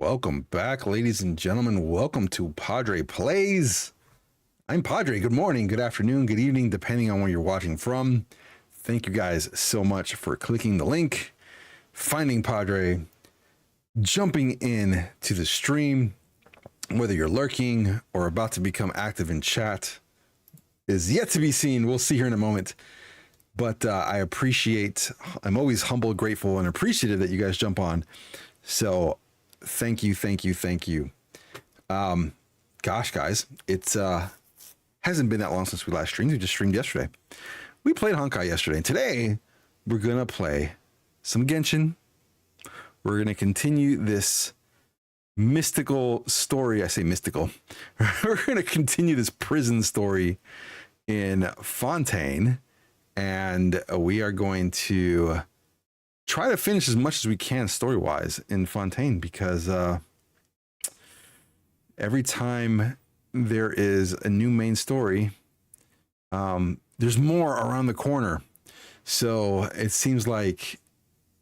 Welcome back, ladies and gentlemen. Welcome to Pawdre Plays. I'm Pawdre. Good morning, good afternoon, good evening, depending on where you're watching from. Thank you guys so much for clicking the link, finding Pawdre, jumping in to the stream. Whether you're lurking or about to become active in chat is yet to be seen. We'll see here in a moment. But I'm always humble, grateful, and appreciative that you guys jump on. So thank you. Gosh, guys, it's hasn't been that long since we last streamed. We just streamed yesterday. We played Honkai yesterday, and today we're gonna play some Genshin. We're gonna continue this mystical story. I say mystical. We're gonna continue this prison story in Fontaine, and we are going to try to finish as much as we can story-wise in Fontaine, because every time there is a new main story, there's more around the corner. So it seems like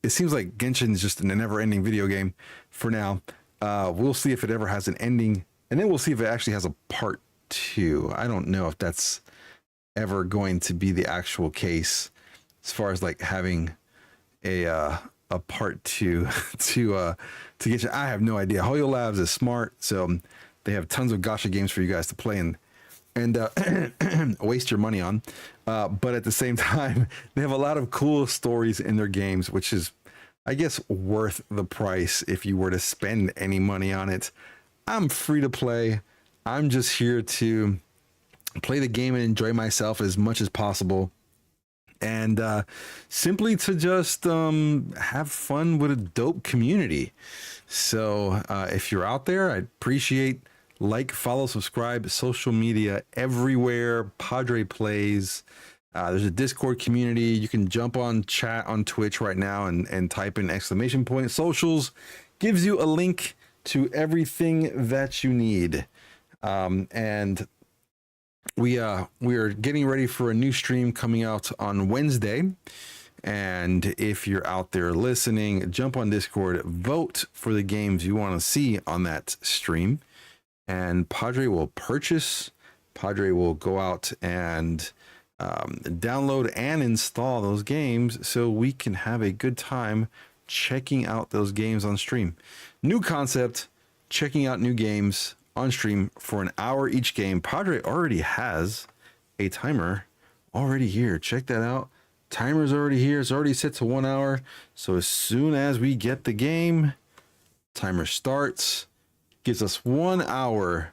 Genshin is just a never-ending video game for now. We'll see if it ever has an ending, and then we'll see if it actually has a part 2. I don't know if that's ever going to be the actual case, as far as like having a part 2 to Genshin. I have no idea. Hoyo Labs is smart, so they have tons of gacha games for you guys to play and waste your money on. But at the same time, they have a lot of cool stories in their games, which is, I guess, worth the price if you were to spend any money on it. I'm free to play. I'm just here to play the game and enjoy myself as much as possible. And simply to just have fun with a dope community. So if you're out there, I'd appreciate follow, subscribe, social media everywhere. Pawdre Plays. There's a Discord community. You can jump on chat on Twitch right now and type in ! socials. Gives you a link to everything that you need. And we are getting ready for a new stream coming out on Wednesday. And if you're out there listening, jump on Discord, vote for the games you want to see on that stream, and Pawdre will purchase. Pawdre will go out and download and install those games so we can have a good time checking out those games on stream. New concept, checking out new games on stream for an hour each game. Pawdre already has a timer already here. Check that out. Timer's already here. It's already set to 1 hour. So as soon as we get the game, timer starts. Gives us 1 hour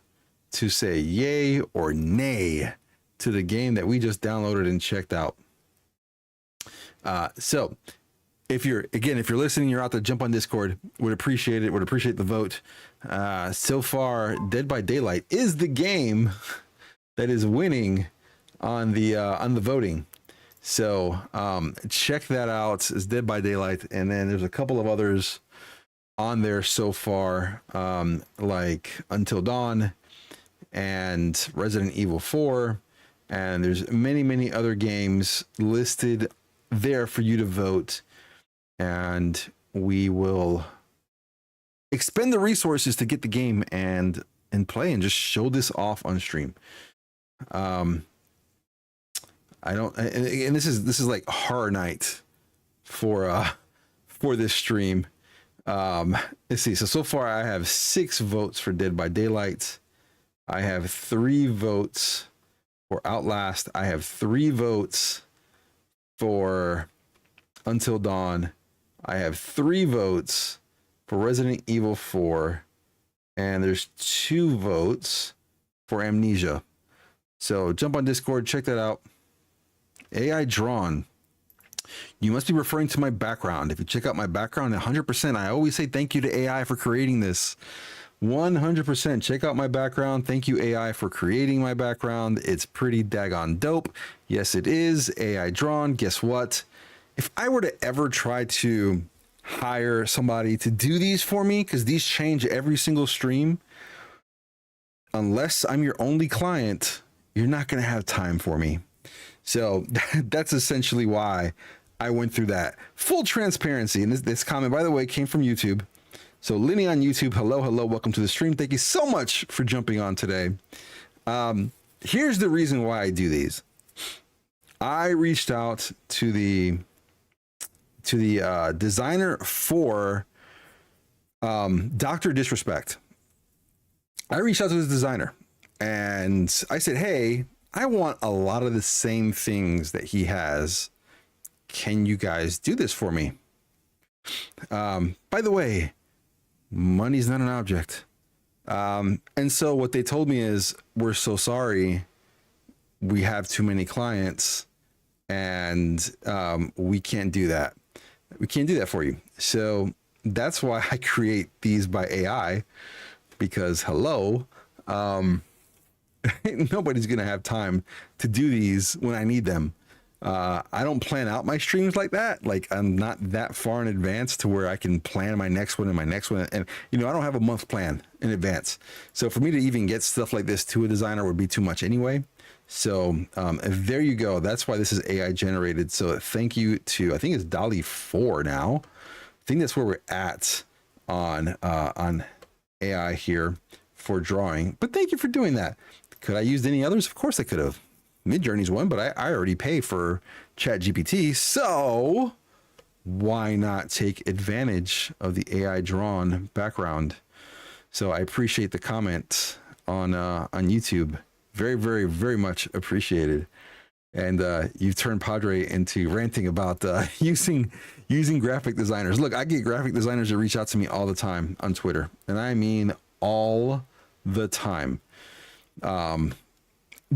to say yay or nay to the game that we just downloaded and checked out. So if you're listening, you're out there, jump on Discord. Would appreciate it. Would appreciate the vote. So far, Dead by Daylight is the game that is winning on the voting. So check that out. It's Dead by Daylight, and then there's a couple of others on there so far, like Until Dawn and Resident Evil 4, and there's many other games listed there for you to vote, and we will expend the resources to get the game and play and just show this off on stream. And this is like horror night for this stream. Let's see. So far I have 6 votes for Dead by Daylight. I have 3 votes for Outlast. I have 3 votes for Until Dawn. I have 3 votes for Resident Evil 4, and there's 2 votes for Amnesia. So jump on Discord, check that out. AI drawn. You must be referring to my background. If you check out my background, 100%, I always say thank you to AI for creating this. 100%. Check out my background. Thank you, AI, for creating my background. It's pretty daggone dope. Yes, it is. AI drawn. Guess what? If I were to ever try to hire somebody to do these for me, because these change every single stream, unless I'm your only client, you're not going to have time for me. So that's essentially why I went through that. Full transparency. And this comment, by the way, came from YouTube. So Lenny on YouTube, hello, hello, welcome to the stream. Thank you so much for jumping on today. Here's the reason why I do these. I reached out to the designer for Dr. Disrespect. I reached out to his designer and I said, hey, I want a lot of the same things that he has. Can you guys do this for me? By the way, money's not an object. And so what they told me is, we're so sorry. We have too many clients and we can't do that. We can't do that for you. So that's why I create these by AI, because hello, nobody's going to have time to do these when I need them. I don't plan out my streams like that. Like, I'm not that far in advance to where I can plan my next one and my next one. And, you know, I don't have a month plan in advance. So for me to even get stuff like this to a designer would be too much anyway. So there you go. That's why this is AI generated. So thank you to, I think it's DALL-E 4 now. I think that's where we're at on AI here for drawing. But thank you for doing that. Could I use any others? Of course I could have. Midjourney's one, but I already pay for ChatGPT, so why not take advantage of the AI drawn background? So I appreciate the comment on YouTube. Very, very, very much appreciated. And you've turned Pawdre into ranting about using graphic designers. Look, I get graphic designers that reach out to me all the time on Twitter, and I mean all the time.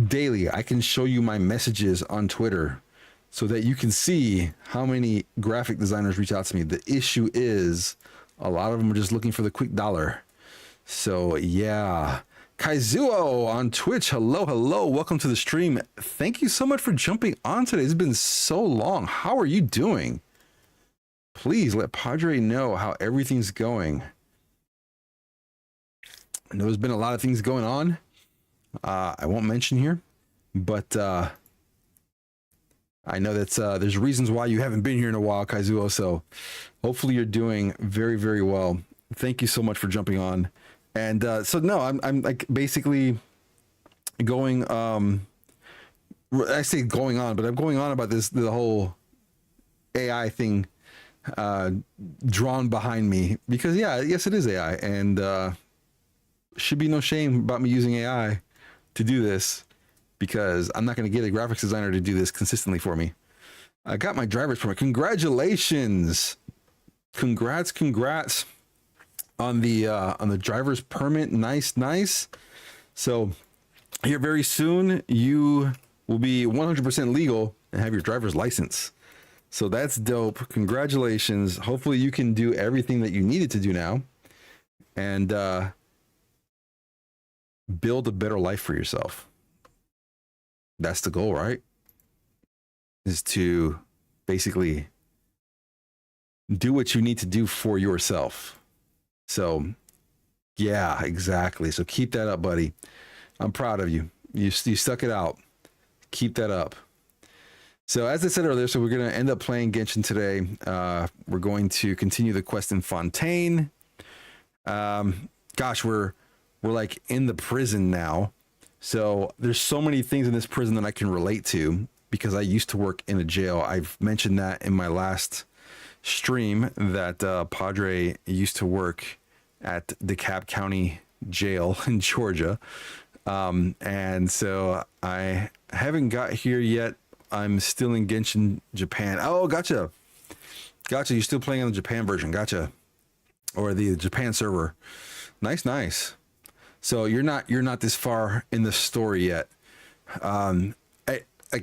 Daily, I can show you my messages on Twitter so that you can see how many graphic designers reach out to me. The issue is a lot of them are just looking for the quick dollar. So yeah, Kaizuo on Twitch. Hello, hello. Welcome to the stream. Thank you so much for jumping on today. It's been so long. How are you doing? Please let Pawdre know how everything's going. I know there's been a lot of things going on. I won't mention here, but I know that's there's reasons why you haven't been here in a while, Kaizuo. So hopefully you're doing very, very well. Thank you so much for jumping on. And so no, I'm like basically going. I say going on, but I'm going on about the whole AI thing drawn behind me because yes, it is AI, and should be no shame about me using AI to do this, because I'm not going to get a graphics designer to do this consistently for me. I got my driver's permit. Congratulations. Congrats on the driver's permit. Nice. So here very soon you will be 100% legal and have your driver's license. So that's dope. Congratulations. Hopefully you can do everything that you needed to do now and build a better life for yourself. That's the goal, right? Is to basically do what you need to do for yourself. So yeah, exactly. So keep that up, buddy. I'm proud of you. You stuck it out. Keep that up. So as I said earlier, so we're going to end up playing Genshin today. We're going to continue the quest in Fontaine. Gosh, we're like in the prison now. So there's so many things in this prison that I can relate to because I used to work in a jail. I've mentioned that in my last stream that Pawdre used to work at DeKalb County Jail in Georgia. And so I haven't got here yet. I'm still in Genshin Japan. Oh, gotcha. You're still playing on the Japan version. Gotcha. Or the Japan server. Nice. So you're not this far in the story yet. I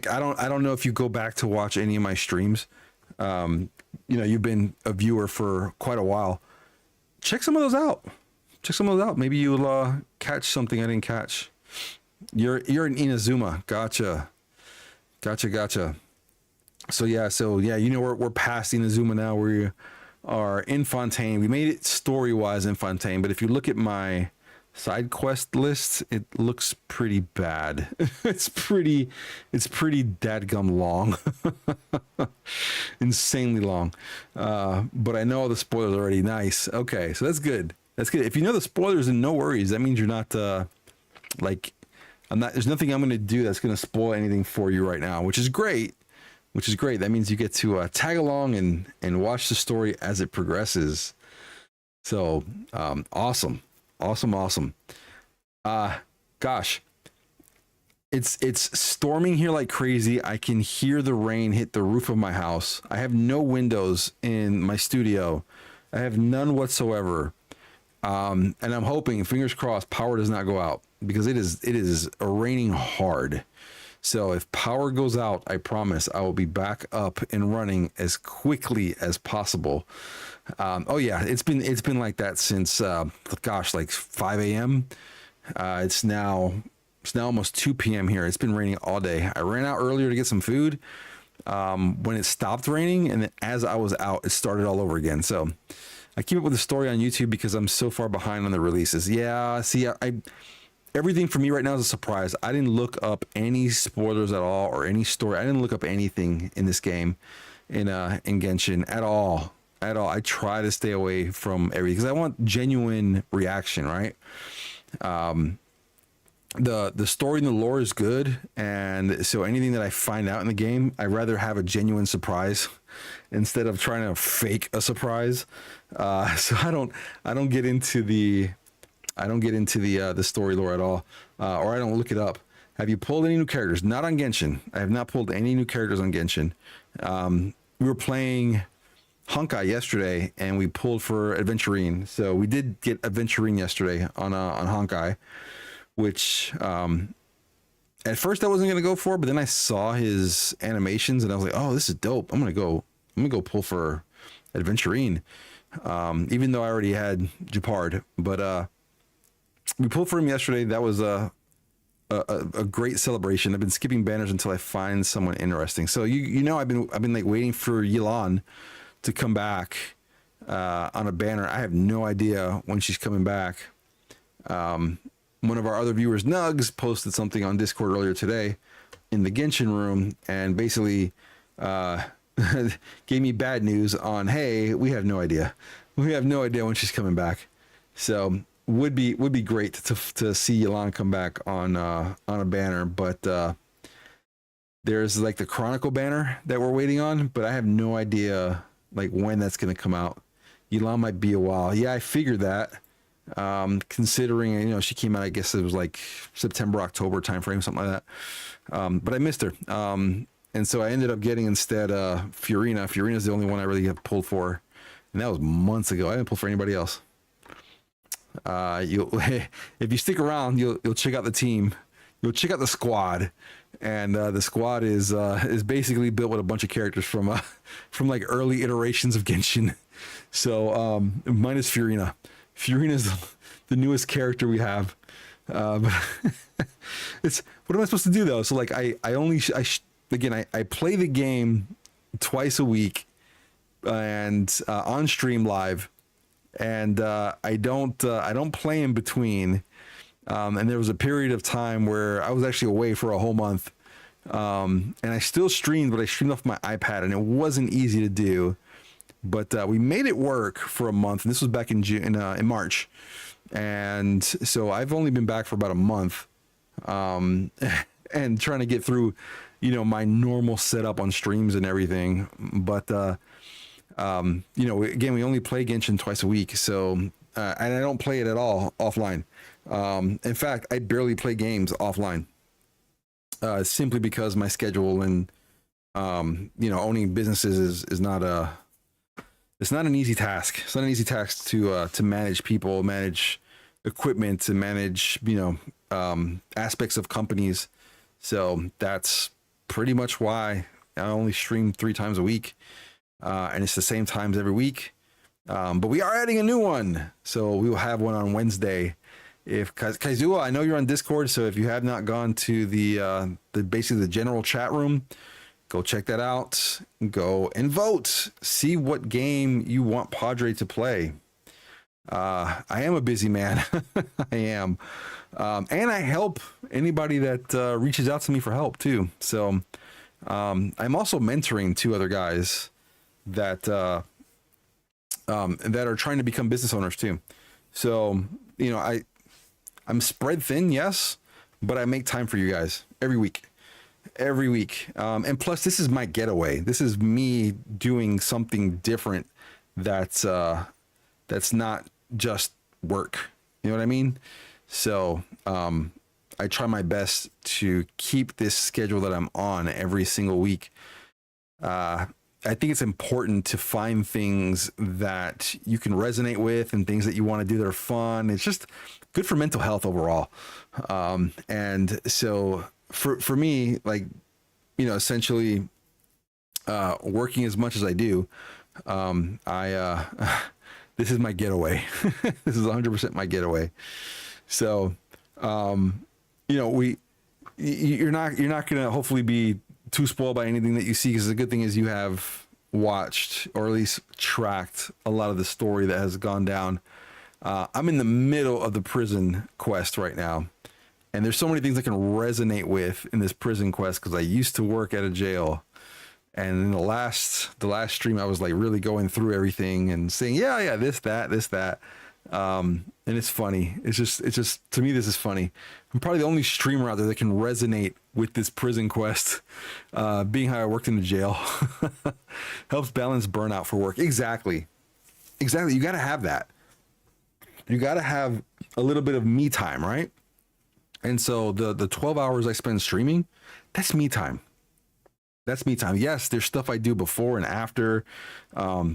don't know if you go back to watch any of my streams. You've been a viewer for quite a while. Check some of those out. Maybe you'll catch something I didn't catch. You're in Inazuma. Gotcha. So yeah, we're past Inazuma now. We are in Fontaine. We made it story-wise in Fontaine, but if you look at my side quest list, it looks pretty bad. It's pretty dadgum long. Insanely long. But I know the spoilers are already nice. Okay, so that's good. That's good. If you know the spoilers, then no worries. That means you're not like I'm not. There's nothing I'm going to do that's going to spoil anything for you right now, which is great. Which is great. That means you get to tag along and watch the story as it progresses. So awesome, awesome. Gosh, it's storming here like crazy. I can hear the rain hit the roof of my house. I have no windows in my studio. I have none whatsoever. And I'm hoping, fingers crossed, power does not go out because it is raining hard. So if power goes out, I promise I will be back up and running as quickly as possible. Oh yeah, it's been like that since like 5 a.m. It's now almost 2 p.m. here. It's been raining all day. I ran out earlier to get some food when it stopped raining, and then as I was out, it started all over again. So I keep up with the story on YouTube because I'm so far behind on the releases. Yeah, see, I everything for me right now is a surprise. I didn't look up any spoilers at all or any story. I didn't look up anything in this game in Genshin at all. I try to stay away from everything because I want genuine reaction, right? The story and the lore is good, and so anything that I find out in the game, I'd rather have a genuine surprise instead of trying to fake a surprise. So I don't get into the story lore at all, or I don't look it up. Have you pulled any new characters? Not on Genshin. I have not pulled any new characters on Genshin. We were playing Honkai yesterday, and we pulled for Adventurine. So we did get Adventurine yesterday on Honkai, which at first I wasn't gonna go for, but then I saw his animations and I was like, oh, this is dope. I'm gonna go pull for Adventurine, even though I already had Japard, but we pulled for him yesterday. That was a great celebration. I've been skipping banners until I find someone interesting. So you know I've been like waiting for Yelan to come back on a banner. I have no idea when she's coming back. One of our other viewers, Nugs, posted something on Discord earlier today in the Genshin room and basically gave me bad news on, hey, we have no idea. We have no idea when she's coming back. So would be great to see Yelan come back on a banner, but there's like the Chronicle banner that we're waiting on, but I have no idea like when that's going to come out. Yelan might be a while. Yeah, I figured that. Considering she came out, I guess it was like September, October timeframe, something like that. But I missed her. And so I ended up getting instead Furina. Furina's the only one I really have pulled for, and that was months ago. I didn't pull for anybody else. If you stick around, you'll check out the team. You'll check out the squad, and the squad is basically built with a bunch of characters from like early iterations of Genshin. So minus Furina. Furina's the newest character we have. But it's what am I supposed to do though? So like I play the game twice a week and on stream live, and I don't play in between. And there was a period of time where I was actually away for a whole month, and I still streamed, but I streamed off my iPad, and it wasn't easy to do. But we made it work for a month, and this was back in March, and so I've only been back for about a month, and trying to get through, my normal setup on streams and everything. But again, we only play Genshin twice a week, so and I don't play it at all offline. In fact, I barely play games offline, simply because my schedule and owning businesses is not a. It's not an easy task. It's not an easy task to manage people, manage equipment, and manage aspects of companies. So that's pretty much why I only stream 3 times a week, and it's the same times every week. But we are adding a new one, so we will have one on Wednesday. If Kaizua, I know you're on Discord, so if you have not gone to the basically the general chat room, go check that out. Go and vote. See what game you want Pawdre to play. I am a busy man. I am. And I help anybody that reaches out to me for help too. So I'm also mentoring two other guys that that are trying to become business owners too. So, you know, I'm spread thin, yes, but I make time for you guys every week. Every week. And plus, this is my getaway. This is me doing something different that's that's not just work. You know what I mean? So I try my best to keep this schedule that I'm on every single week. I think it's important to find things that you can resonate with and things that you want to do that are fun. It's just good for mental health overall. And so for me, like, you know, essentially working as much as I do, this is my getaway. This is 100% my getaway. So, you know, you're not going to hopefully be too spoiled by anything that you see, because the good thing is you have watched, or at least tracked, a lot of the story that has gone down. I'm in the middle of the prison quest right now, and there's so many things I can resonate with in this prison quest, because I used to work at a jail. And in the last stream, I was like really going through everything and saying, yeah, this, that. And it's funny. It's just, to me, this is funny. I'm probably the only streamer out there that can resonate with this prison quest, being how I worked in the jail. Helps balance burnout for work. Exactly. You got to have that. You got to have a little bit of me time, right? And so the 12 hours I spend streaming, that's me time. That's me time. Yes, there's stuff I do before and after.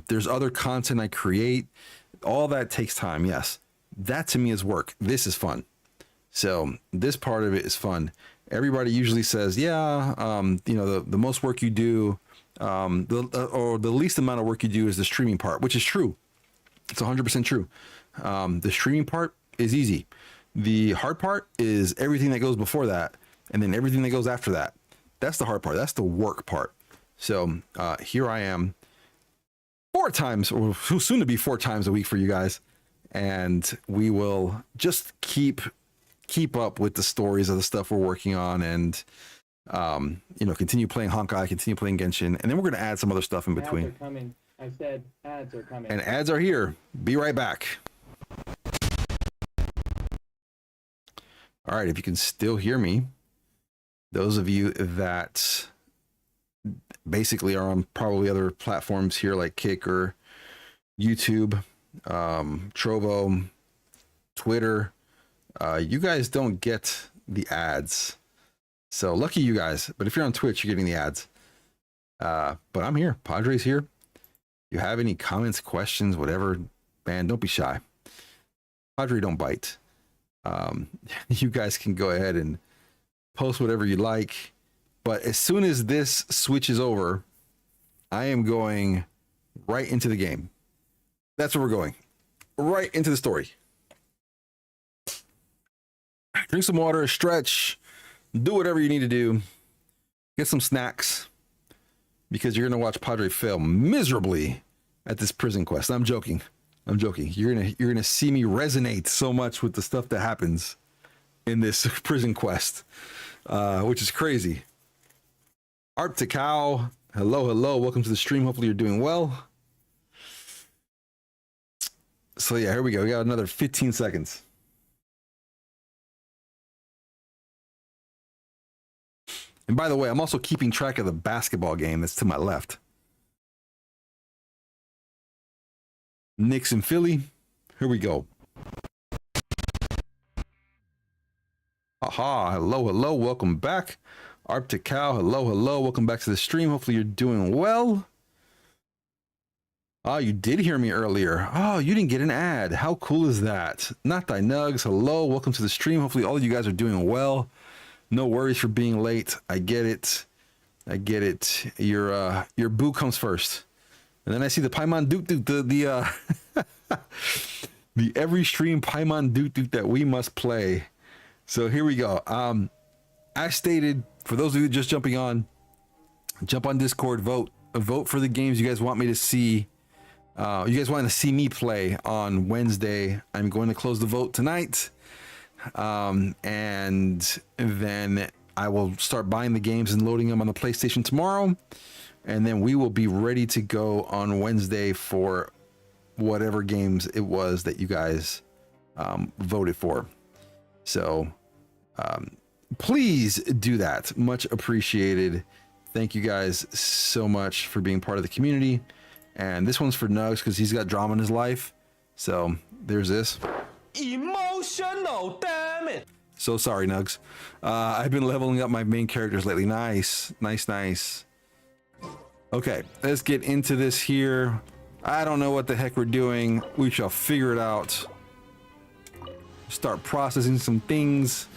There's other content I create. All that takes time. Yes, that to me is work. This is fun. So this part of it is fun. Everybody usually says, yeah, you know, the most work you do, or the least amount of work you do is the streaming part, which is true. It's 100% true. The streaming part is easy. The hard part is everything that goes before that, and then everything that goes after that. That's the hard part. That's the work part. So here I am 4 times, or soon to be 4 times a week for you guys. And we will just keep up with the stories of the stuff we're working on, and you know, continue playing Honkai, continue playing Genshin, and then we're going to add some other stuff in between. Ads are coming. I said ads are coming. And ads are here. Be right back. All right, if you can still hear me, those of you that basically are on probably other platforms here like Kick or YouTube, Trovo, Twitter, you guys don't get the ads. So lucky you guys. But if you're on Twitch, you're getting the ads. But I'm here. Pawdre's here. If you have any comments, questions, whatever, man, don't be shy. Pawdre don't bite. You guys can go ahead and post whatever you like, but as soon as this switches over, I am going right into the game. That's where we're going, right into the story. Drink some water, stretch, do whatever you need to do, get some snacks, because you're gonna watch Pawdre fail miserably at this prison quest. I'm joking. You're gonna see me resonate so much with the stuff that happens in this prison quest, which is crazy. Arctic Cow, hello, welcome to the stream. Hopefully you're doing well. So yeah, here we go. We got another 15 seconds. And by the way, I'm also keeping track of the basketball game that's to my left. Knicks and Philly. Here we go. Aha, hello, welcome back. Arctic Cow, hello, welcome back to the stream. Hopefully you're doing well. Oh, you did hear me earlier. Oh, you didn't get an ad. How cool is that? Not Thy Nugs, hello, welcome to the stream. Hopefully all of you guys are doing well. No worries for being late. I get it. Your boo comes first. And then I see the Paimon Duke, the every stream Paimon Duke that we must play. So here we go. As stated, for those of you just jumping on, jump on Discord, vote for the games you guys want me to see you guys want to see me play on Wednesday, I'm going to close the vote tonight. And then I will start buying the games and loading them on the PlayStation tomorrow. And then we will be ready to go on Wednesday for whatever games it was that you guys voted for. So please do that. Much appreciated. Thank you guys so much for being part of the community. And this one's for Nugs because he's got drama in his life. So there's this. Emotional, damn it. So sorry, Nugs. I've been leveling up my main characters lately. Nice. Okay, let's get into this here. I don't know what the heck we're doing. We shall figure it out. Start processing some things.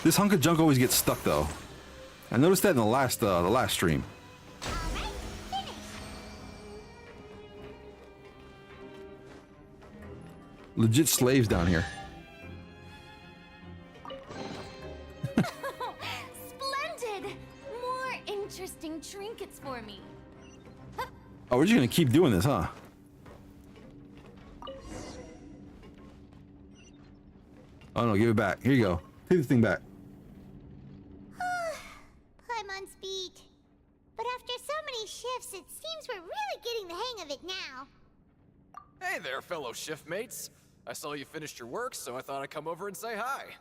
This hunk of junk always gets stuck though. I noticed that in the last stream. Legit slaves down here. Splendid! More interesting trinkets for me. Oh, we're just gonna keep doing this, huh? Oh no, give it back. Here you go. Take this thing back. I'm on speed. But after so many shifts, it seems we're really getting the hang of it now. Hey there, fellow shift mates. I saw you finished your work, so I thought I'd come over and say hi.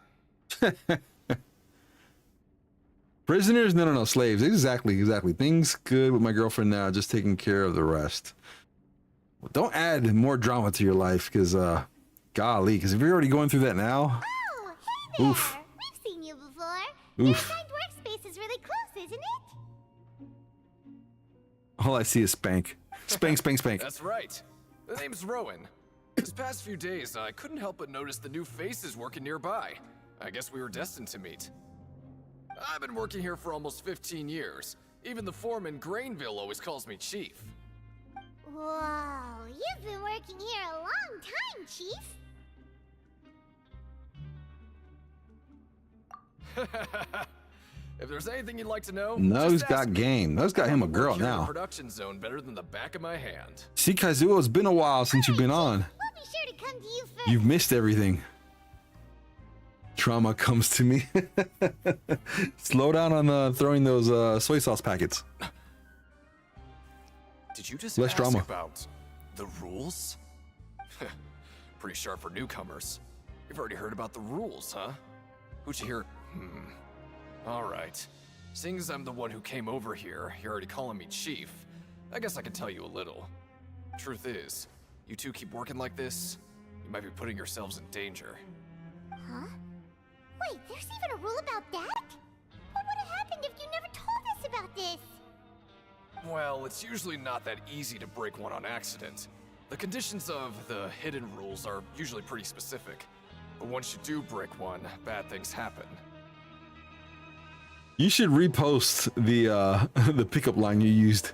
Prisoners? No, slaves. Exactly. Things good with my girlfriend now, just taking care of the rest. Well, don't add more drama to your life, because, golly, because if you're already going through that now... Oh, hey there! Oof. We've seen you before. Oof. Your assigned workspace is really close, isn't it? All I see is spank. Spank. That's right. The name's Rowan. This past few days, I couldn't help but notice the new faces working nearby. I guess we were destined to meet. I've been working here for almost 15 years. Even the foreman, Grainville, always calls me Chief. Whoa, you've been working here a long time, Chief. If there's anything you'd like to know, Nugs just ask got me. game. Nugs got him a I girl work here in the now. production zone better than the back of my hand. See, Kazuo, it's been a while since you've been on. We'll be sure to come to you first. You've missed everything. Trauma comes to me. Slow down on throwing those soy sauce packets. Did you just Less ask drama. about the rules? Pretty sharp for newcomers. You've already heard about the rules, huh? Who'd you hear? Alright. Seeing as I'm the one who came over here, you're already calling me Chief. I guess I can tell you a little. Truth is, you two keep working like this, you might be putting yourselves in danger. Huh? Wait, there's even a rule about that? What would have happened if you never told us about this? Well, it's usually not that easy to break one on accident. The conditions of the hidden rules are usually pretty specific. But once you do break one, bad things happen. You should repost the the pickup line you used.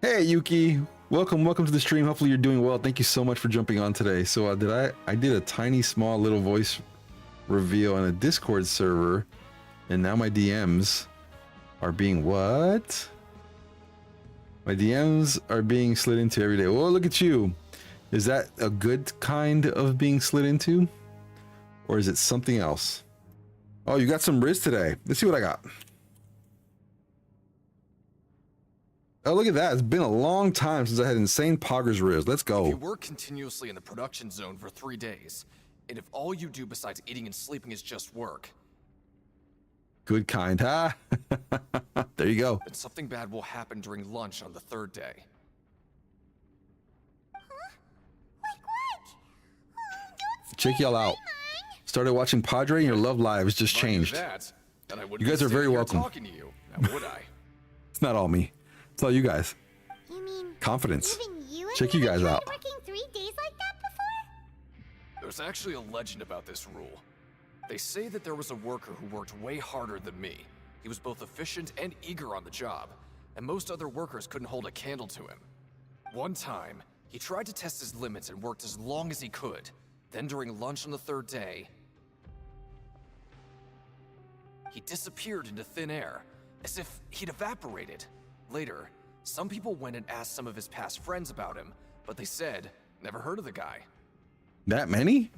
Hey Yuki, welcome to the stream. Hopefully you're doing well. Thank you so much for jumping on today. So I did a tiny small little voice reveal on a Discord server, and now my DMs are being what? My DMs are being slid into every day. Oh, look at you. Is that a good kind of being slid into? Or is it something else? Oh, you got some Riz today. Let's see what I got. Oh, look at that. It's been a long time since I had insane Pawdre's Riz. Let's If you go. work continuously in the production zone for 3 days, and if all you do besides eating and sleeping is just work, Good kind, huh? There you go. then something bad will happen during lunch on the 3rd day. Like what? Oh, don't Check y'all out. Started watching Pawdre and your love lives just If I knew changed. that, then I wouldn't You guys be are very sitting here welcome. talking to you, now would I? It's not all me. It's all you guys. You mean Confidence. even you have Check you never guys tried out. working 3 days like that before? There's actually a legend about this rule. They say that there was a worker who worked way harder than me. He was both efficient and eager on the job, and most other workers couldn't hold a candle to him. One time, he tried to test his limits and worked as long as he could, Then during lunch on the third day, he disappeared into thin air, as if he'd evaporated. Later, some people went and asked some of his past friends about him, but they said, never heard of the guy. That many?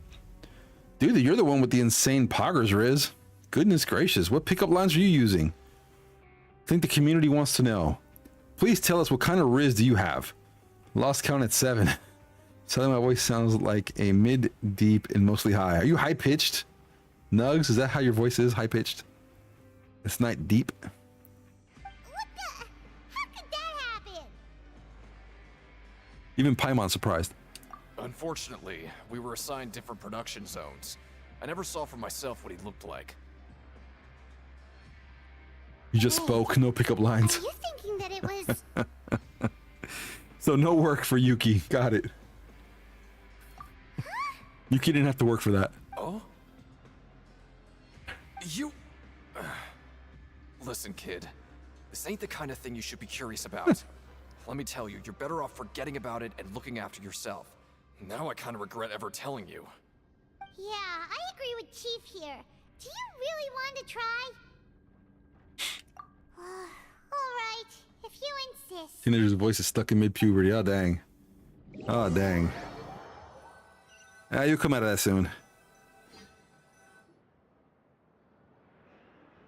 Dude, you're the one with the insane poggers, Riz. Goodness gracious, what pickup lines are you using? I think the community wants to know. Please tell us, what kind of Riz do you have? Lost count at 7. Telling my voice sounds like a mid, deep, and mostly high. Are you high-pitched? Nugs, is that how your voice is, high-pitched? It's not deep. What the? How could that happen? Even Paimon's surprised. Unfortunately, we were assigned different production zones. I never saw for myself what he looked like. You just spoke, no pickup lines. Are you thinking that it was... So no work for Yuki. Got it. Yuki didn't have to work for that. Oh? You... Listen, kid. This ain't the kind of thing you should be curious about. Let me tell you, you're better off forgetting about it and looking after yourself. Now I kind of regret ever telling you. Yeah, I agree with Chief here. Do you really want to try? Alright, if you insist. Teenager's voice is stuck in mid-puberty. Oh, dang. Oh, dang. Ah, you'll come out of that soon.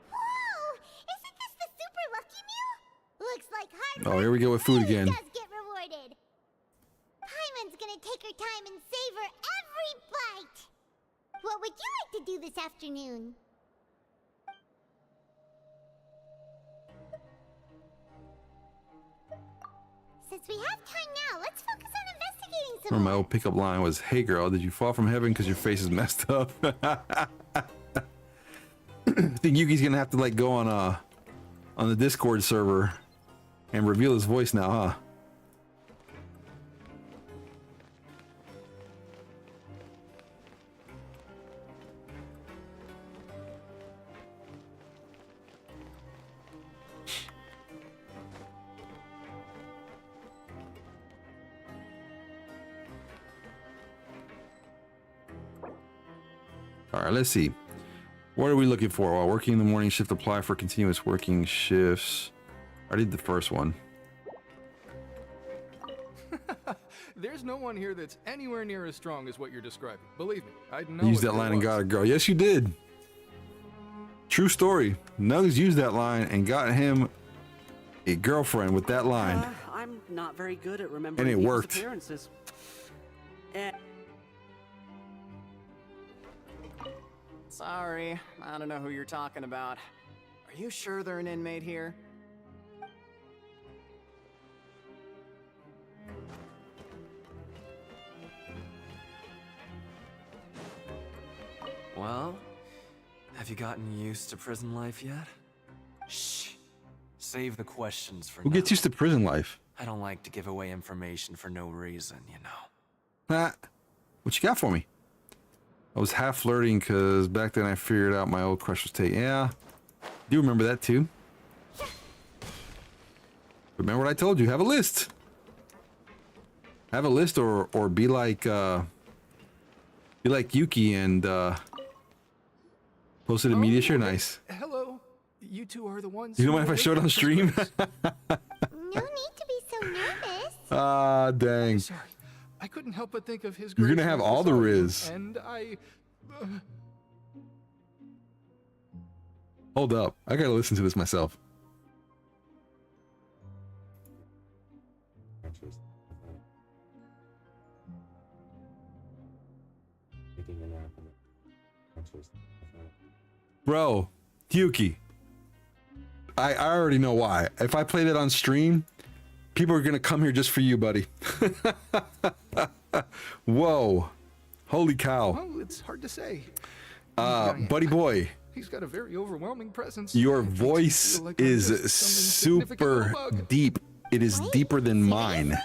Whoa! Isn't this the super lucky meal? Looks like hard Oh, here we go with food really again. does get rewarded. Paimon's gonna take her time and savor every bite. What would you like to do this afternoon? Since we have time now, let's focus on investigating some Remember my more. old pickup line was, "Hey girl, did you fall from heaven because your face is messed up?" I think Yuki's gonna have to like go on the Discord server and reveal his voice now, huh? All right, let's see. What are we looking for? While working in the morning shift, apply for continuous working shifts. I did the first one. There's no one here that's anywhere near as strong as what you're describing. Believe me, I know. I used if that there line and was. got a girl. Yes, you did. True story. Nugs used that line and got him a girlfriend with that line. I'm not very good at remembering And it people's worked. appearances. Eh. Sorry, I don't know who you're talking about. Are you sure they're an inmate here? Well, have you gotten used to prison life yet? Shh. Save the questions for Who now. gets used to prison life? I don't like to give away information for no reason, you know. Ah, what you got for me? I was half flirting because back then I figured out my old crush was taken. Yeah, do remember that too. Remember what I told you? Have a list. Have a list, or be like Yuki and post it in media share. Nice. Hello, you two are the ones. You don't who mind if I are show it on with stream? No need to be so nervous. Ah, dang. Sorry, I couldn't help but think of his. You're gonna grace have when I all the saw you, Riz. And I. Hold up. I gotta listen to this myself. Bro, Yuki. I already know why. If I play that on stream, people are gonna come here just for you, buddy. Whoa. Holy cow. Well, it's hard to say. Buddy boy, He's got a very overwhelming presence. your It makes me voice feel like I'm is just some insignificant super little bug. deep. It is deeper than mine.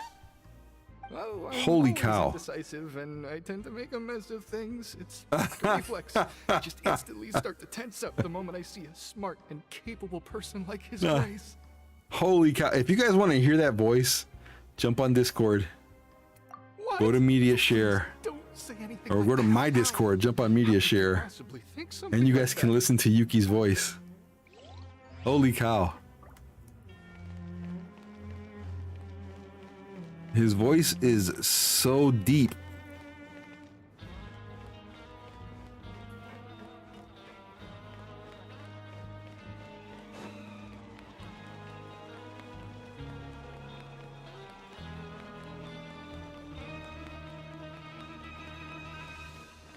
Oh, I'm Holy always cow. indecisive, and I tend to make a mess of things. It's like a reflex. I just instantly start to tense up the moment I see a smart and capable person like his Grace. Holy cow. If you guys want to hear that voice, jump on Discord. What? Go to media share. Don't say anything. Or like go to that my out loud. Discord, jump on Media How could you Share, possibly think something and you like guys can that? listen to Yuki's voice. Holy cow. His voice is so deep.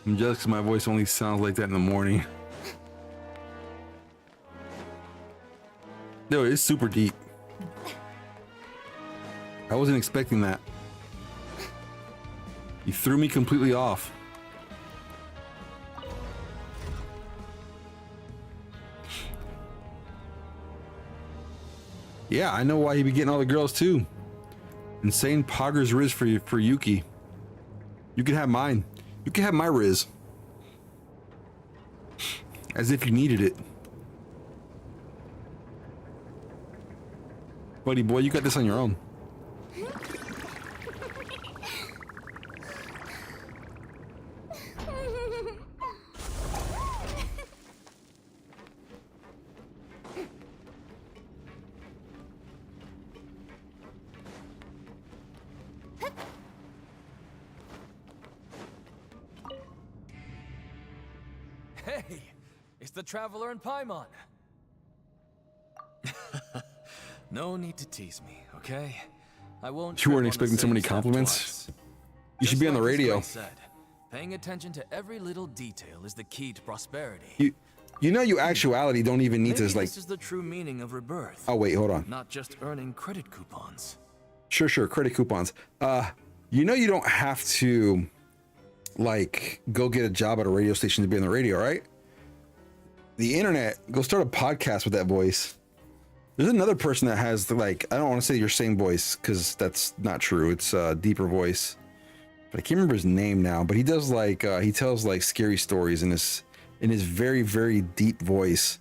I'm jealous because my voice only sounds like that in the morning. No, it's super deep. I wasn't expecting that. You threw me completely off. Yeah, I know why he be getting all the girls too. Insane Pawdre's Riz for Yuki. You can have mine. You can have my Riz. As if you needed it. Buddy boy, you got this on your own. Hey, it's the Traveler and Paimon. No need to tease me, okay? I won't. You weren't trip on the expecting so same many step compliments? twice. You should Just be on the like his radio. grace said, paying attention to every little detail is the key to prosperity. You know you actuality don't even need Maybe to like. this is the true meaning of rebirth. Oh wait, hold on. Not just earning credit coupons. Sure, credit coupons. You know you don't have to like go get a job at a radio station to be on the radio, right? The internet, go start a podcast with that voice. There's another person that has like, I don't want to say your same voice because that's not true. It's a deeper voice, but I can't remember his name now. But he does like he tells like scary stories in his very, very deep voice.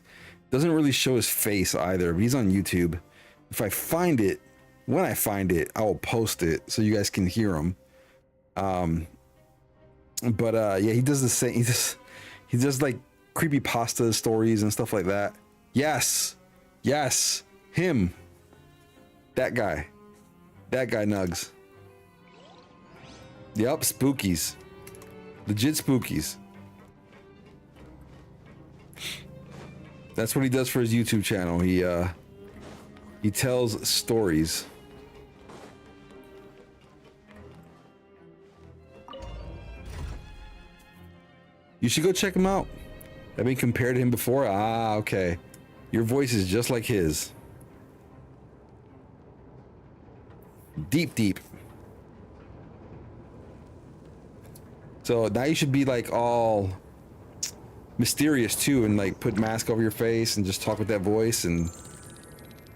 Doesn't really show his face either, but he's on YouTube. If I find it, when I find it, I will post it so you guys can hear him. Yeah, he does the same. He does like creepypasta stories and stuff like that. Yes, him. That guy Nugs. Yep, spookies. Legit spookies. That's what he does for his YouTube channel. He tells stories. You should go check him out. I've been compared to him before. Ah, okay. Your voice is just like his. Deep. So now you should be like all mysterious too, and like put mask over your face and just talk with that voice. And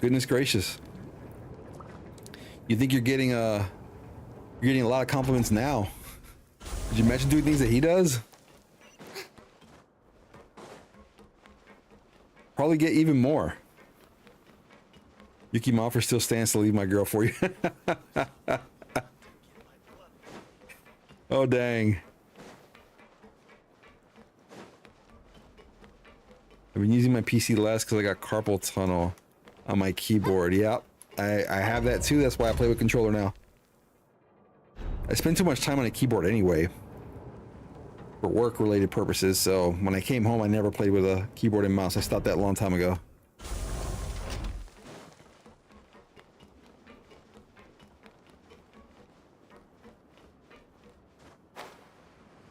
goodness gracious, you think you're getting a lot of compliments now. Could you imagine doing things that he does? Probably get even more. Yuki Moffer still stands to leave my girl for you. Oh dang. I've been using my PC less because I got carpal tunnel on my keyboard. Yep, I have that too. That's why I play with controller now. I spend too much time on a keyboard anyway for work related purposes. So when I came home, I never played with a keyboard and mouse. I stopped that a long time ago.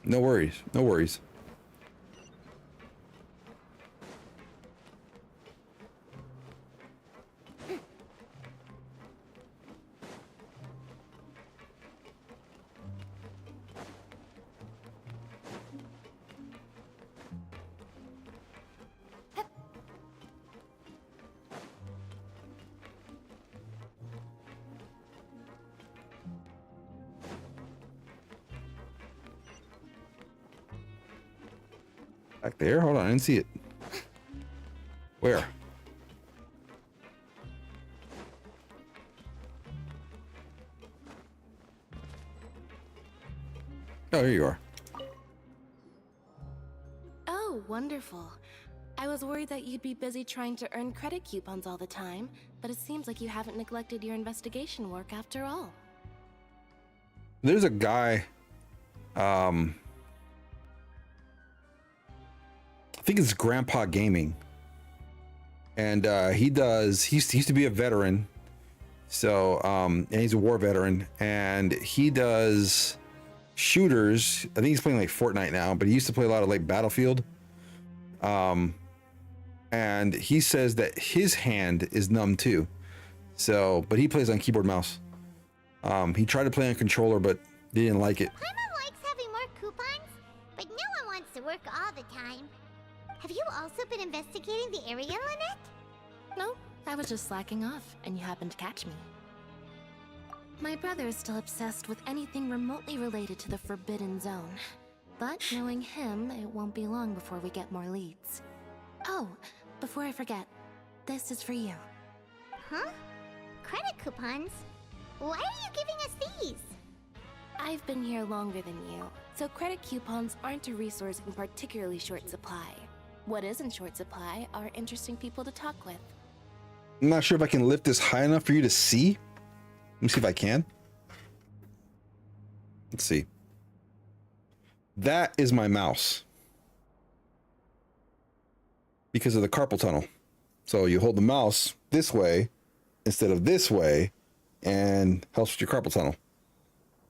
No worries. Back there? Hold on, I didn't see it. Where? Oh, here you are. wonderful. I was worried that you'd be busy trying to earn credit coupons all the time, but it seems like you haven't neglected your investigation work after all. There's a guy, I think it's Grandpa Gaming, and he used to be a veteran, so and he's a war veteran, and he does shooters. I think he's playing like Fortnite now, but he used to play a lot of like Battlefield. And he says that his hand is numb too. So, but he plays on keyboard mouse. He tried to play on controller, but he didn't like it. Paimon likes having more coupons, but no one wants to work all the time. Have you also been investigating the area, Lynette? No, I was just slacking off, and you happened to catch me. My brother is still obsessed with anything remotely related to the Forbidden Zone. But knowing him, it won't be long before we get more leads. Oh, before I forget, this is for you. Huh? Credit coupons? Why are you giving us these? I've been here longer than you, so credit coupons aren't a resource in particularly short supply. What is in short supply are interesting people to talk with. I'm not sure if I can lift this high enough for you to see. Let me see if I can. Let's see. That is my mouse. Because of the carpal tunnel. So you hold the mouse this way instead of this way and helps with your carpal tunnel.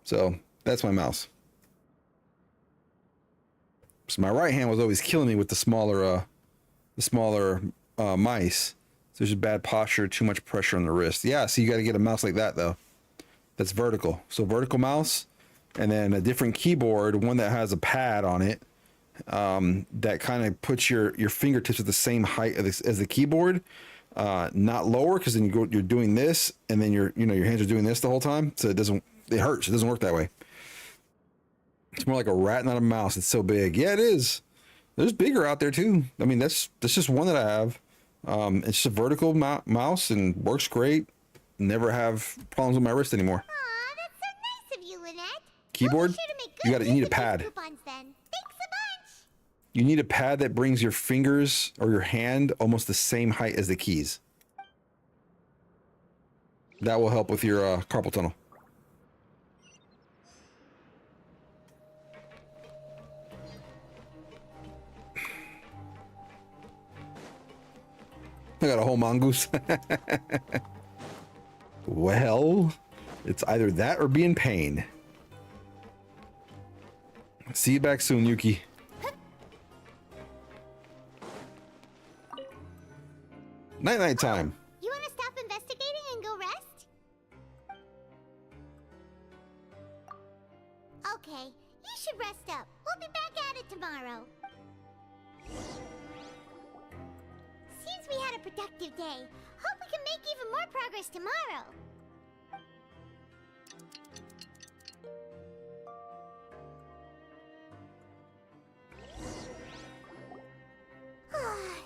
So that's my mouse. So my right hand was always killing me with the smaller mice. So there's just bad posture, too much pressure on the wrist. Yeah, so you got to get a mouse like that though. That's vertical. So vertical mouse, and then a different keyboard, one that has a pad on it, that kind of puts your fingertips at the same height as the keyboard, not lower, because then you're doing this, and then your hands are doing this the whole time, so it hurts. It doesn't work that way. It's more like a rat, not a mouse. It's so big. Yeah, it is. There's bigger out there too. I mean, that's just one that I have. It's just a vertical mouse and works great. Never have problems with my wrist anymore. Aw, that's so nice of you, Lynette. Keyboard? We'll be sure to make good You need a use of these pad. coupons then. Thanks a bunch. You need a pad that brings your fingers or your hand almost the same height as the keys. That will help with your carpal tunnel. I got a whole mongoose. Well, it's either that or be in pain. See you back soon, Yuki. Night time. You want to stop investigating and go rest? Okay, you should rest up. We'll be back at it tomorrow. Seems we had a productive day. Hope we can make even more progress tomorrow.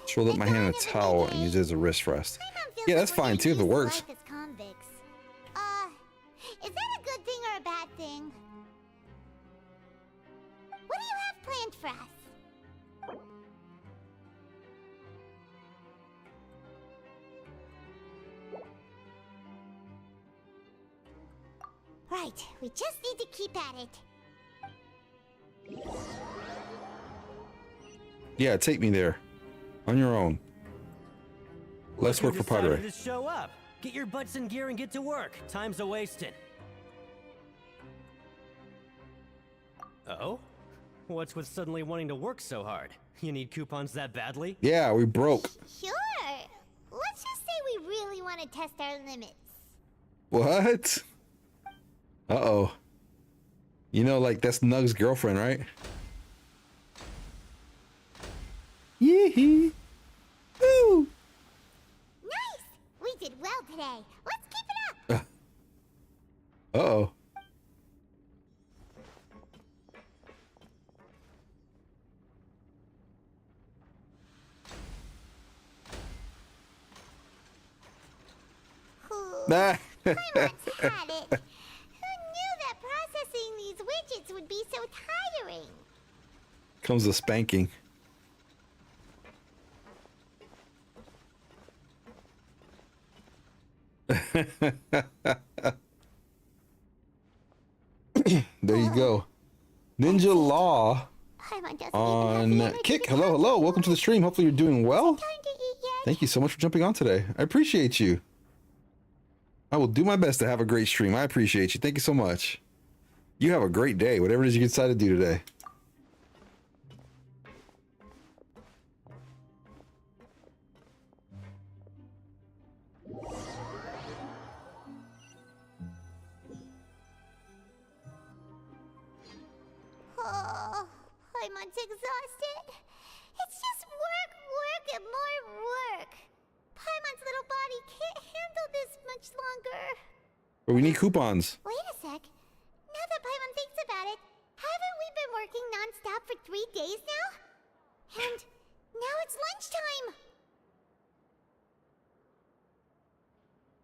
Just roll up my hand in a towel and use it as a wrist rest. Yeah, that's fine too if it works. Life as convicts. Is that a good thing or a bad thing? What do you have planned for us? Right, we just need to keep at it. Yeah, take me there. On your own. Less work for Pawdre. To show up. Get your butts in gear and get to work. Time's a-wasting. Oh? What's with suddenly wanting to work so hard? You need coupons that badly? Yeah, we broke. Sure. Let's just say we really want to test our limits. What? Uh-oh. You know, like, that's Nug's girlfriend, right? Yee-hee. Woo! Nice! We did well today. Let's keep it up! Uh-oh. Nah. I once had it. Who knew that processing these widgets would be so tiring? Comes the spanking. There you go. Ninja Law Paimon doesn't even have on the energy Kick. to Hello, count hello. people. Welcome to the stream. Hopefully you're doing well. Time to eat yet? Thank you so much for jumping on today. I appreciate you. I will do my best to have a great stream. I appreciate you. Thank you so much. You have a great day, whatever it is you decide to do today. Oh, Paimon's exhausted. It's just work, work, and more work. Paimon's little body can't handle this much longer. But we need coupons. Wait a sec. Now that Paimon thinks about it, haven't we been working non-stop for 3 days now? And now it's lunchtime.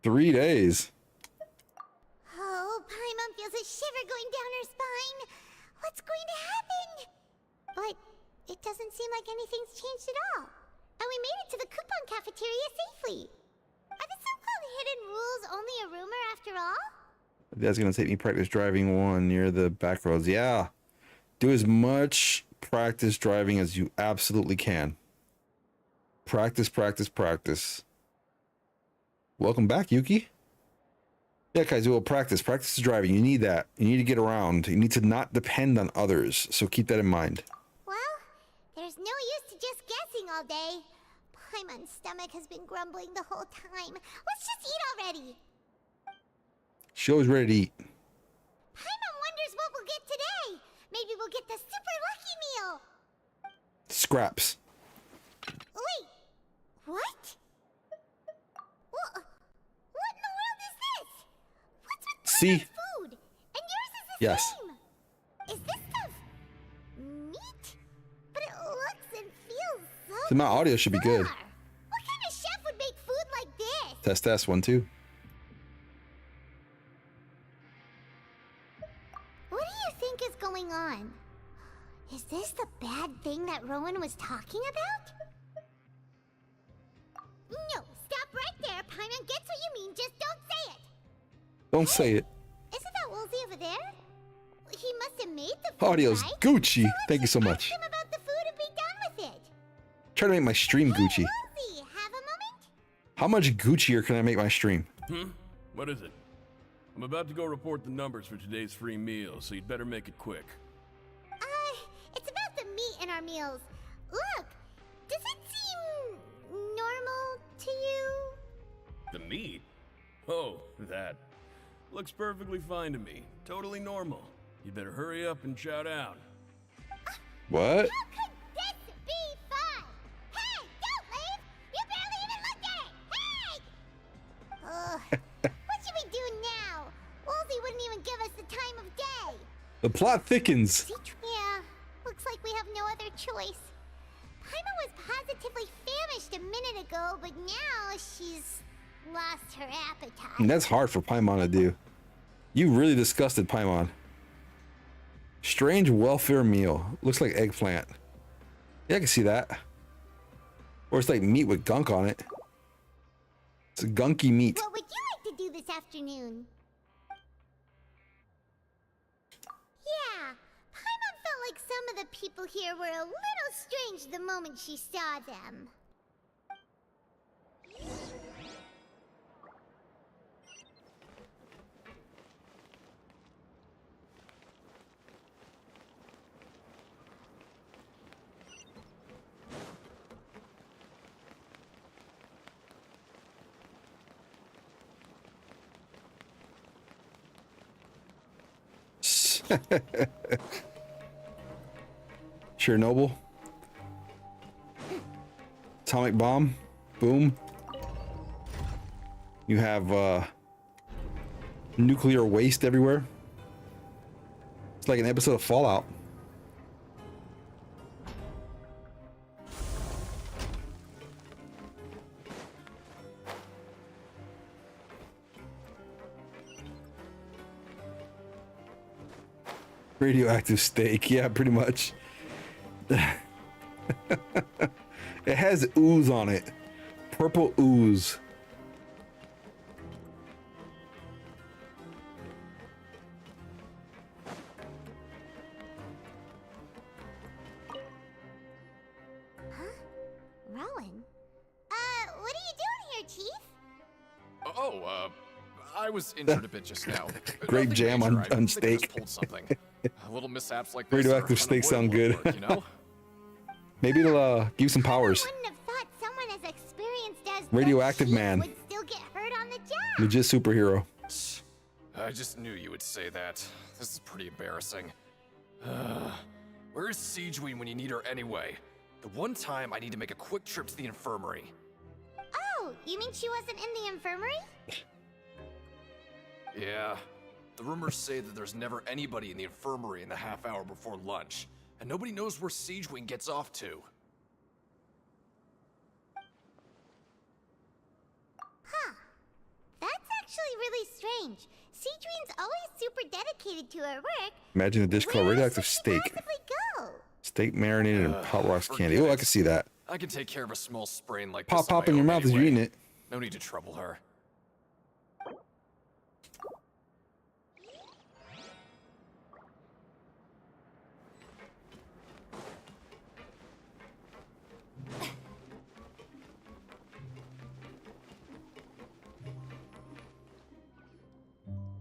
3 days. Oh, Paimon feels a shiver going down her spine. What's going to happen? But it doesn't seem like anything's changed at all. And we made it to the coupon cafeteria safely. Are the so-called hidden rules only a rumor after all? That's going to take me practice driving 1 near the back roads. Yeah. Do as much practice driving as you absolutely can. Practice, practice, practice. Welcome back, Yuki. Yeah, guys, well, practice. Practice driving. You need that. You need to get around. You need to not depend on others. So keep that in mind. Well, there's no use to just guessing all day. Paimon's stomach has been grumbling the whole time. Let's just eat already. She always ready to eat. Paimon wonders what we'll get today. Maybe we'll get the super lucky meal. Scraps. Wait, what? What in the world is this? What's with See? Paimon's food? And yours is the Yes. same. Is this stuff meat? But it looks and feels so So my audio should be good. bizarre. What kind of chef would make food like this? Test 1, 2. What do you think is going on? Is this the bad thing that Rowan was talking about? No, stop right there. Paimon gets what you mean, just don't say it. Don't say it. Isn't that Woolsey over there? He must have made the food, Audio's right? Gucci. So let's Thank you so just much. ask him about the food and be done with it. Try to make my stream Hey, Gucci. Woolsey, have a moment? How much Guccier can I make my stream? What is it? I'm about to go report the numbers for today's free meal, so you'd better make it quick. It's about the meat in our meals. Look, does it seem normal to you? The meat? Oh, that. Looks perfectly fine to me. Totally normal. You better hurry up and chow down. What? How could this be fun? Hey, don't leave! You barely even looked at it! Hey! What should we do now? Woolsey wouldn't even give us the time of day. The plot thickens. Yeah, looks like we have no other choice. Paimon was positively famished a minute ago, but now she's lost her appetite. And that's hard for Paimon to do. You really disgusted Paimon. Strange welfare meal. Looks like eggplant. Yeah, I can see that. Or it's like meat with gunk on it. It's a gunky meat. What would you like to do this afternoon? Yeah, Paimon felt like some of the people here were a little strange the moment she saw them. Chernobyl. Atomic bomb. Boom. You have nuclear waste everywhere. It's like an episode of Fallout. Radioactive steak. Yeah, pretty much. It has ooze on it. Purple ooze. Oh, I was injured a bit just now. Grape Nothing jam major, on I think I just steak. pulled something. Little mishaps like this Radioactive are steaks sound unavoidable good. at work, you know? Maybe it'll give you some powers. I wouldn't have thought someone as experienced as Radioactive the Chief man. would still get hurt on the job. Legit superhero. I just knew you would say that. This is pretty embarrassing. Where's Siegeween when you need her anyway? The one time I need to make a quick trip to the infirmary. Oh, you mean she wasn't in the infirmary? Yeah. The rumors say that there's never anybody in the infirmary in the half hour before lunch, and nobody knows where Siegeween gets off to. Huh. That's actually really strange. Siegeween's always super dedicated to her work. Imagine a dish called Where radioactive else steak. could she possibly go? Steak marinated in hot rocks candy. forget Oh, I it. can see that. I can take care of a small sprain like Pop, this on pop my in your own mouth as you're anyway. eating it. No need to trouble her.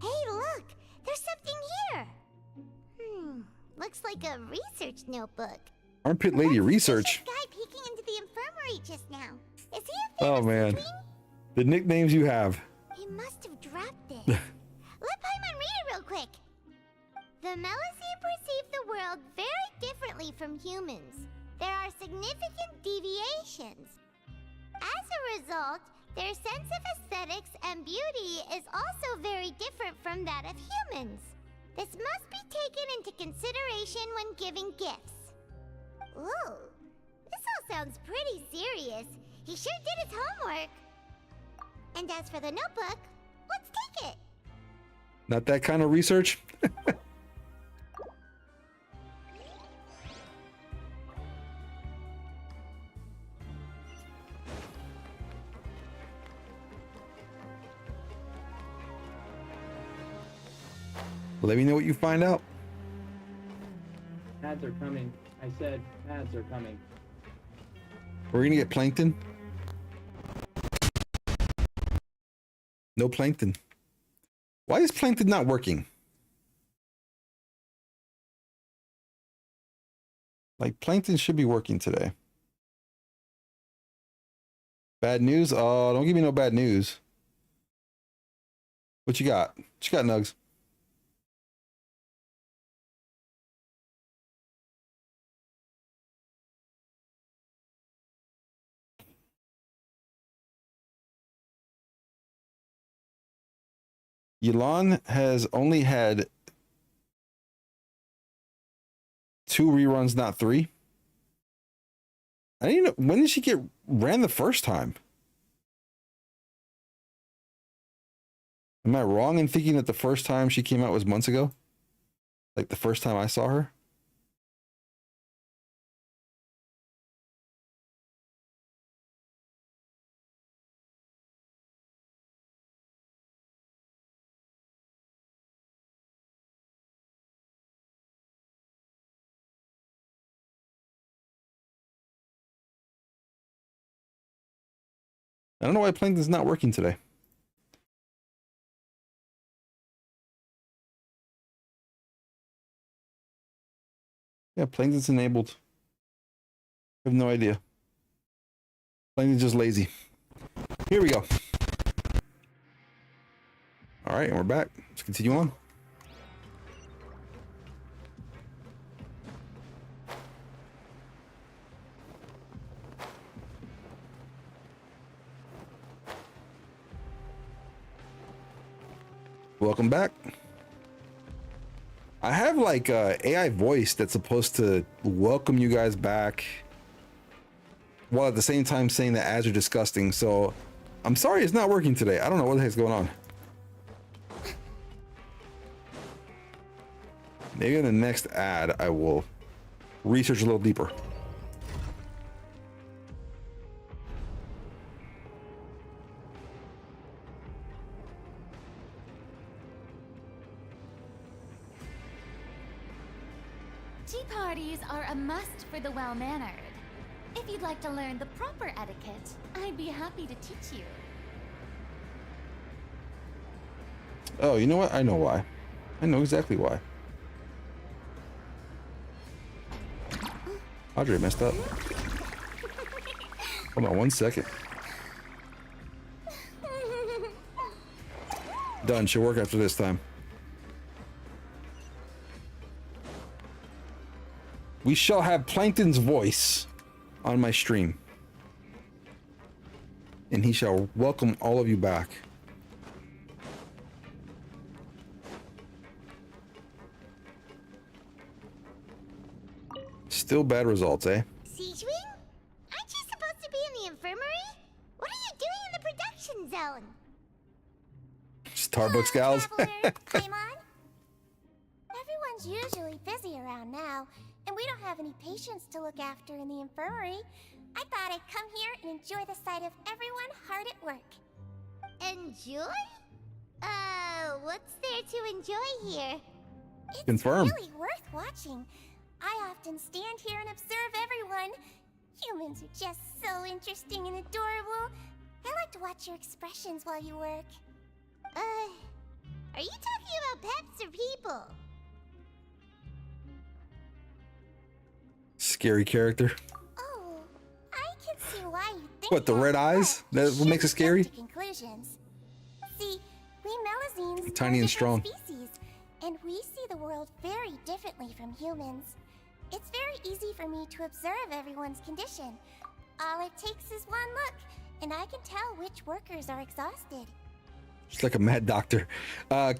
Hey, look! There's something here! Looks like a research notebook. Armpit lady research. This guy peeking into the infirmary just now. Is he a fan Oh of man. Siegeween? The nicknames you have. He must have dropped it. Let Paimon read it real quick. The Melusine perceive the world very differently from humans. There are significant deviations. As a result, their sense of aesthetics and beauty is also very different from that of humans. This must be taken into consideration when giving gifts. Ooh, this all sounds pretty serious. He sure did his homework. And as for the notebook, let's take it. Not that kind of research. Let me know what you find out. Ads are coming. I said ads are coming. We're gonna get plankton. No plankton. Why is plankton not working? Like plankton should be working today. Bad news? Oh, don't give me no bad news. What you got? What you got, Nugs? Yulon has only had 2 reruns, not 3. I didn't know, when did she get ran the first time? Am I wrong in thinking that the first time she came out was months ago? Like the first time I saw her? I don't know why Plankton's not working today. Yeah, Plankton's enabled. I have no idea. Plankton's just lazy. Here we go. All right, and we're back. Let's continue on. Welcome back. I have like a AI voice that's supposed to welcome you guys back while at the same time saying that ads are disgusting. So I'm sorry it's not working today. I don't know what the heck's going on. Maybe in the next ad I will research a little deeper. Tea parties are a must for the well-mannered. If you'd like to learn the proper etiquette, I'd be happy to teach you. Oh, you know what? I know why. I know exactly why. Pawdre messed up. Hold on 1 second. Done. She'll work after this time. We shall have Plankton's voice on my stream. And he shall welcome all of you back. Still bad results, eh? Siegewing? Aren't you supposed to be in the infirmary? What are you doing in the production zone? Starbucks gals. Paimon? Everyone's usually busy around now, and we don't have any patients to look after in the infirmary. I thought I'd come here and enjoy the sight of everyone hard at work. Enjoy? What's there to enjoy here? It's Confirm. really worth watching. I often stand here and observe everyone. Humans are just so interesting and adorable. I like to watch your expressions while you work. Are you talking about pets or people? Scary character. Oh, I can see why you think What, the that, red eyes? but That what makes it shouldn't jump scary? to conclusions. See, we Melazines Tiny are and different strong. species, and we see the world very differently from humans. It's very easy for me to observe everyone's condition. All it takes is one look, and I can tell which workers are exhausted. She's like a mad doctor.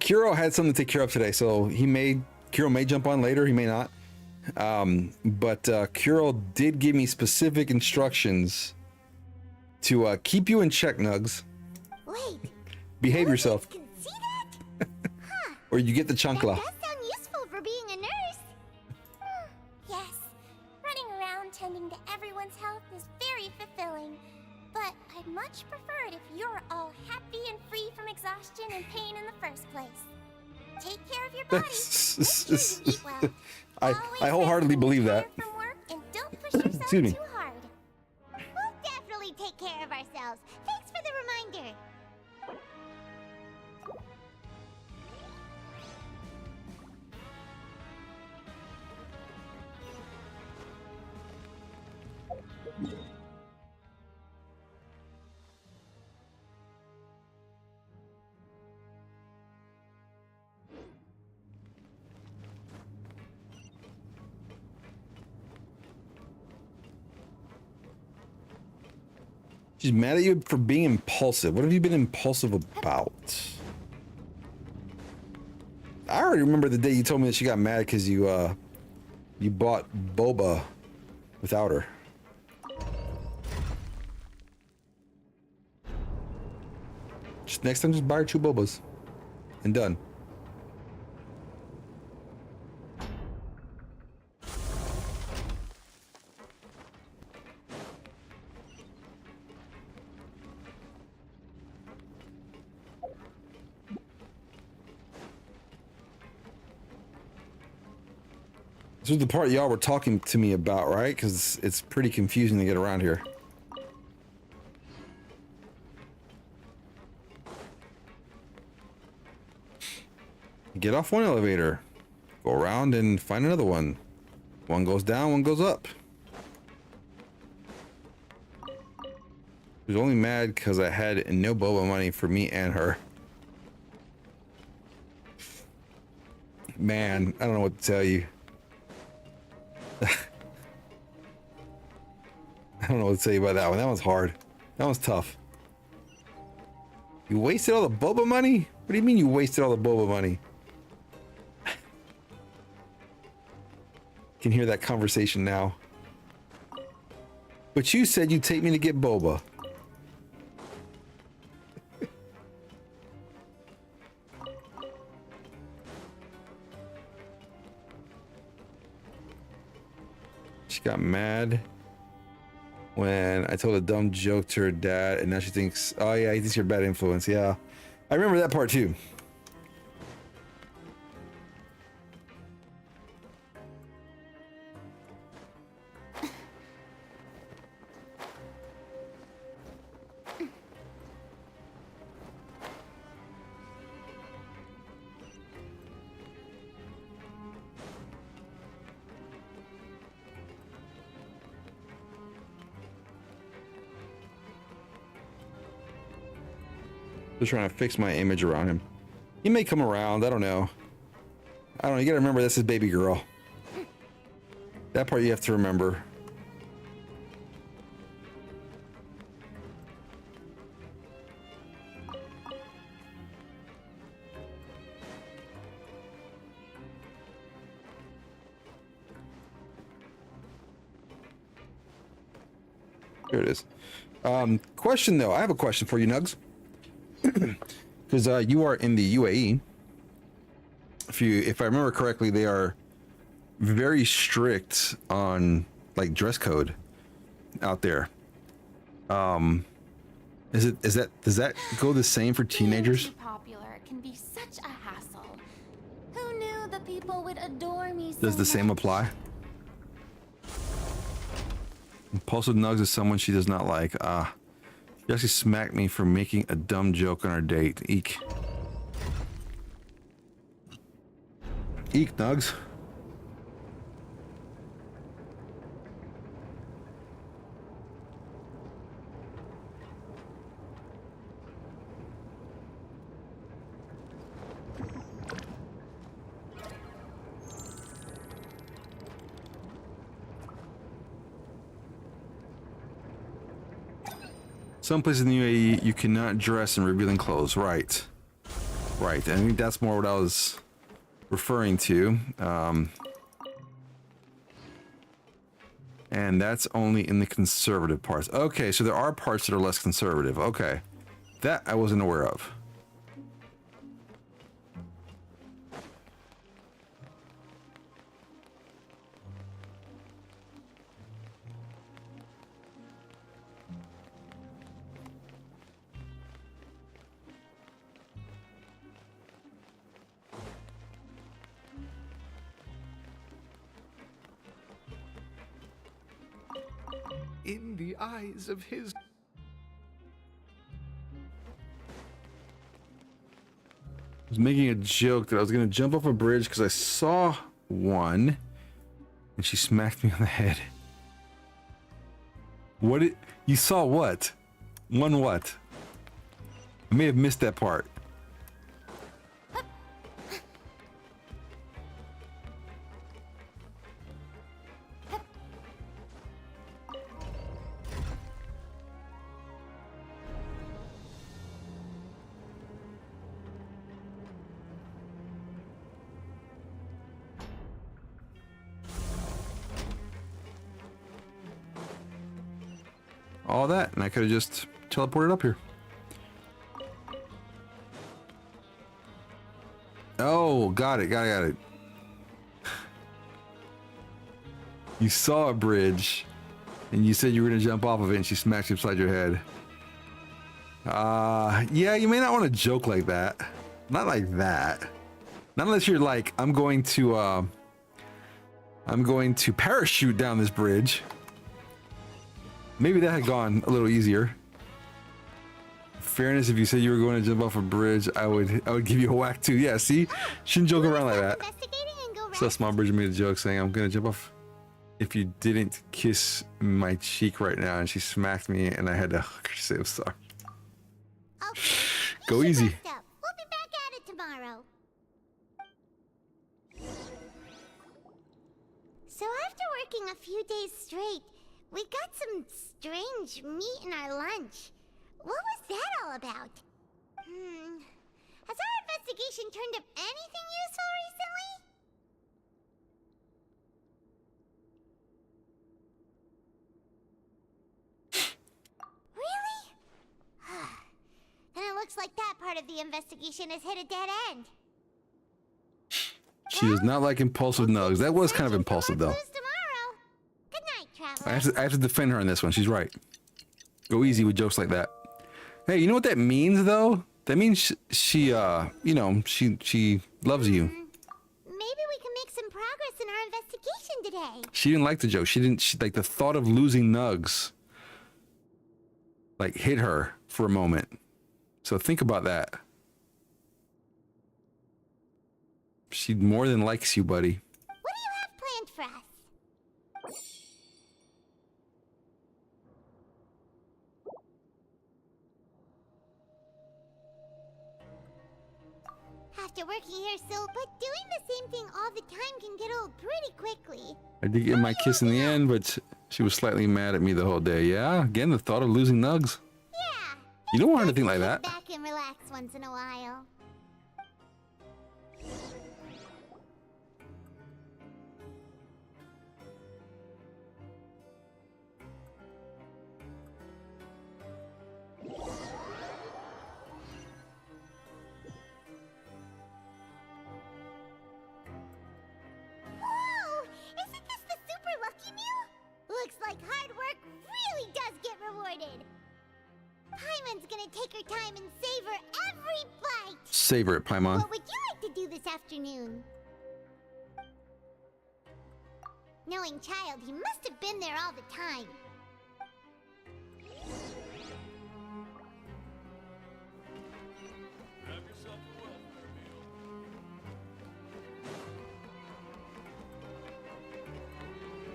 Kuro had something to take care of today, so Kuro may jump on later, he may not. But Kuro did give me specific instructions to keep you in check, Nugs. Wait, Behave yourself, can see that? Huh. or you get the chancla. That does sound useful for being a nurse. Yes, running around tending to everyone's health is very fulfilling. But I'd much prefer it if you're all happy and free from exhaustion and pain in the first place. Take care of your body. Make sure you eat well. I wholeheartedly believe that. From work and don't push yourself Excuse me. too hard. We'll definitely take care of ourselves. Thanks for the reminder. She's mad at you for being impulsive. What have you been impulsive about? I already remember the day you told me that she got mad because you bought boba without her. Just next time, just buy her 2 bobas and done. This was the part y'all were talking to me about, right? Because it's pretty confusing to get around here. Get off one elevator. Go around and find another one. One goes down, one goes up. She was only mad because I had no boba money for me and her. Man, I don't know what to tell you. I don't know what to tell you about that one. That one's hard. That one's tough. You wasted all the boba money? What do you mean you wasted all the boba money? Can hear that conversation now. But you said you'd take me to get boba. She got mad when I told a dumb joke to her dad, and now she thinks, oh yeah, he thinks you're a bad influence. Yeah, I remember that part too. Just trying to fix my image around him. He may come around. I don't know. I don't know. You gotta remember that's his baby girl. That part you have to remember. Here it is. Question though. I have a question for you, Nugs. Because you are in the UAE. If I remember correctly, they are very strict on like dress code out there. Does that go the same for teenagers? Being too popular can be such a hassle. Who knew the people would adore me so Does the same much? apply? Impulsive Nugs is someone she does not like. She actually smacked me for making a dumb joke on our date. Eek. Eek, Nugs. Some places in the UAE, you cannot dress in revealing clothes. Right. Right. I think that's more what I was referring to. And that's only in the conservative parts. Okay, so there are parts that are less conservative. Okay. That I wasn't aware of. In the eyes of his... I was making a joke that I was going to jump off a bridge because I saw one and she smacked me on the head. You saw what? One what? I may have missed that part. All that, and I could have just teleported up here. Oh, got it. You saw a bridge, and you said you were gonna jump off of it, and she smacked you upside your head. Yeah, you may not want to joke like that. Not like that. Not unless you're like, I'm going to parachute down this bridge. Maybe that had gone a little easier. Fairness, if you said you were going to jump off a bridge, I would give you a whack too. Yeah, see? Shouldn't joke around like that. So Small Bridge made a joke saying, I'm gonna jump off if you didn't kiss my cheek right now, and she smacked me and I had to hug her to say I'm sorry. Okay, Go easy. We'll be back at it tomorrow. So after working a few days straight, we got some strange meat in our lunch. What was that all about? Has our investigation turned up anything useful recently? Really? Then it looks like that part of the investigation has hit a dead end. She does not like impulsive Nugs. That was kind of impulsive though. Good night, traveler. I have to defend her on this one. She's right. Go easy with jokes like that. Hey, you know what that means though? That means she loves you. Maybe we can make some progress in our investigation today. She didn't like the joke. She like the thought of losing Nugs like hit her for a moment. So think about that. She more than likes you, buddy. What do you have planned for us? or so, but doing the same thing all the time can get old pretty quickly. I did get my kiss in the end, but she was slightly mad at me the whole day. Yeah, again, the thought of losing Nugs. Yeah. You don't want anything like Sit that. back and relax once in a while. Looks like hard work really does get rewarded. Paimon's gonna take her time and savor every bite. Savor it, Paimon. What would you like to do this afternoon? Knowing child, he must have been there all the time.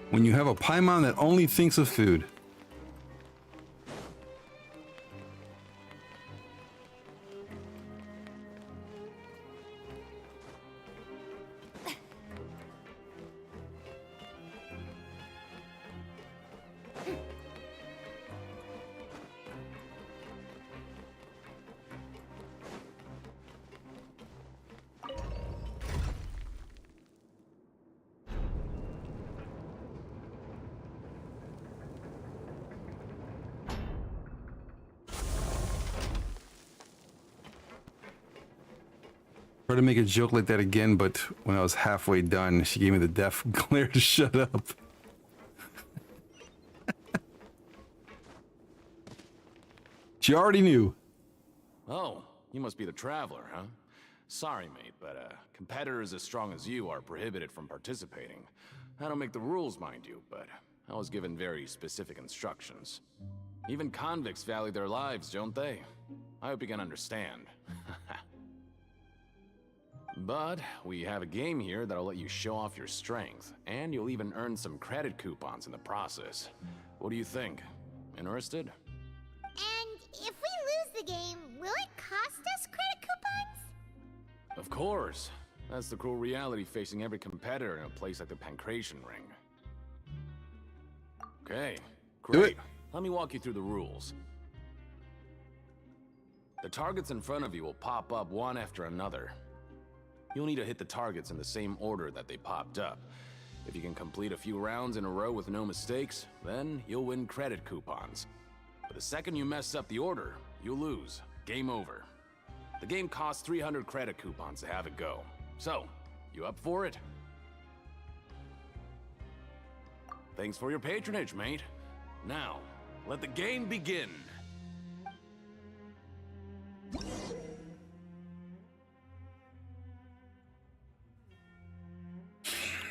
When you have a Paimon that only thinks of food. Tried to make a joke like that again, but when I was halfway done, she gave me the death glare to shut up. She already knew. Oh, you must be the traveler, huh? Sorry, mate, but competitors as strong as you are prohibited from participating. I don't make the rules, mind you, but I was given very specific instructions. Even convicts value their lives, don't they? I hope you can understand. But we have a game here that'll let you show off your strength, and you'll even earn some credit coupons in the process. What do you think? Interested? And if we lose the game, will it cost us credit coupons? Of course. That's the cruel reality facing every competitor in a place like the Pancration Ring. Okay, great. Let me walk you through the rules. The targets in front of you will pop up one after another. You'll need to hit the targets in the same order that they popped up. If you can complete a few rounds in a row with no mistakes, then you'll win credit coupons. But the second you mess up the order, you'll lose. Game over. The game costs 300 credit coupons to have it go. So, you up for it? Thanks for your patronage, mate. Now, let the game begin.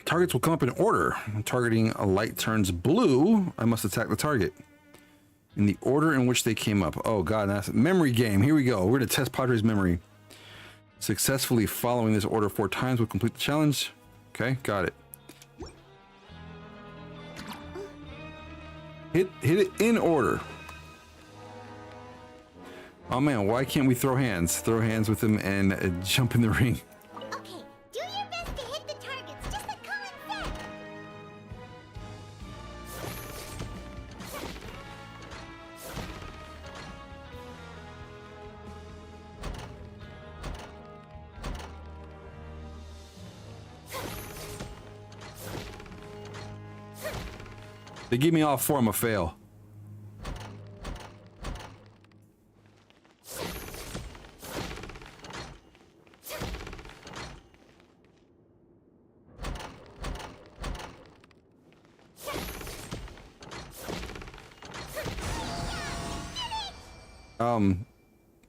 Targets will come up in order. When targeting a light turns blue, I must attack the target in the order in which they came up. Oh god, that's a memory game. Here we go. We're gonna test Pawdre's memory. Successfully following this order 4 times will complete the challenge. Okay, got it. Hit it in order. Oh man, why can't we throw hands? Throw hands with him and jump in the ring. Okay, do your best to hit the targets, just like Colin said. They give me all 4, I'm a fail.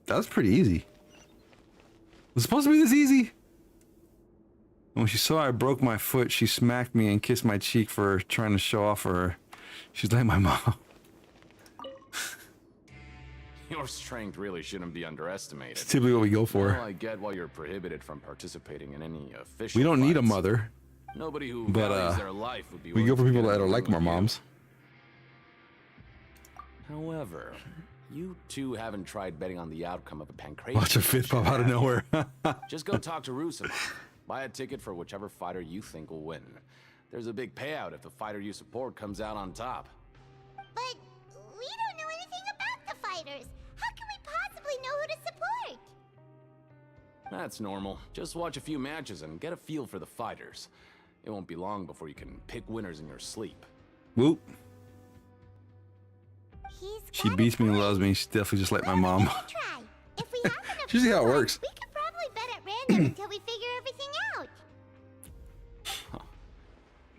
That was pretty easy. Was it supposed to be this easy? When she saw I broke my foot, she smacked me and kissed my cheek for trying to show off her. She's like my mom. Your strength really shouldn't be underestimated. It's typically what we go for. Well, I get why you're prohibited from participating in any official We don't need a fights. mother. Nobody who But, values their life would be we go for willing to people get that in are the like ring our with you. moms. However, You two haven't tried betting on the outcome of a pancreas. Watch a fifth pop out of nowhere. Just go talk to Rusev. Buy a ticket for whichever fighter you think will win. There's a big payout if the fighter you support comes out on top. But we don't know anything about the fighters. How can we possibly know who to support? That's normal. Just watch a few matches and get a feel for the fighters. It won't be long before you can pick winners in your sleep. Whoop. She beats me and loves me. She's definitely just like my mom. Try. If we have enough It's usually how it works. we could probably bet at random until we figure everything out.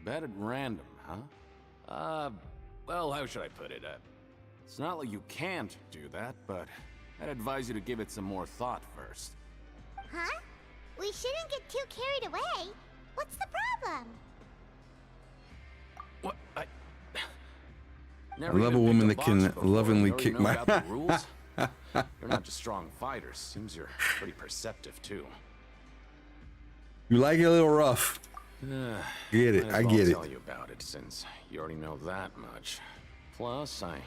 Bet at random, huh? Well, how should I put it? It's not like you can't do that, but I'd advise you to give it some more thought first. Huh? We shouldn't get too carried away. What's the problem? What? I love a woman that can lovingly kick my rules. You're not just strong fighters. Seems you're pretty perceptive too. You like it a little rough. Get it. I get it. I'll tell you about it since you already know that much. Plus, I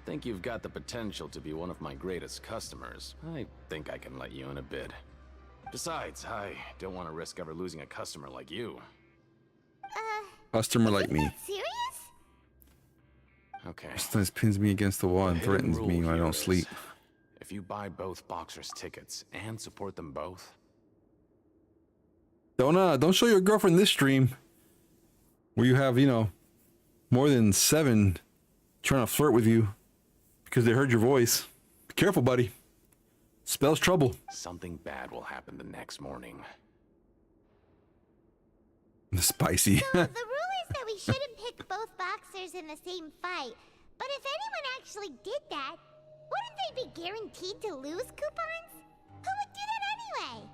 think you've got the potential to be one of my greatest customers. I think I can let you in a bid. Besides, I don't want to risk ever losing a customer like you. Customer like me. Serious? Okay. Sometimes pins me against the wall and threatens me when I don't sleep. If you buy both boxers' tickets and support them both. Don't show your girlfriend this stream where you have, more than 7 trying to flirt with you because they heard your voice. Be careful, buddy. Spells trouble. Something bad will happen the next morning. Spicy. So the rule is that we shouldn't pick both boxers in the same fight. But if anyone actually did that, wouldn't they be guaranteed to lose coupons? Who would do that anyway?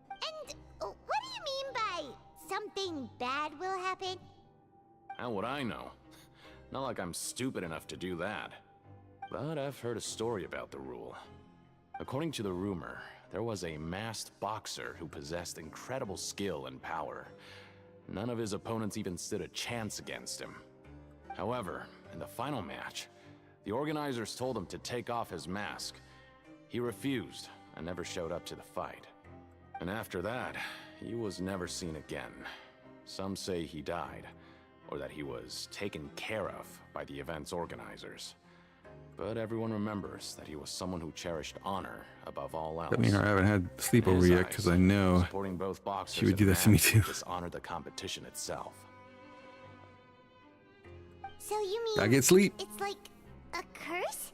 And what do you mean by something bad will happen? How would I know? Not like I'm stupid enough to do that. But I've heard a story about the rule. According to the rumor, there was a masked boxer who possessed incredible skill and power. None of his opponents even stood a chance against him. However, in the final match, the organizers told him to take off his mask. He refused and never showed up to the fight. And after that, he was never seen again. Some say he died, or that he was taken care of by the event's organizers. But everyone remembers that he was someone who cherished honor above all else. I mean, I haven't had sleep over yet because I know supporting both boxers she would do that to me too. Dishonor the competition itself. So you mean I get sleep. It's like a curse?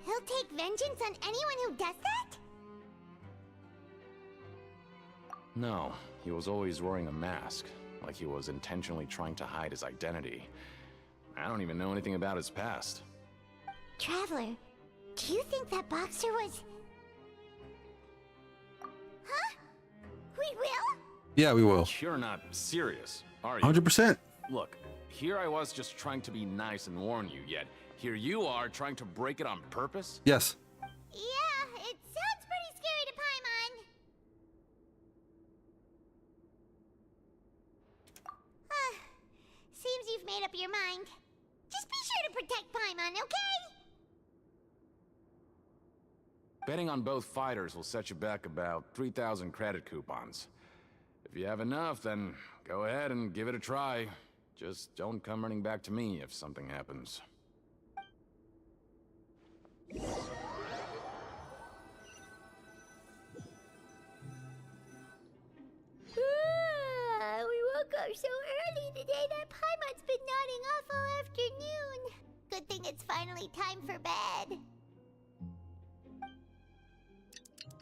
He'll take vengeance on anyone who does that? No, he was always wearing a mask, like he was intentionally trying to hide his identity. I don't even know anything about his past. Traveler, do you think that boxer was... Huh? We will? Yeah, we will. You're not serious, are you? 100%. Look, here I was just trying to be nice and warn you, yet here you are trying to break it on purpose? Yes. Yeah, it sounds pretty scary to Paimon. Seems you've made up your mind. Just be sure to protect Paimon, okay? Betting on both fighters will set you back about 3,000 credit coupons. If you have enough, then go ahead and give it a try. Just don't come running back to me if something happens. We woke up so early today that Paimon's been nodding off all afternoon. Good thing it's finally time for bed.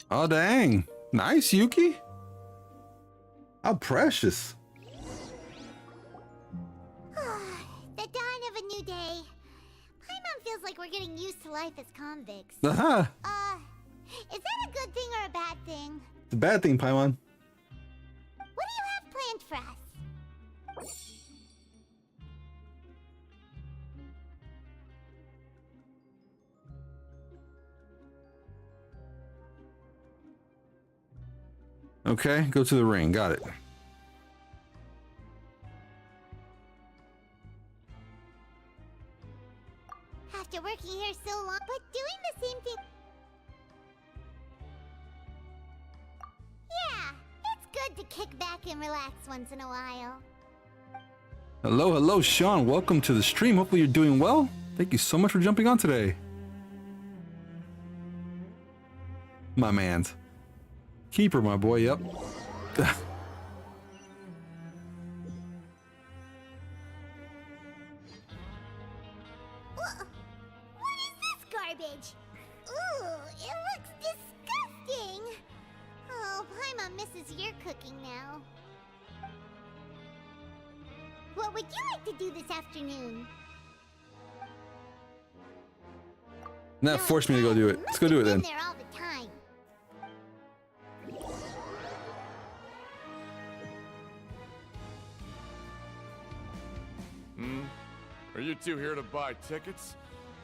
Oh, dang. Nice, Yuki. How precious. The dawn of a new day. Paimon feels like we're getting used to life as convicts. Uh-huh. Is that a good thing or a bad thing? It's a bad thing, Paimon. What do you have planned for us? Okay, go to the ring. Got it. after working here so long, but doing the same thing. Yeah, it's good to kick back and relax once in a while. Hello, Sean. Welcome to the stream. Hopefully you're doing well. Thank you so much for jumping on today. My man's. Keeper, my boy, yep. What is this garbage? Ooh, it looks disgusting. Oh, Paimon misses your cooking now. What would you like to do this afternoon? That forced me to go do it. Let's go do it then. There all the time. Are you two here to buy tickets?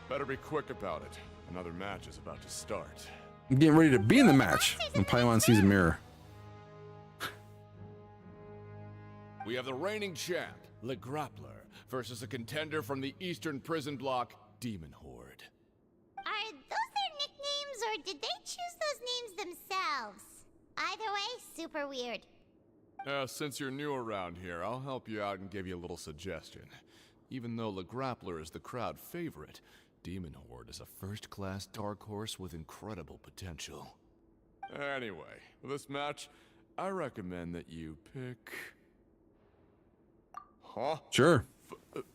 Better be quick about it. Another match is about to start. I'm getting ready to be in the match when Paimon sees a mirror. We have the reigning champ, Le Grappler, versus a contender from the Eastern Prison Block, Demon Horde. Are those their nicknames, or did they choose those names themselves? Either way, super weird. Since you're new around here, I'll help you out and give you a little suggestion. Even though Le Grappler is the crowd favorite, Demon Horde is a first-class dark horse with incredible potential. Anyway, for this match, I recommend that you pick... Huh? Sure.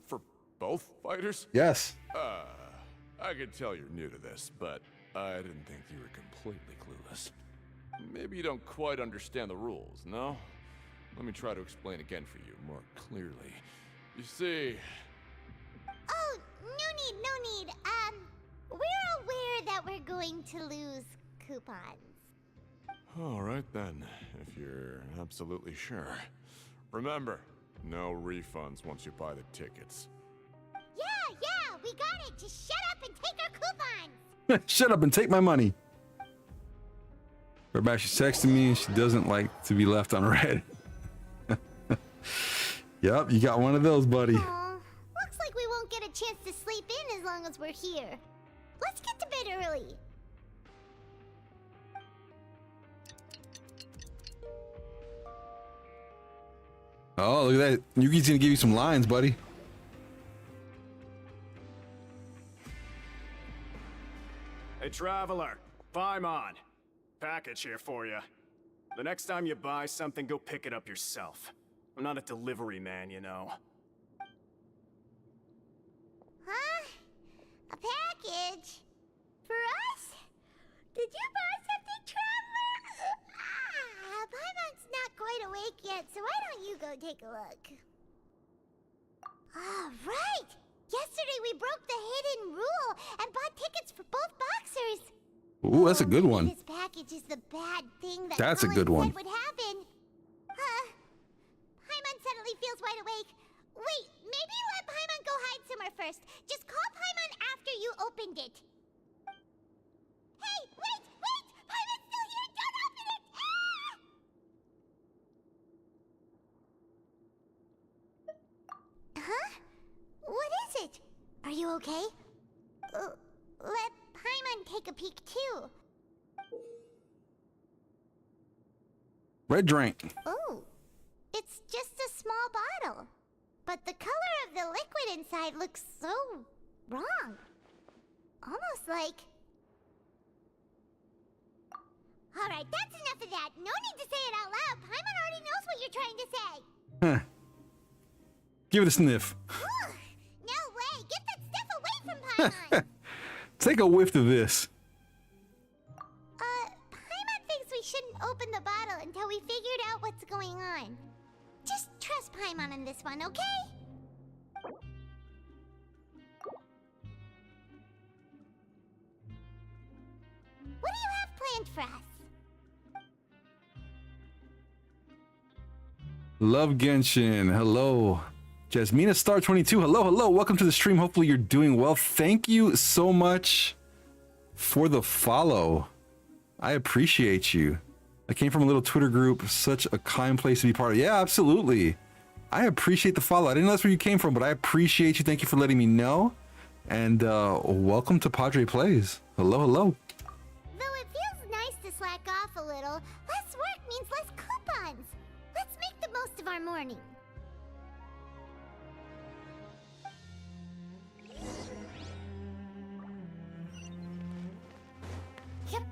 For both fighters? Yes. I can tell you're new to this, but I didn't think you were completely clueless. Maybe you don't quite understand the rules, no? Let me try to explain again for you more clearly. You see... Oh, no need. We're aware that we're going to lose coupons. All right then, if you're absolutely sure. Remember, no refunds once you buy the tickets. Yeah, we got it. Just shut up and take our coupons. Shut up and take my money. Everybody, she's texting me and she doesn't like to be left on red. Yep, you got one of those, buddy. Aw, looks like we won't get a chance to sleep in as long as we're here. Let's get to bed early. Oh, look at that. Yuki's gonna give you some lines, buddy. Hey, traveler, Paimon. Package here for you. The next time you buy something, go pick it up yourself. I'm not a delivery man, you know. Huh? A package? For us? Did you buy something, traveler? Paimon's not quite awake yet, so why don't you go take a look? All right! Yesterday we broke the hidden rule and bought tickets for both boxers. Ooh, that's a good one. This package is the bad thing that That's a Colin good one. said would happen. Paimon suddenly feels wide awake. Wait, maybe let Paimon go hide somewhere first. Just call Paimon after you opened it. Hey, wait! Paimon's still here! Don't open it! Huh? What is it? Are you okay? Let Paimon take a peek too. Red drink. Oh, it's just a small bottle. But the color of the liquid inside looks so wrong. Almost like... Alright, that's enough of that. No need to say it out loud. Paimon already knows what you're trying to say. Huh. Give it a sniff. No way! Get that stuff away from Paimon! Take a whiff of this. Paimon thinks we shouldn't open the bottle until we figured out what's going on. Just trust Paimon on this one, okay? What do you have planned for us? Love Genshin. Hello. Jasmina Star 22. Hello. Welcome to the stream. Hopefully you're doing well. Thank you so much for the follow. I appreciate you. I came from a little Twitter group. Such a kind place to be part of. Yeah, absolutely. I appreciate the follow. I didn't know that's where you came from, but I appreciate you. Thank you for letting me know. and welcome to Pawdre Plays. Hello, hello. Though it feels nice to slack off a little, less work means less coupons. Let's make the most of our morning. Yep.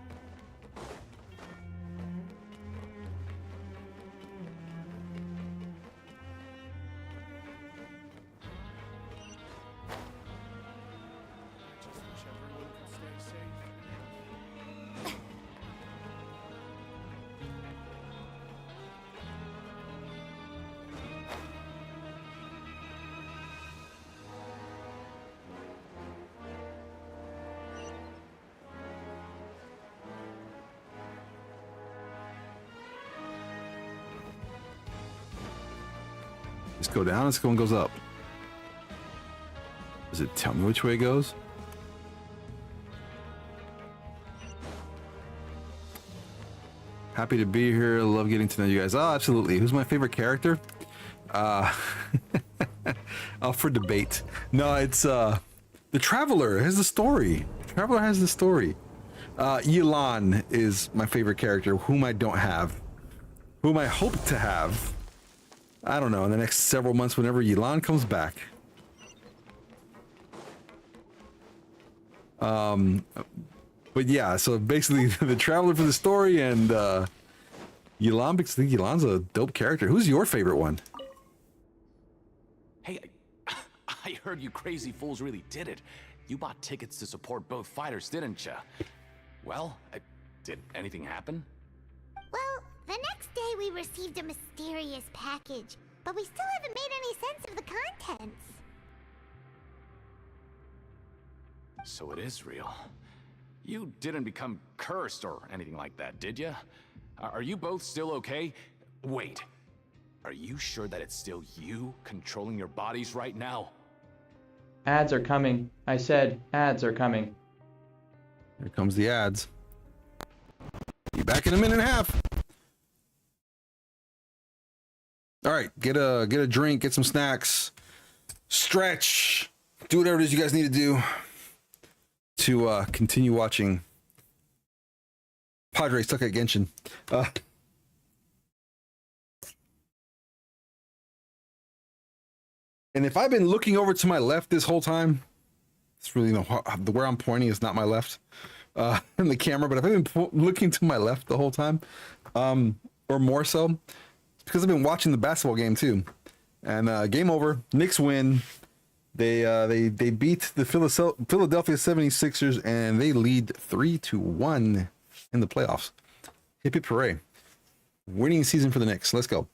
Let's go down. This one goes up. Does it tell me which way it goes? Happy to be here. Love getting to know you guys. Oh, absolutely. Who's my favorite character? Up for debate. No, it's the Traveler has the story. Traveler has the story. Yelan is my favorite character, whom I don't have. Whom I hope to have. I don't know, in the next several months whenever Yelan comes back. But yeah, so basically the Traveler for the story and Yelan, because I think Yelan's a dope character. Who's your favorite one? Hey, I heard you crazy fools really did it. You bought tickets to support both fighters, didn't ya? Well, did anything happen? Well, the next day we received a mysterious package, but we still haven't made any sense of the contents. So it is real. You didn't become cursed or anything like that, did ya? Are you both still okay? Wait, are you sure that it's still you controlling your bodies right now? Ads are coming. I said, ads are coming. Here comes the ads. Be back in a minute and a half. All right, get a drink, get some snacks, stretch, do whatever it is you guys need to do to continue watching Pawdre Stuck at Genshin. And if I've been looking over to my left this whole time, it's really where I'm pointing is not my left in the camera, but if I've been looking to my left the whole time, or more so, it's because I've been watching the basketball game too. And game over, Knicks win. They beat the Philadelphia 76ers and they lead 3-1 in the playoffs. Hip hip hooray. Winning season for the Knicks. Let's go.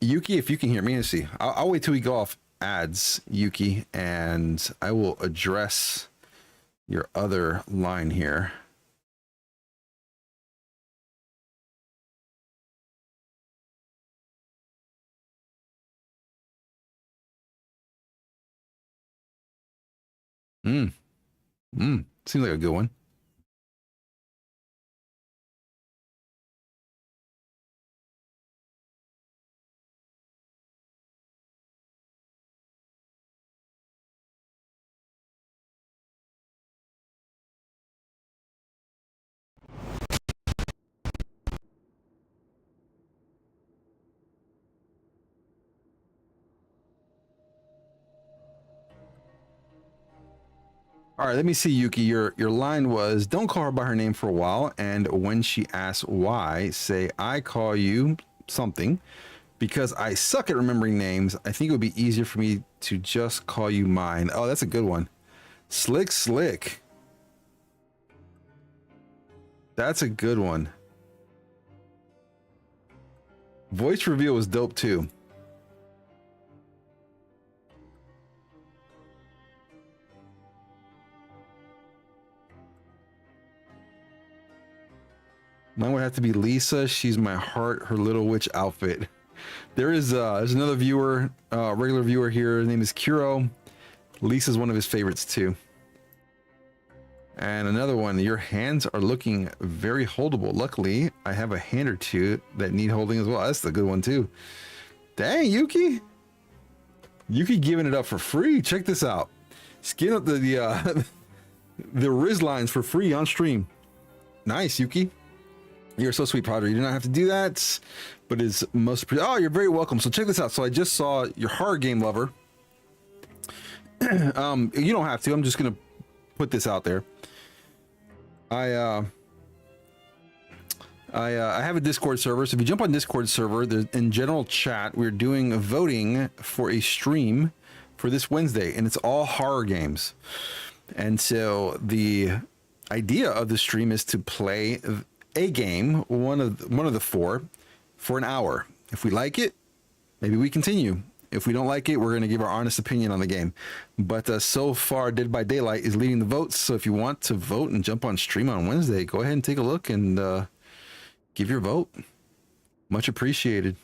Yuki, if you can hear me, let's see. I'll wait till we go off ads, Yuki, and I will address your other line here. Seems like a good one. All right, let me see, Yuki. Your line was, don't call her by her name for a while, and when she asks why, say, I call you something because I suck at remembering names. I think it would be easier for me to just call you mine. Oh, that's a good one. Slick. That's a good one. Voice reveal was dope too. Mine would have to be Lisa. She's my heart, her little witch outfit. There's another viewer, regular viewer here. His name is Kuro. Lisa's one of his favorites too. And another one, your hands are looking very holdable. Luckily, I have a hand or two that need holding as well. That's the good one too. Dang, Yuki. Yuki giving it up for free. Check this out. Skin up the Riz lines for free on stream. Nice, Yuki. You're so sweet, Pawdre. You do not have to do that, but it's most. Oh, you're very welcome. So check this out. So I just saw your horror game lover. You don't have to. I'm just gonna put this out there. I have a Discord server. So if you jump on Discord server, in general chat, we're doing a voting for a stream for this Wednesday, and it's all horror games. And so the idea of the stream is to play a game, one of the four, for an hour. If we like it, maybe we continue. If we don't like it, we're going to give our honest opinion on the game. But so far, Dead by Daylight is leading the votes. So if you want to vote and jump on stream on Wednesday, go ahead and take a look and give your vote. Much appreciated.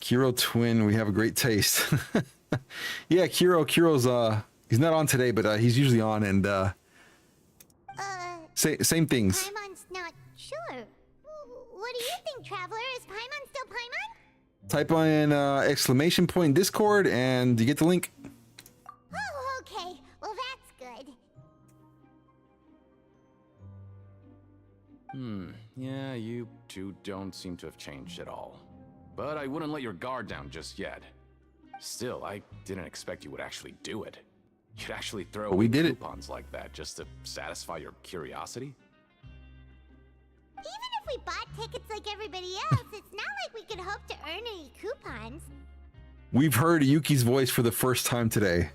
Kiro Twin, we have a great taste. Yeah, Kiro's he's not on today, but he's usually on, and same things. Paimon's not sure. What do you think, Traveler? Is Paimon still Paimon? Type in exclamation point Discord, and you get the link. Oh, okay. Well, that's good. Yeah, you two don't seem to have changed at all. But I wouldn't let your guard down just yet. Still, I didn't expect you would actually do it. You'd actually throw we did coupons like that just to satisfy your curiosity? Even if we bought tickets like everybody else, it's not like we could hope to earn any coupons. We've heard Yuki's voice for the first time today,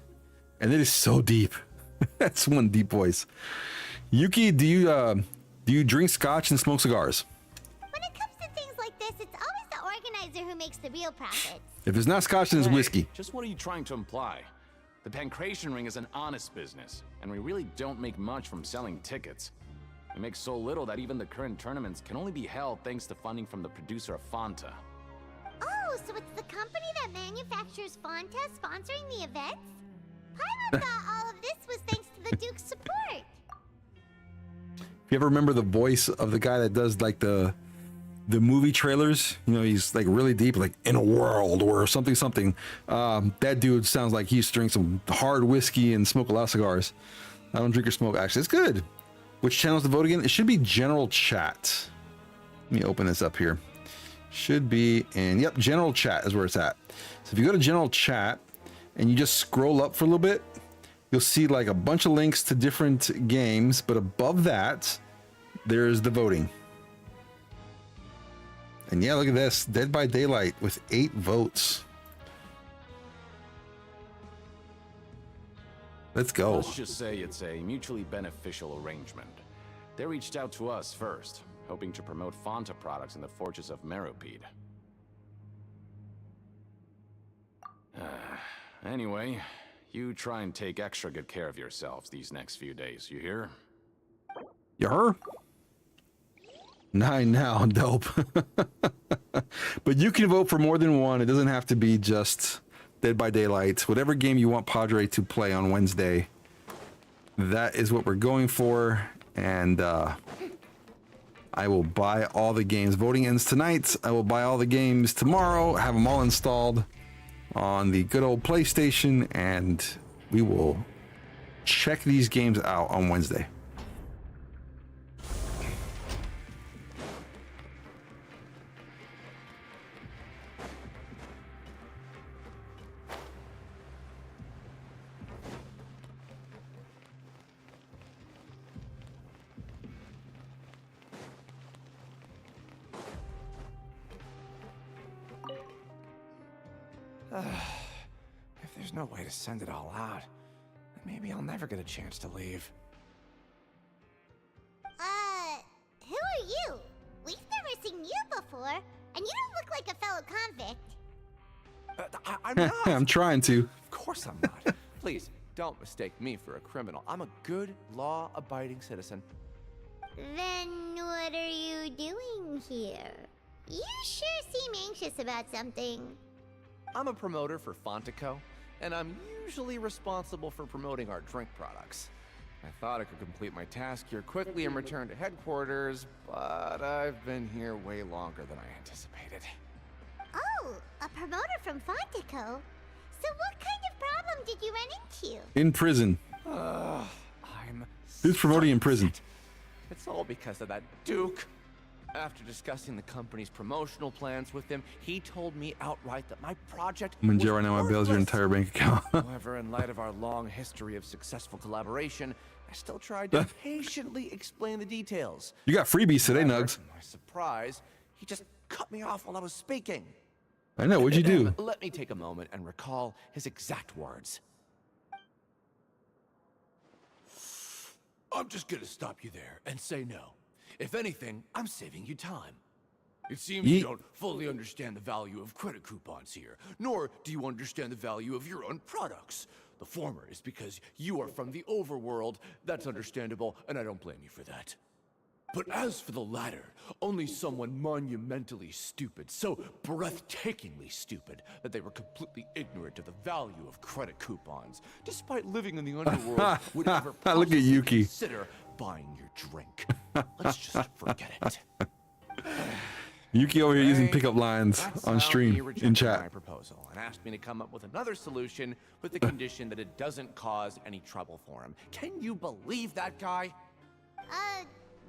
and it is so deep. That's one deep voice. Yuki, do you drink scotch and smoke cigars? When it comes to things like this, it's always the organizer who makes the real profits. If there's not scotch, then it's whiskey. Just what are you trying to imply? The Pancration Ring is an honest business, and we really don't make much from selling tickets. We make so little that even the current tournaments can only be held thanks to funding from the producer of Fanta. Oh, so it's the company that manufactures Fanta sponsoring the events? Paimon thought all of this was thanks to the Duke's support. If you ever remember the voice of the guy that does like the movie trailers, you know, he's like really deep, like in a world or something. That dude sounds like he used to drink some hard whiskey and smoke a lot of cigars. I don't drink or smoke, actually. It's good. Which channel's to vote again? It should be general chat. Let me open this up here. Should be in, yep, general chat is where it's at. So if you go to general chat and you just scroll up for a little bit, you'll see like a bunch of links to different games, but above that, there's the voting. And yeah, look at this, Dead by Daylight with 8 votes. Let's go. Let's just say it's a mutually beneficial arrangement. They reached out to us first, hoping to promote Fanta products in the Fortress of Meropide. Anyway, you try and take extra good care of yourselves these next few days, you hear? You heard? 9 now, dope. But you can vote for more than one. It doesn't have to be just Dead by Daylight. Whatever game you want Pawdre to play on Wednesday, that is what we're going for. And I will buy all the games. Voting ends tonight. I will buy all the games tomorrow, have them all installed on the good old PlayStation, and we will check these games out on Wednesday. If there's no way to send it all out, then maybe I'll never get a chance to leave. Who are you? We've never seen you before, and you don't look like a fellow convict. I'm not! I'm trying to. Of course I'm not. Please, don't mistake me for a criminal. I'm a good, law-abiding citizen. Then what are you doing here? You sure seem anxious about something. I'm a promoter for Fontaco, and I'm usually responsible for promoting our drink products. I thought I could complete my task here quickly and return to headquarters, but I've been here way longer than I anticipated. Oh, a promoter from Fontaco? So what kind of problem did you run into? In prison. I'm Who's promoting in prison? It's all because of that Duke. After discussing the company's promotional plans with him, he told me outright that my project I'm in was jail right now. My bail's your worthless. entire bank account. However, in light of our long history of successful collaboration, I still tried to patiently explain the details. You got freebies today, However, Nugs. to my surprise, he just cut me off while I was speaking. I know. What'd you do? Let me take a moment and recall his exact words. I'm just gonna stop you there and say no. If anything, I'm saving you time. It seems you don't fully understand the value of credit coupons here, nor do you understand the value of your own products. The former is because you are from the overworld. That's understandable, and I don't blame you for that. But as for the latter, only someone monumentally stupid, so breathtakingly stupid, that they were completely ignorant of the value of credit coupons, despite living in the underworld, would ever Look at Yuki. consider buying your drink. Let's just forget it. Yuki over here using pickup lines That's on how stream he in rejected chat. my proposal and asked me to come up with another solution with the condition that it doesn't cause any trouble for him. Can you believe that guy?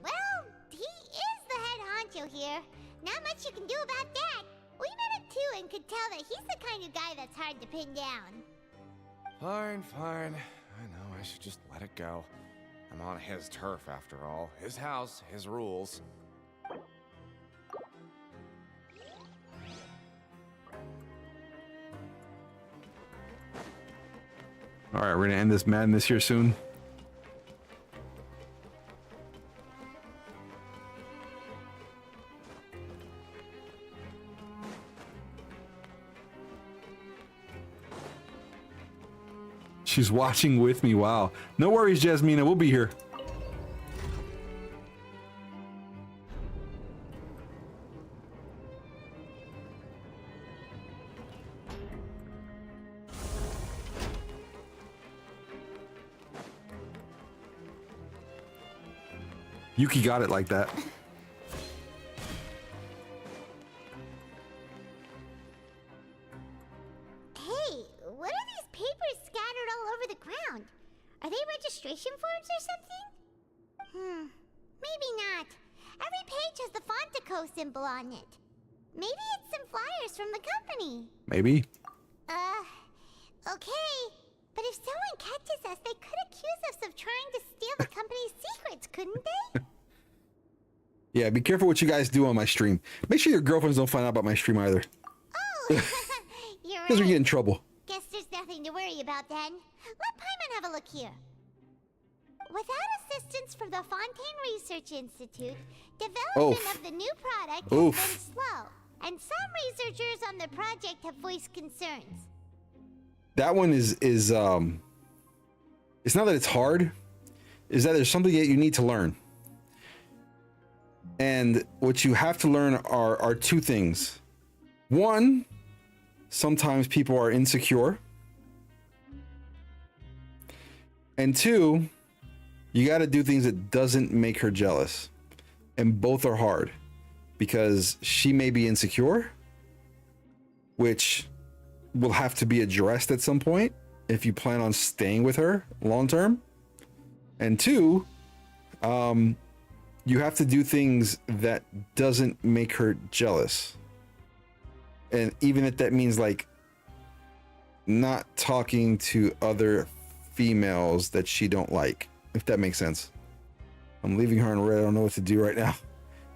Well, he is the head honcho here. Not much you can do about that. We met him too and could tell that he's the kind of guy that's hard to pin down. Fine. I know I should just let it go. I'm on his turf after all. His house, his rules. All right, we're gonna end this madness here soon. She's watching with me. Wow. No worries, Jasmina. We'll be here. Yuki got it like that. Hey, what are these papers scattered all over the ground? Are they registration forms or something? Maybe not. Every page has the Fontaco symbol on it. Maybe it's some flyers from the company. Maybe. Okay. But if someone catches us, they could accuse us of trying to steal the company's secrets, couldn't they? Yeah, be careful what you guys do on my stream. Make sure your girlfriends don't find out about my stream either. Oh, you're Because we right. get in trouble. Guess there's nothing to worry about then. Let Paimon have a look here. Without assistance from the Fontaine Research Institute, development of the new product has been slow, and some researchers on the project have voiced concerns. That one is it's not that it's hard, is that there's something that you need to learn. And what you have to learn are two things. One, sometimes people are insecure. And two, you got to do things that doesn't make her jealous. And both are hard because she may be insecure, which will have to be addressed at some point if you plan on staying with her long term. And two, you have to do things that doesn't make her jealous. And even if that means like not talking to other females that she don't like, if that makes sense. I'm leaving her on red. I don't know what to do right now.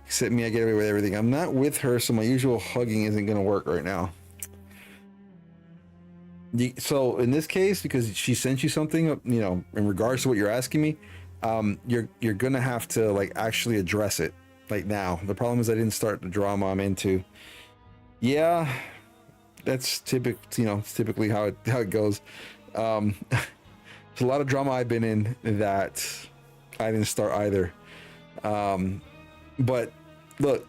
Except me, I get away with everything. I'm not with her, so my usual hugging isn't going to work right now. So in this case, because she sent you something, you know, in regards to what you're asking me, you're gonna have to like actually address it like now. The problem is I didn't start the drama I'm into. Yeah, that's typically how it goes. There's a lot of drama I've been in that I didn't start either. But look,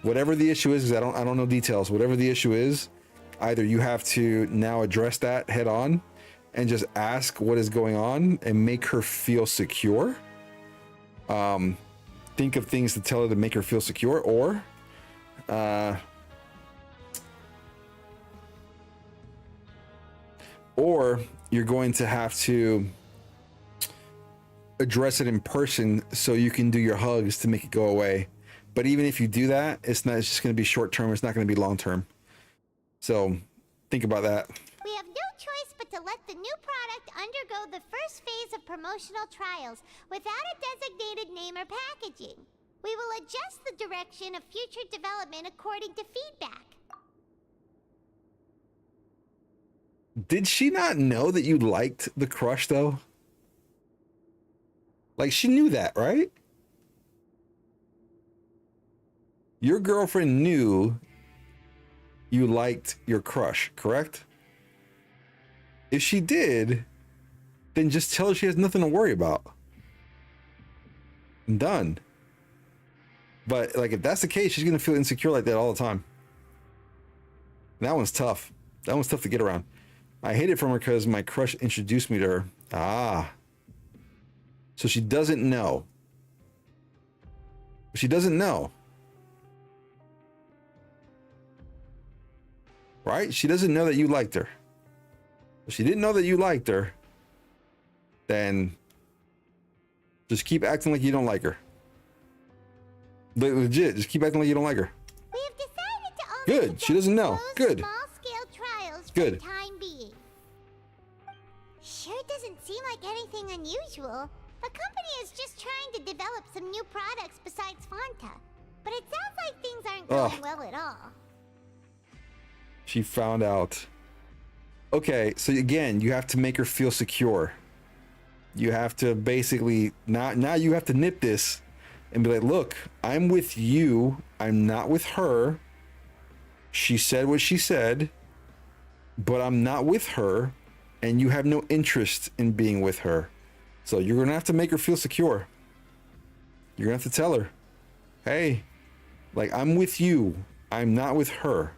whatever the issue is, because I don't know details. Whatever the issue is, either you have to now address that head on and just ask what is going on and make her feel secure. Think of things to tell her to make her feel secure, or you're going to have to address it in person so you can do your hugs to make it go away. But even if you do that, it's just going to be short term. It's not going to be long term. So think about that. We have no choice but to let the new product undergo the first phase of promotional trials without a designated name or packaging. We will adjust the direction of future development according to feedback. Did she not know that you liked the crush though? Like, she knew that, right? Your girlfriend knew you liked your crush, correct? If she did, then just tell her she has nothing to worry about. Done. But like, if that's the case, she's gonna feel insecure like that all the time. And that one's tough. That one's tough to get around. I hid it from her because my crush introduced me to her. Ah. So she doesn't know. She doesn't know. Right? She doesn't know that you liked her. If she didn't know that you liked her, then just keep acting like you don't like her. Legit, just keep acting like you don't like her. We have decided to only Good. She doesn't know. Good. small-scale trials for Good. the time being. Sure doesn't seem like anything unusual. The company is just trying to develop some new products besides Fanta. But it sounds like things aren't going well at all. She found out. Okay, so again, you have to make her feel secure. You have to basically now you have to nip this and be like, look, I'm with you. I'm not with her. She said what she said, but I'm not with her, and you have no interest in being with her. So you're gonna have to make her feel secure. You're gonna have to tell her, hey, like, I'm with you. I'm not with her.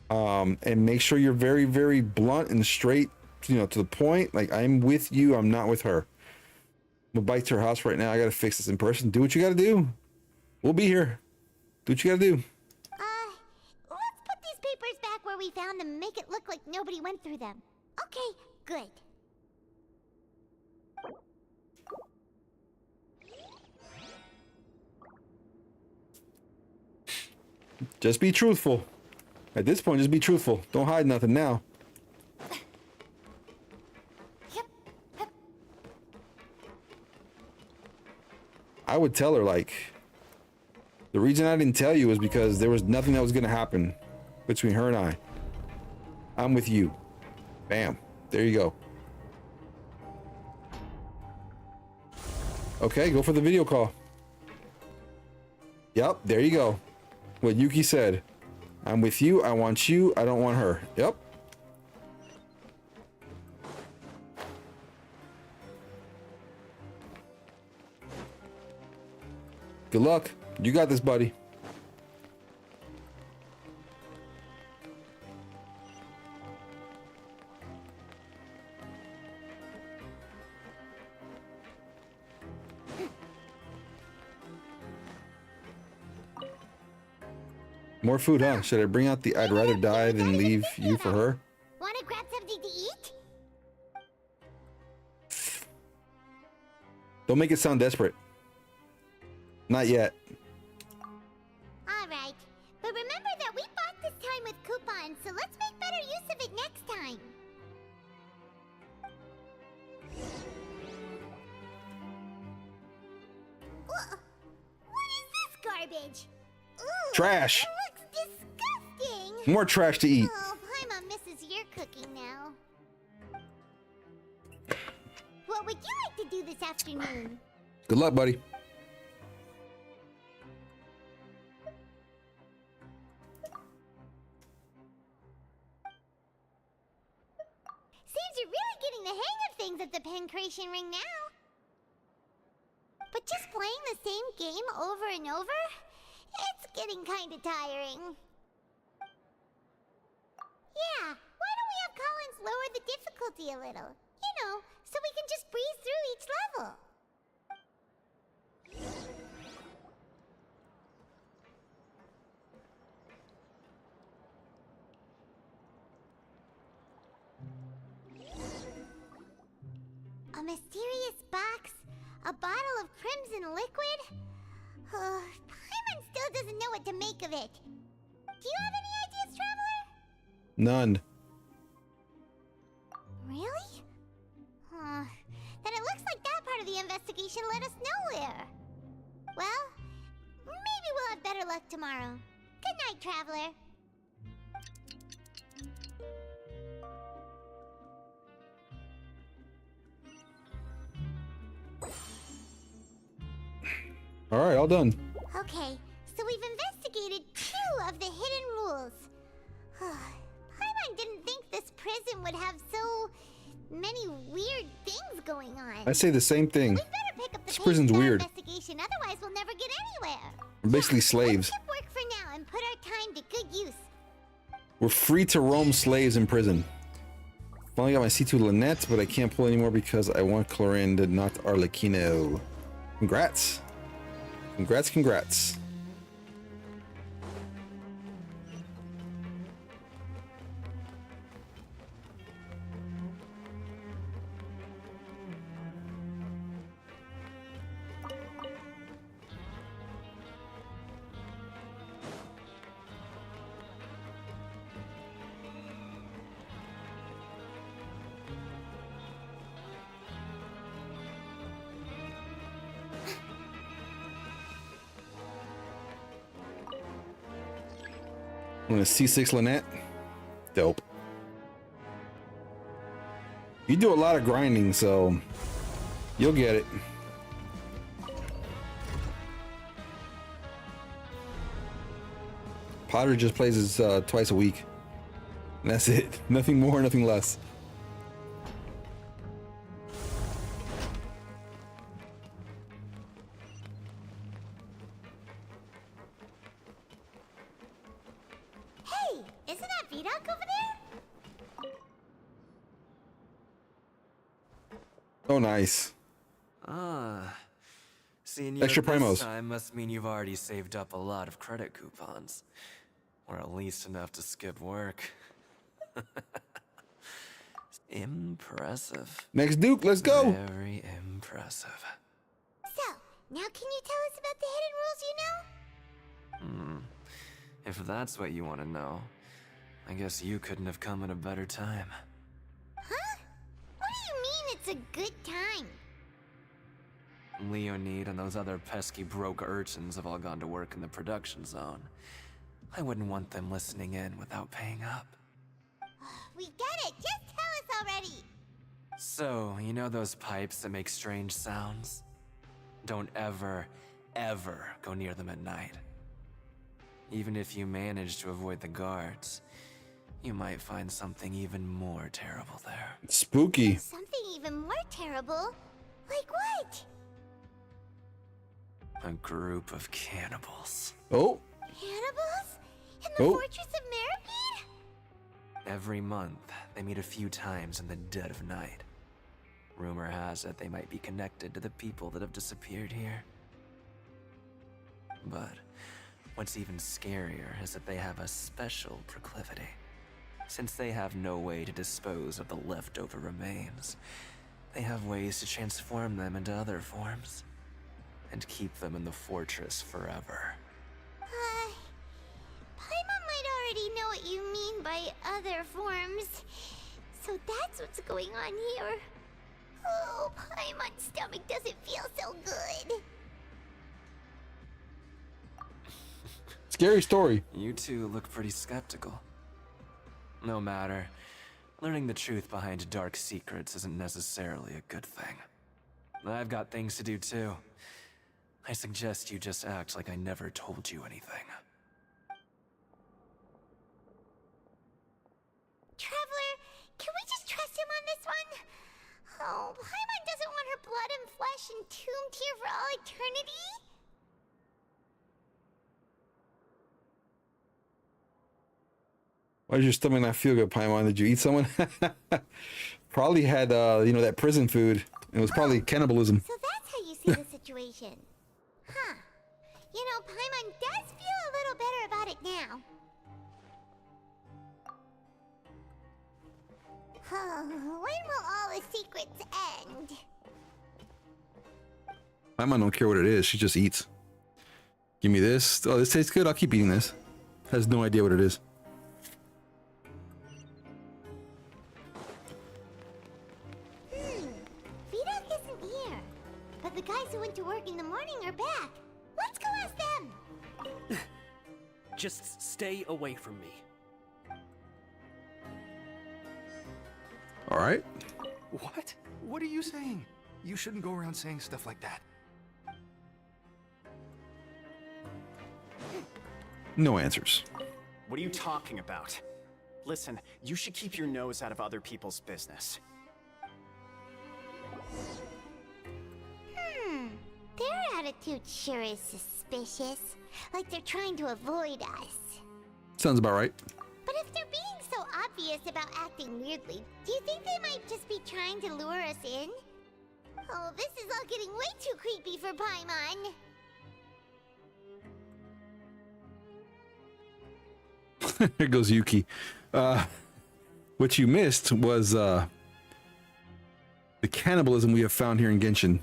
And make sure you're very, very blunt and straight, you know, to the point. Like, I'm with you. I'm not with her. I'm gonna bike to her house right now. I gotta fix this in person. Do what you gotta do. We'll be here. Do what you gotta do. Let's put these papers back where we found them and make it look like nobody went through them. Okay, good. Just be truthful. At this point, just be truthful. Don't hide nothing now. I would tell her, like, the reason I didn't tell you is because there was nothing that was going to happen between her and I. I'm with you. Bam. There you go. Okay, go for the video call. Yep, there you go. What Yuki said. I'm with you. I want you. I don't want her. Yep. Good luck. You got this, buddy. More food, huh? Should I bring out the I'd rather die than leave you for her? Wanna grab something to eat? Don't make it sound desperate. Not yet. Alright, but remember that we bought this time with coupons, so let's make better use of it next time. What is this garbage? Ooh, Trash. It looks disgusting. More trash to eat. Oh, Paimon misses your cooking now. What would you like to do this afternoon? Good luck, buddy. Seems you're really getting the hang of things at the Pancration Ring now. But just playing the same game over and over? It's getting kinda tiring. Yeah, why don't we have Collins lower the difficulty a little? You know, so we can just breeze through each level. A mysterious box A bottle of crimson liquid? Paimon still doesn't know what to make of it. Do you have any ideas, Traveler? None. Really? Then it looks like that part of the investigation led us nowhere. Well, maybe we'll have better luck tomorrow. Good night, Traveler. All right, all done. Okay, so we've investigated 2 of the hidden rules. Paimon didn't think this prison would have so many weird things going on. I say the same thing. We better pick up the This pace prison's of our weird. investigation, otherwise we'll never get anywhere. We're basically slaves. Let's skip work for now and put our time to good use. We're free to roam slaves in prison. Finally got my C2 Lynette, but I can't pull anymore because I want Clorinda, not Arlecchino. Congrats. Congrats, congrats. I'm gonna C6 Lynette. Dope. You do a lot of grinding, so you'll get it. Pawdre just plays his twice a week. And that's it. Nothing more, nothing less. Hey, isn't that Vidoc over there? Oh, nice. Seeing you Extra at this primos. time must mean you've already saved up a lot of credit coupons. Or at least enough to skip work. Impressive. Next Duke, let's go. Very impressive. So, now can you tell us about the hidden rules you know? If that's what you want to know, I guess you couldn't have come at a better time. Huh? What do you mean it's a good time? Leonid and those other pesky broke urchins have all gone to work in the production zone. I wouldn't want them listening in without paying up. We get it! Just tell us already! So, you know those pipes that make strange sounds? Don't ever, ever go near them at night. Even if you manage to avoid the guards, you might find something even more terrible there. Spooky. Something even more terrible? Like what? A group of cannibals. Oh. Cannibals? In the Oh. Fortress of Meripede? Every month, they meet a few times in the dead of night. Rumor has it they might be connected to the people that have disappeared here. But what's even scarier is that they have a special proclivity. Since they have no way to dispose of the leftover remains, they have ways to transform them into other forms and keep them in the fortress forever. Paimon might already know what you mean by other forms. So that's what's going on here. Oh, Paimon's stomach doesn't feel so good. Scary story. You two look pretty skeptical. No matter. Learning the truth behind dark secrets isn't necessarily a good thing. I've got things to do too. I suggest you just act like I never told you anything. Traveler, can we just trust him on this one? Oh, Paimon doesn't want her blood and flesh entombed here for all eternity? Why does your stomach not feel good, Paimon? Did you eat someone? Probably had, you know, that prison food. It was probably cannibalism. So that's how you see the situation. Huh. You know, Paimon does feel a little better about it now. When will all the secrets end? My mom don't care what it is. She just eats. Give me this. Oh, this tastes good. I'll keep eating this. Has no idea what it is. Vito isn't here. But the guys who went to work in the morning are back. Let's go ask them. Just stay away from me. All right. What? What are you saying? You shouldn't go around saying stuff like that. No answers. What are you talking about? Listen, you should keep your nose out of other people's business. Their attitude sure is suspicious. Like they're trying to avoid us. Sounds about right. But if they're being so obvious about acting weirdly, do you think they might just be trying to lure us in? Oh, this is all getting way too creepy for Paimon. Here goes Yuki. What you missed was the cannibalism we have found here in Genshin.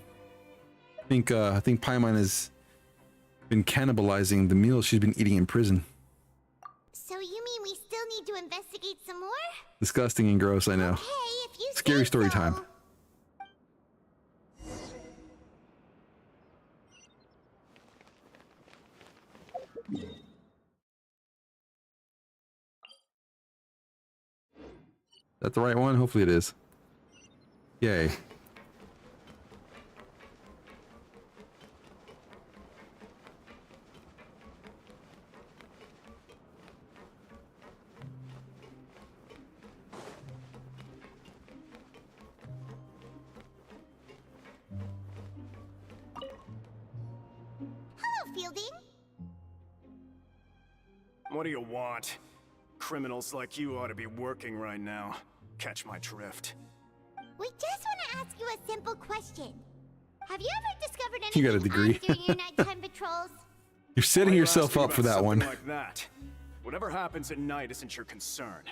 I think Paimon has been cannibalizing the meals she's been eating in prison. So you mean we still need to investigate some more? Disgusting and gross, I know. Okay, if you Scary say story so. time. Is that the right one? Hopefully it is. Yay. Hello, Fielding. What do you want? Criminals like you ought to be working right now. Catch my drift. We just want to ask you a simple question. Have you ever discovered You anything got a degree. odd during your nighttime patrols? You're setting Why are you yourself asking up for about that something one. Like that. Whatever happens at night isn't your concern.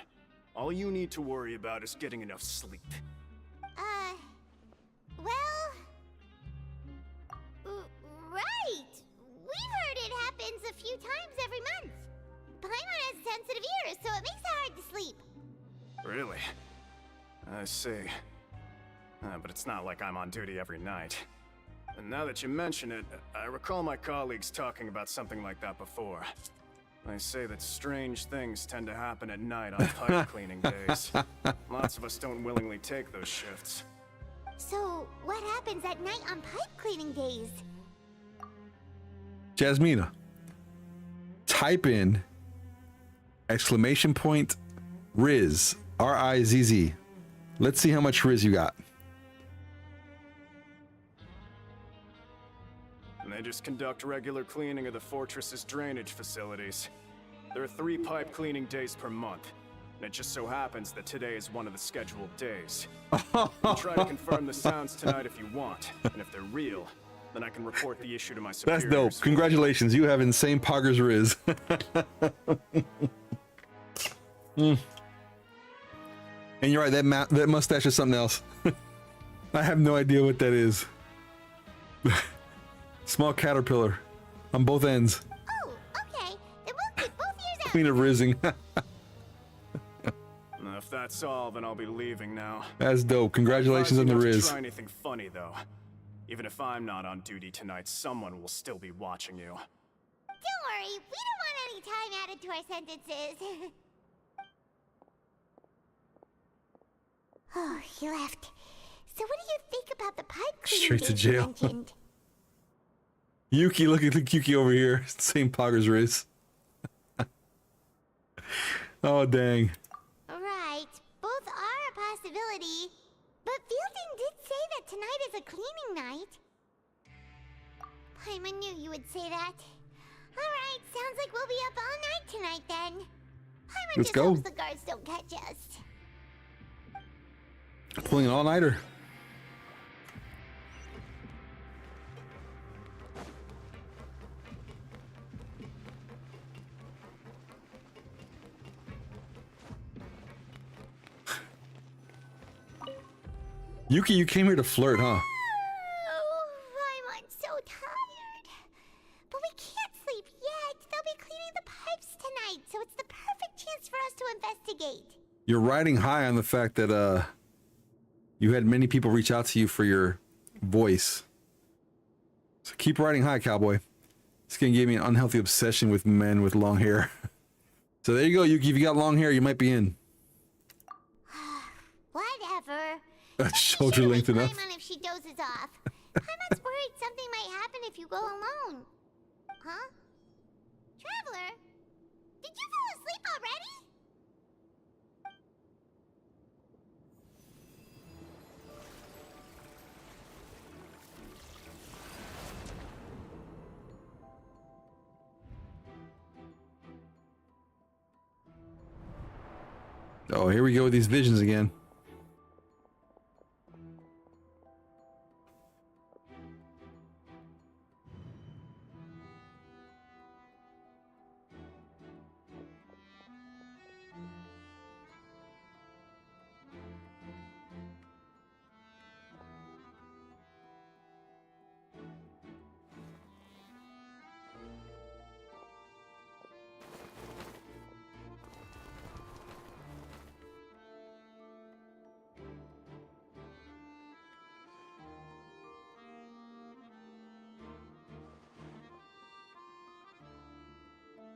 All you need to worry about is getting enough sleep. Well... right! We've heard it happens a few times every month. Paimon has sensitive ears, so it makes it hard to sleep. Really? I see. But it's not like I'm on duty every night. And now that you mention it, I recall my colleagues talking about something like that before. They say that strange things tend to happen at night on pipe cleaning days. Lots of us don't willingly take those shifts. So, what happens at night on pipe cleaning days? Jasmina, type in exclamation point Riz, R-I-Z-Z. Let's see how much Riz you got. And they just conduct regular cleaning of the fortress's drainage facilities. There are 3 pipe cleaning days per month, and it just so happens that today is one of the scheduled days. You can try to confirm the sounds tonight if you want, and if they're real, then I can report the issue to my superiors. That's dope. Congratulations. You have insane poggers Riz. And you're right, that mustache is something else. I have no idea what that is. Small caterpillar on both ends. Oh, okay. Then we'll keep both ears out. Queen of rizzing. If that's all, then I'll be leaving now. That's dope. Congratulations on the Advise you not to Riz. Try anything funny though. Even if I'm not on duty tonight, someone will still be watching you. Don't worry, we don't want any time added to our sentences. Oh, he left. So what do you think about the pipe cleaning Straight to days you jail. mentioned? Yuki, look at the Yuki over here. Same poggers Riz. Oh, dang. Right, both are a possibility. But Fielding did say that tonight is a cleaning night. Paimon knew you would say that. Alright, sounds like we'll be up all night tonight then. Paimon Let's just go. hopes the guards don't catch us. Pulling an all-nighter. Yuki, you came here to flirt, huh? Oh, Paimon, so You're riding high on the fact that you had many people reach out to you for your voice. So keep riding high, cowboy. It's gonna give me an unhealthy obsession with men with long hair. So there you go, Yuki. If you got long hair, you might be in. Whatever. Shoulder length enough. Paimon if she dozes off. Paimon's worried something might happen if you go alone. Huh? Traveler? Did you fall asleep already? Oh, here we go with these visions again.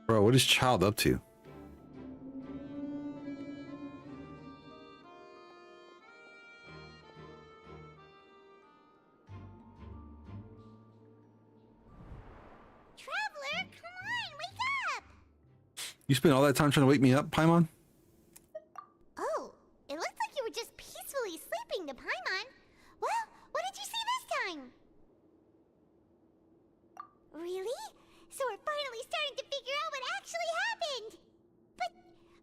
Bro, what is Child up to? Traveler, come on, wake up! You spent all that time trying to wake me up, Paimon? Oh, it looked like you were just peacefully sleeping to Paimon. Well, what did you see this time? Really? So we're finally starting to figure out what actually happened. But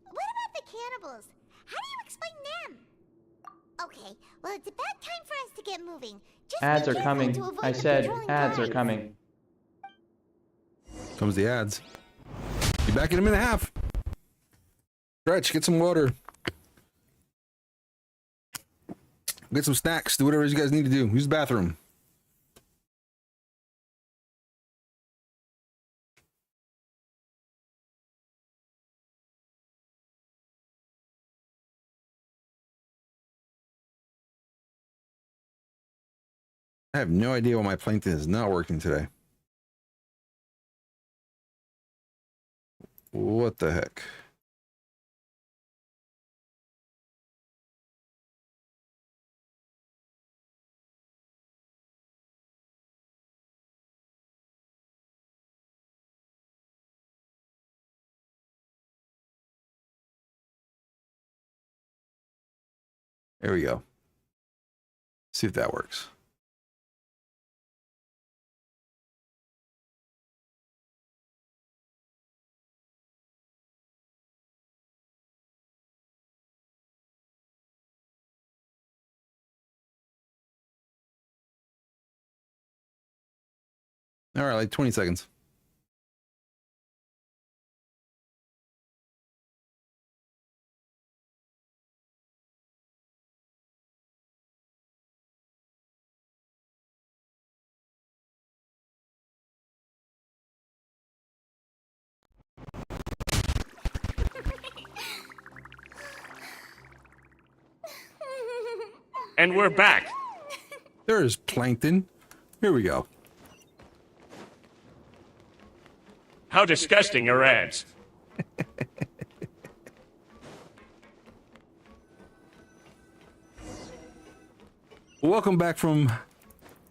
what about the cannibals? How do you explain them? Okay, well it's about time for us to get moving. Just Ads be are careful coming. to avoid I the said patrolling ads are guards. coming. Comes the ads. Be back in a minute and a half. Stretch, get some water. Get some snacks. Do whatever you guys need to do. Use the bathroom. I have no idea why my plankton is not working today. What the heck? There we go. See if that works. All right, like 20 seconds. And we're back. There's plankton. Here we go. How disgusting are ads. Welcome back from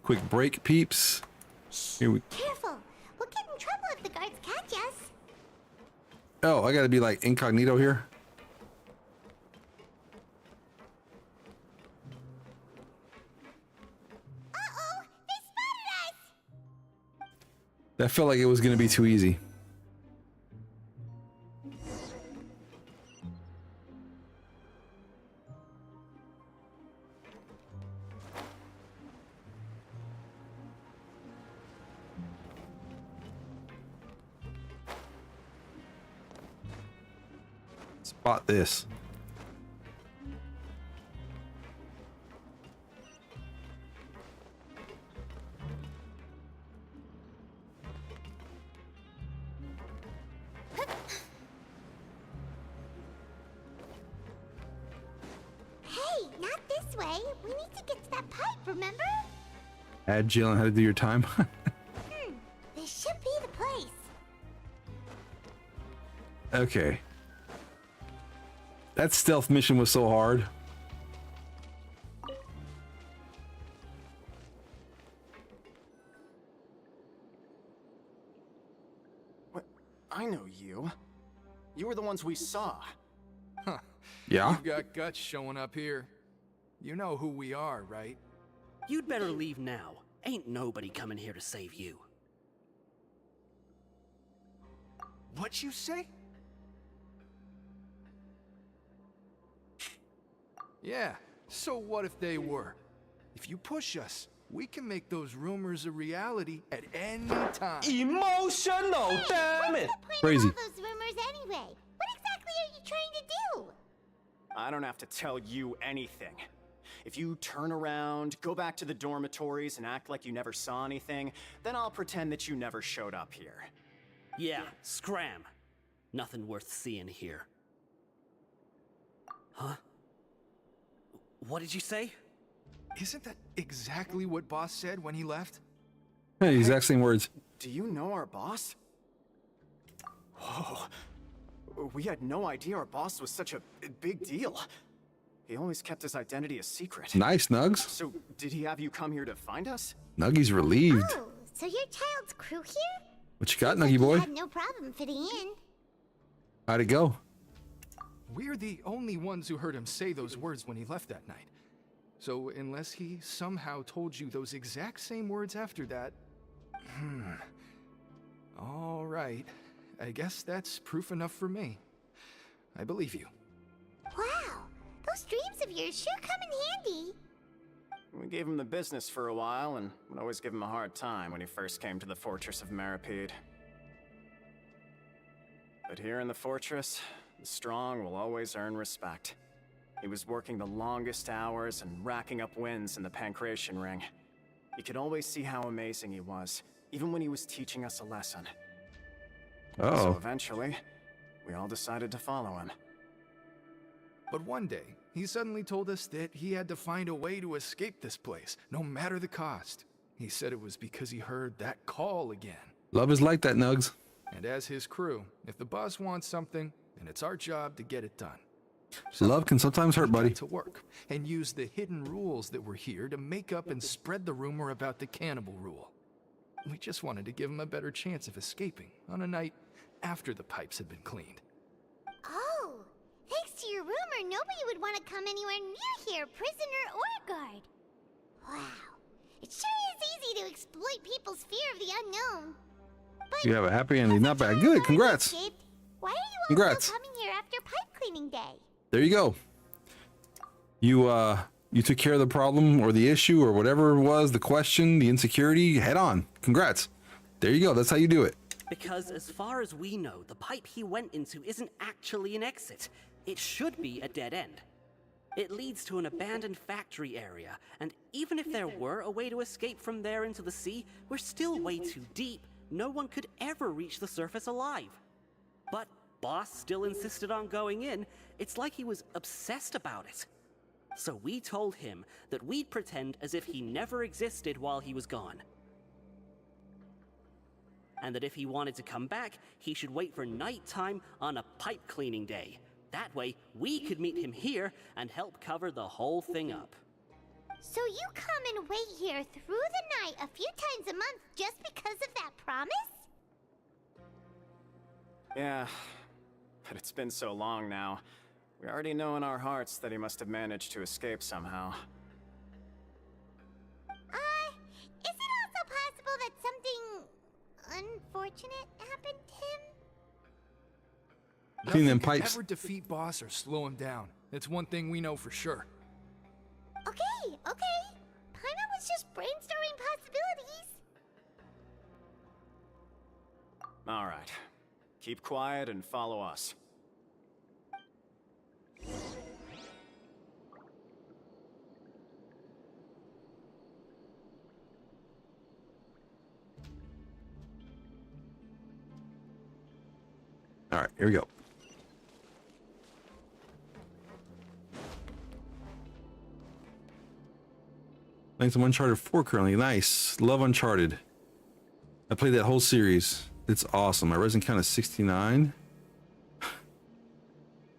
quick break, peeps. Here we. Careful, we'll get in trouble if the guards catch us. Oh, I gotta be like incognito here. Uh-oh, they spotted us! That felt like it was gonna be too easy. Spot this. Not this way. We need to get to that pipe, remember? Add Jill on how to do your time. This should be the place. Okay. That stealth mission was so hard. What? I know you. You were the ones we saw. Huh. Yeah? You've got guts showing up here. You know who we are, right? You'd better leave now. Ain't nobody coming here to save you. What'd you say? Yeah, so what if they were? If you push us, we can make those rumors a reality at any time. Emotional, damn it! Crazy. All those rumors anyway. What exactly are you trying to do? I don't have to tell you anything. If you turn around, go back to the dormitories, and act like you never saw anything, then I'll pretend that you never showed up here. Yeah, scram. Nothing worth seeing here. Huh? What did you say? Isn't that exactly what Boss said when he left? Hey, exact same words. Do you know our boss? Whoa. We had no idea our boss was such a big deal. He always kept his identity a secret. Nice, Nugs. So, did he have you come here to find us? Nuggy's relieved. Oh, so your child's crew here? What you got, Seems Nuggy like boy? you had no problem fitting in. How'd it go? We're the only ones who heard him say those words when he left that night. So unless he somehow told you those exact same words after that... All right. I guess that's proof enough for me. I believe you. Wow, those dreams of yours sure come in handy. We gave him the business for a while, and would always give him a hard time when he first came to the Fortress of Maripede. But here in the fortress, the strong will always earn respect. He was working the longest hours and racking up wins in the Pancration Ring. You could always see how amazing he was, even when he was teaching us a lesson. Oh. So eventually, we all decided to follow him. But one day, he suddenly told us that he had to find a way to escape this place, no matter the cost. He said it was because he heard that call again. Love is like that, Nugs. And as his crew, if the boss wants something, then it's our job to get it done. So Love can sometimes hurt, we buddy. got to work and use the hidden rules that were here to make up and spread the rumor about the cannibal rule. We just wanted to give him a better chance of escaping on a night after the pipes had been cleaned. Oh, thanks to your rumor, nobody would want to come anywhere near here, prisoner or guard. Wow, it sure is easy to exploit people's fear of the unknown. But You have a happy ending. Not bad. Good. Congrats. escaped, why are you all Congrats. still coming here after pipe cleaning day? There you go. You took care of the problem or the issue or whatever it was, the question, the insecurity, head on. Congrats. There you go. That's how you do it. Because as far as we know, the pipe he went into isn't actually an exit. It should be a dead end. It leads to an abandoned factory area, and even if there were a way to escape from there into the sea, we're still way too deep. No one could ever reach the surface alive. But Boss still insisted on going in. It's like he was obsessed about it. So we told him that we'd pretend as if he never existed while he was gone. And that if he wanted to come back, he should wait for nighttime on a pipe cleaning day. That way, we could meet him here and help cover the whole thing up. So you come and wait here through the night a few times a month just because of that promise? Yeah, but it's been so long now. We already know in our hearts that he must have managed to escape somehow. Is it also possible that something unfortunate happened to him? Clean them Nothing could pipes. ever defeat Boss or slow him down. That's one thing we know for sure. Okay. Paimon was just brainstorming possibilities. All right. Keep quiet and follow us. All right, here we go. Playing some Uncharted 4 currently. Nice. Love Uncharted. I played that whole series. It's awesome. My resin count is 69.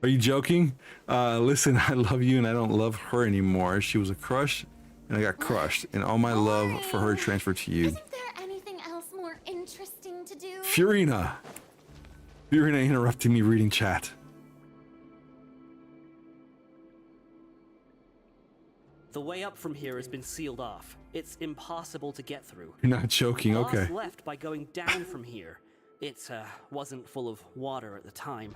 Are you joking? Listen, I love you and I don't love her anymore. She was a crush and I got crushed. And all my love for her transferred to you. Isn't there anything else more interesting to do? Furina interrupting me reading chat. The way up from here has been sealed off. It's impossible to get through. You're not joking, Boss okay. left by going down from here. It wasn't full of water at the time.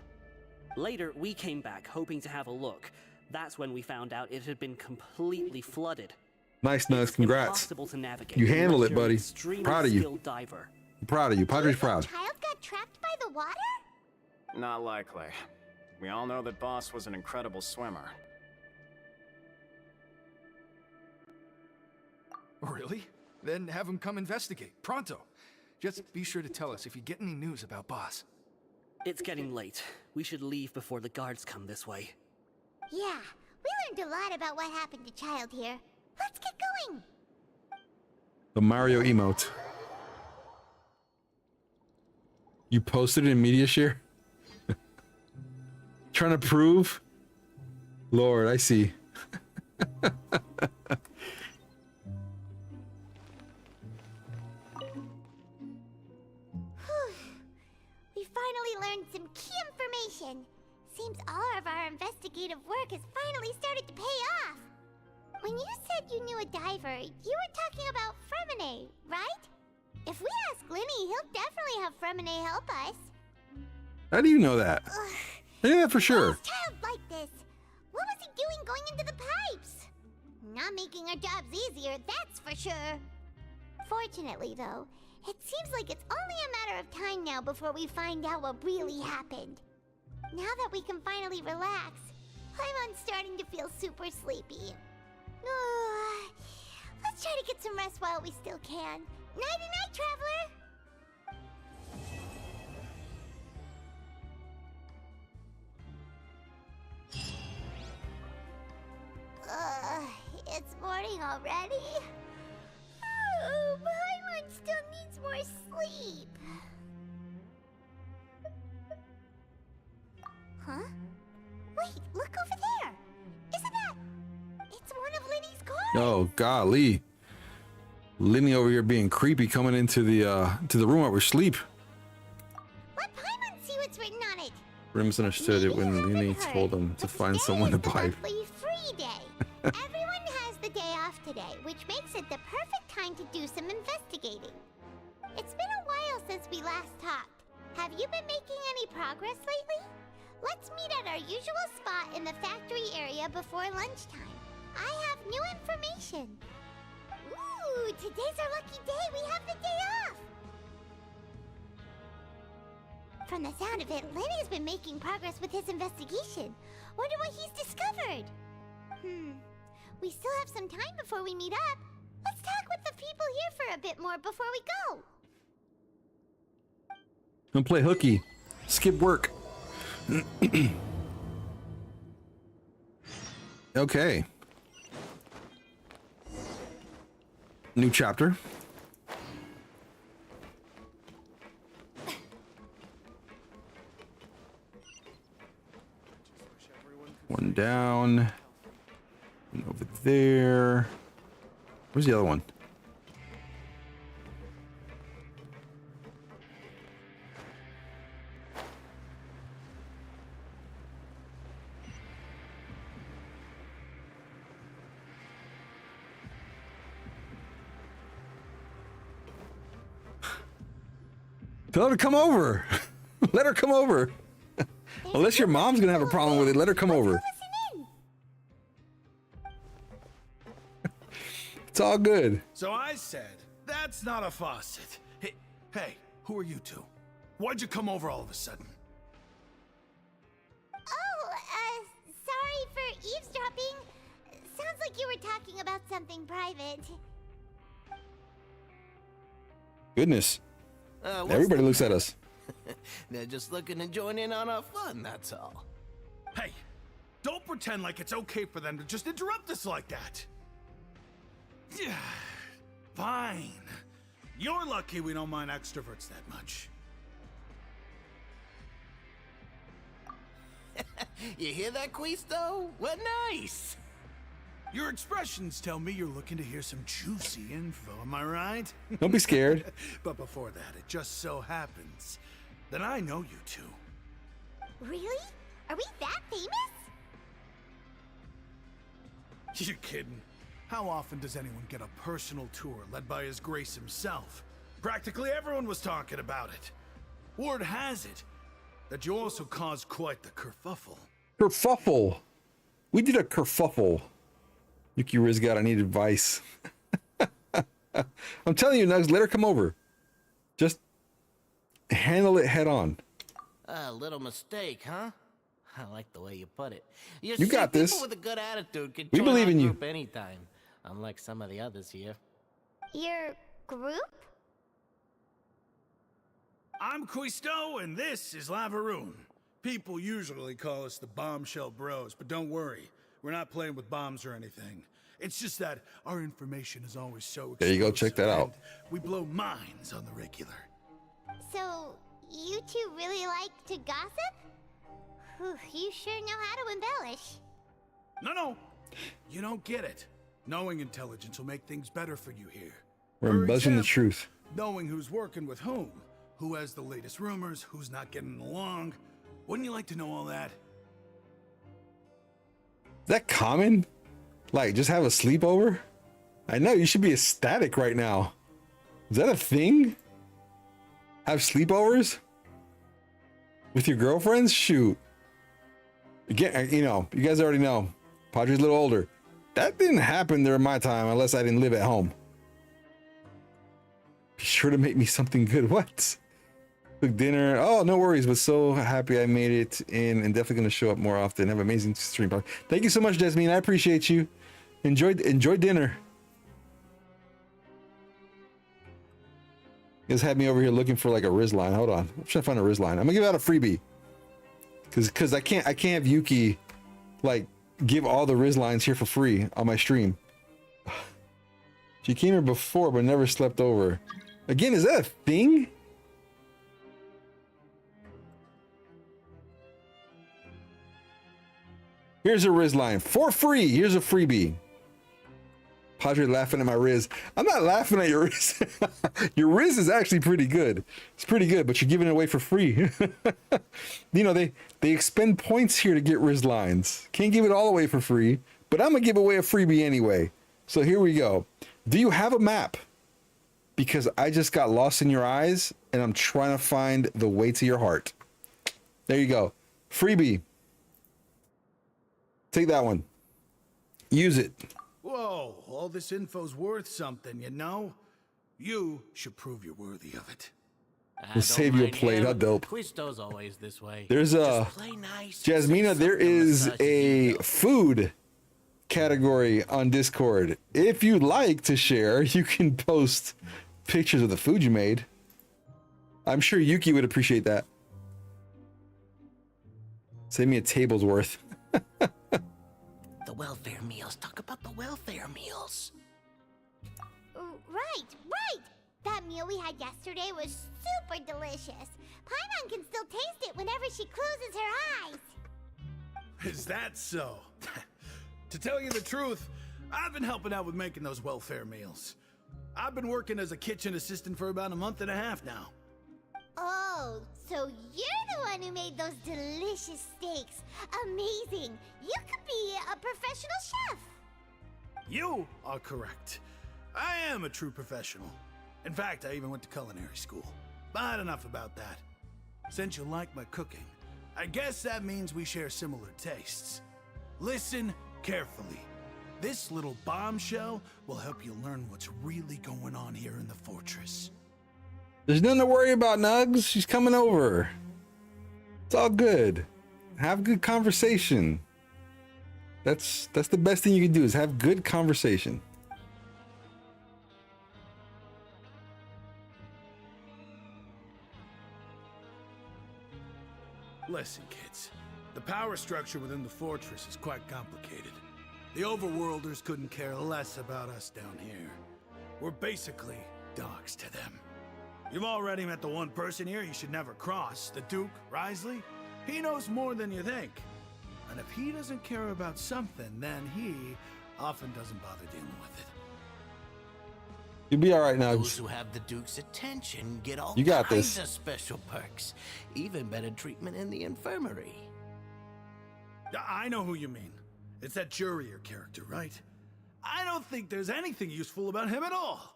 Later, we came back hoping to have a look. That's when we found out it had been completely flooded. Nice, Nugs. Congrats. Impossible to navigate. You handled it, unless you're an buddy. extremely Proud of you. skilled diver. I'm proud of you. Pawdre's proud. Child got trapped by the water? Not likely. We all know that Boss was an incredible swimmer. Really? Then have him come investigate. Pronto. Just be sure to tell us if you get any news about Boss. It's getting late. We should leave before the guards come this way. Yeah, we learned a lot about what happened to Child here. Let's get going. The Mario emote. You posted it in media share? Trying to prove? Lord, I see. We finally learned some key information. Seems all of our investigative work has finally started to pay off. When you said you knew a diver, you were talking about Fremine, right? If we ask Linny, he'll definitely have Fremine help us. How do you know that? I knew that for sure. Child like this. What was he doing going into the pipes? Not making our jobs easier, that's for sure. Fortunately, though, it seems like it's only a matter of time now before we find out what really happened. Now that we can finally relax, I'm starting to feel super sleepy. Let's try to get some rest while we still can. Nighty-night, traveler! It's morning already? Oh, Paimon still needs more sleep. Huh? Wait, look over there! Isn't that... It's one of Linny's cars! Oh, golly. Linny over here being creepy coming into the room where we sleep. Let Paimon see what's written on it! Rims understood it when Linny told him to find someone to buy. Monthly free day. Everyone has the day off today, which makes it the perfect time to do some investigating. It's been a while since we last talked. Have you been making any progress lately? Let's meet at our usual spot in the factory area before lunchtime. I have new information. Ooh, today's our lucky day. We have the day off. From the sound of it, Lenny's been making progress with his investigation. Wonder what he's discovered. We still have some time before we meet up. Let's talk with the people here for a bit more before we go. Don't play hooky. Skip work. Okay. New chapter. One down. And over there. Where's the other one? Tell her to come over. Let her come over. Unless your mom's gonna have a problem with it, let her come over. It's all good. So I said, that's not a faucet. Hey, who are you two? Why'd you come over all of a sudden? Oh, sorry for eavesdropping. Sounds like you were talking about something private. Goodness. Everybody looks at us. They're just looking to join in on our fun, that's all. Hey, don't pretend like it's okay for them to just interrupt us like that. Fine. You're lucky we don't mind extroverts that much. You hear that, Quisto? What nice! Your expressions tell me you're looking to hear some juicy info, am I right? Don't be scared. But before that, it just so happens that I know you two. Really? Are we that famous? You're kidding. How often does anyone get a personal tour led by His Grace himself? Practically everyone was talking about it. Word has it that you also caused quite the kerfuffle. Kerfuffle. We did a kerfuffle. Yuki Rizgat, I need advice. I'm telling you, Nugs, let her come over. Just handle it head on. A little mistake, huh? I like the way you put it. You You see, got this. People with a good attitude can We join believe our in you. group anytime, unlike some of the others here. Your group? I'm Quisto, and this is Lavaroon. People usually call us the Bombshell Bros, but don't worry. We're not playing with bombs or anything. It's just that our information is always so There you go, check that out. and we blow minds on the regular. So, you two really like to gossip? Whew, you sure know how to embellish. No. You don't get it. Knowing intelligence will make things better for you here. We're For embellishing the example, truth. Knowing who's working with whom, who has the latest rumors, who's not getting along. Wouldn't you like to know all that? Is that common? Like, just have a sleepover? I know, you should be ecstatic right now. Is that a thing? Have sleepovers? With your girlfriends? Shoot. Again, you know, you guys already know. Pawdre's a little older. That didn't happen during my time unless I didn't live at home. Be sure to make me something good. What? Cook dinner. Oh, no worries, but so happy I made it in and definitely going to show up more often. Have an amazing stream. Thank you so much, Desmine. I appreciate you. Enjoy dinner. You guys had me over here looking for like a Riz line. Hold on. I'm trying to find a Riz line. I'm gonna give out a freebie. Cause I can't have Yuki like give all the Riz lines here for free on my stream. She came here before but never slept over. Again, is that a thing? Here's a Riz line for free. Here's a freebie. Pawdre laughing at my Riz. I'm not laughing at your Riz. Your Riz is actually pretty good. It's pretty good, but you're giving it away for free. You know, they expend points here to get Riz lines. Can't give it all away for free, but I'm gonna give away a freebie anyway. So here we go. Do you have a map? Because I just got lost in your eyes and I'm trying to find the way to your heart. There you go. Freebie. Take that one. Use it. Whoa, all this info's worth something, you know? You should prove you're worthy of it. We'll save you a plate. How dope. Quisto's always this way. There's a Jasmina. There is a food category on Discord. If you'd like to share, you can post pictures of the food you made. I'm sure Yuki would appreciate that. Save me a table's worth. The welfare meals. Talk about the welfare meals. Right. That meal we had yesterday was super delicious. Paimon can still taste it whenever she closes her eyes. Is that so? To tell you the truth, I've been helping out with making those welfare meals. I've been working as a kitchen assistant for about a month and a half now. Oh, so you're the one who made those delicious steaks. Amazing. You could be a professional chef. You are correct. I am a true professional. In fact, I even went to culinary school. But enough about that. Since you like my cooking, I guess that means we share similar tastes. Listen carefully. This little bombshell will help you learn what's really going on here in the fortress. There's nothing to worry about, Nugs. She's coming over. It's all good. Have good conversation. That's the best thing you can do is have good conversation. Listen, kids. The power structure within the fortress is quite complicated. The overworlders couldn't care less about us down here. We're basically dogs to them. You've already met the one person here you should never cross, the Duke, Risley. He knows more than you think. And if he doesn't care about something, then he often doesn't bother dealing with it. You'll be all right, Those Nugs. who have the Duke's attention get all You got kinds this. of special perks, even better treatment in the infirmary. I know who you mean. It's that Jurier character, right? I don't think there's anything useful about him at all.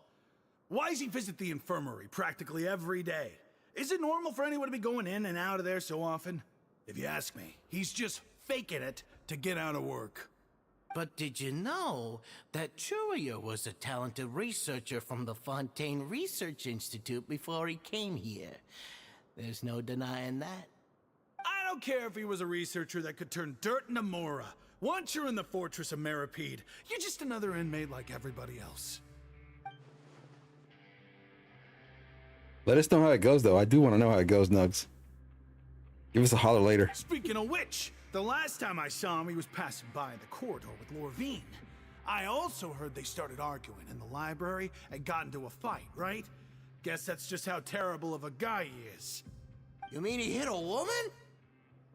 Why does he visit the infirmary practically every day? Is it normal for anyone to be going in and out of there so often? If you ask me, he's just faking it to get out of work. But did you know that Jurier was a talented researcher from the Fontaine Research Institute before he came here? There's no denying that. I don't care if he was a researcher that could turn dirt into Mora. Once you're in the fortress of Meripede, you're just another inmate like everybody else. Let us know how it goes, though. I do want to know how it goes, Nugs. Give us a holler later. Speaking of which, the last time I saw him, he was passing by the corridor with Lorvine. I also heard they started arguing in the library and got into a fight, right? Guess that's just how terrible of a guy he is. You mean he hit a woman?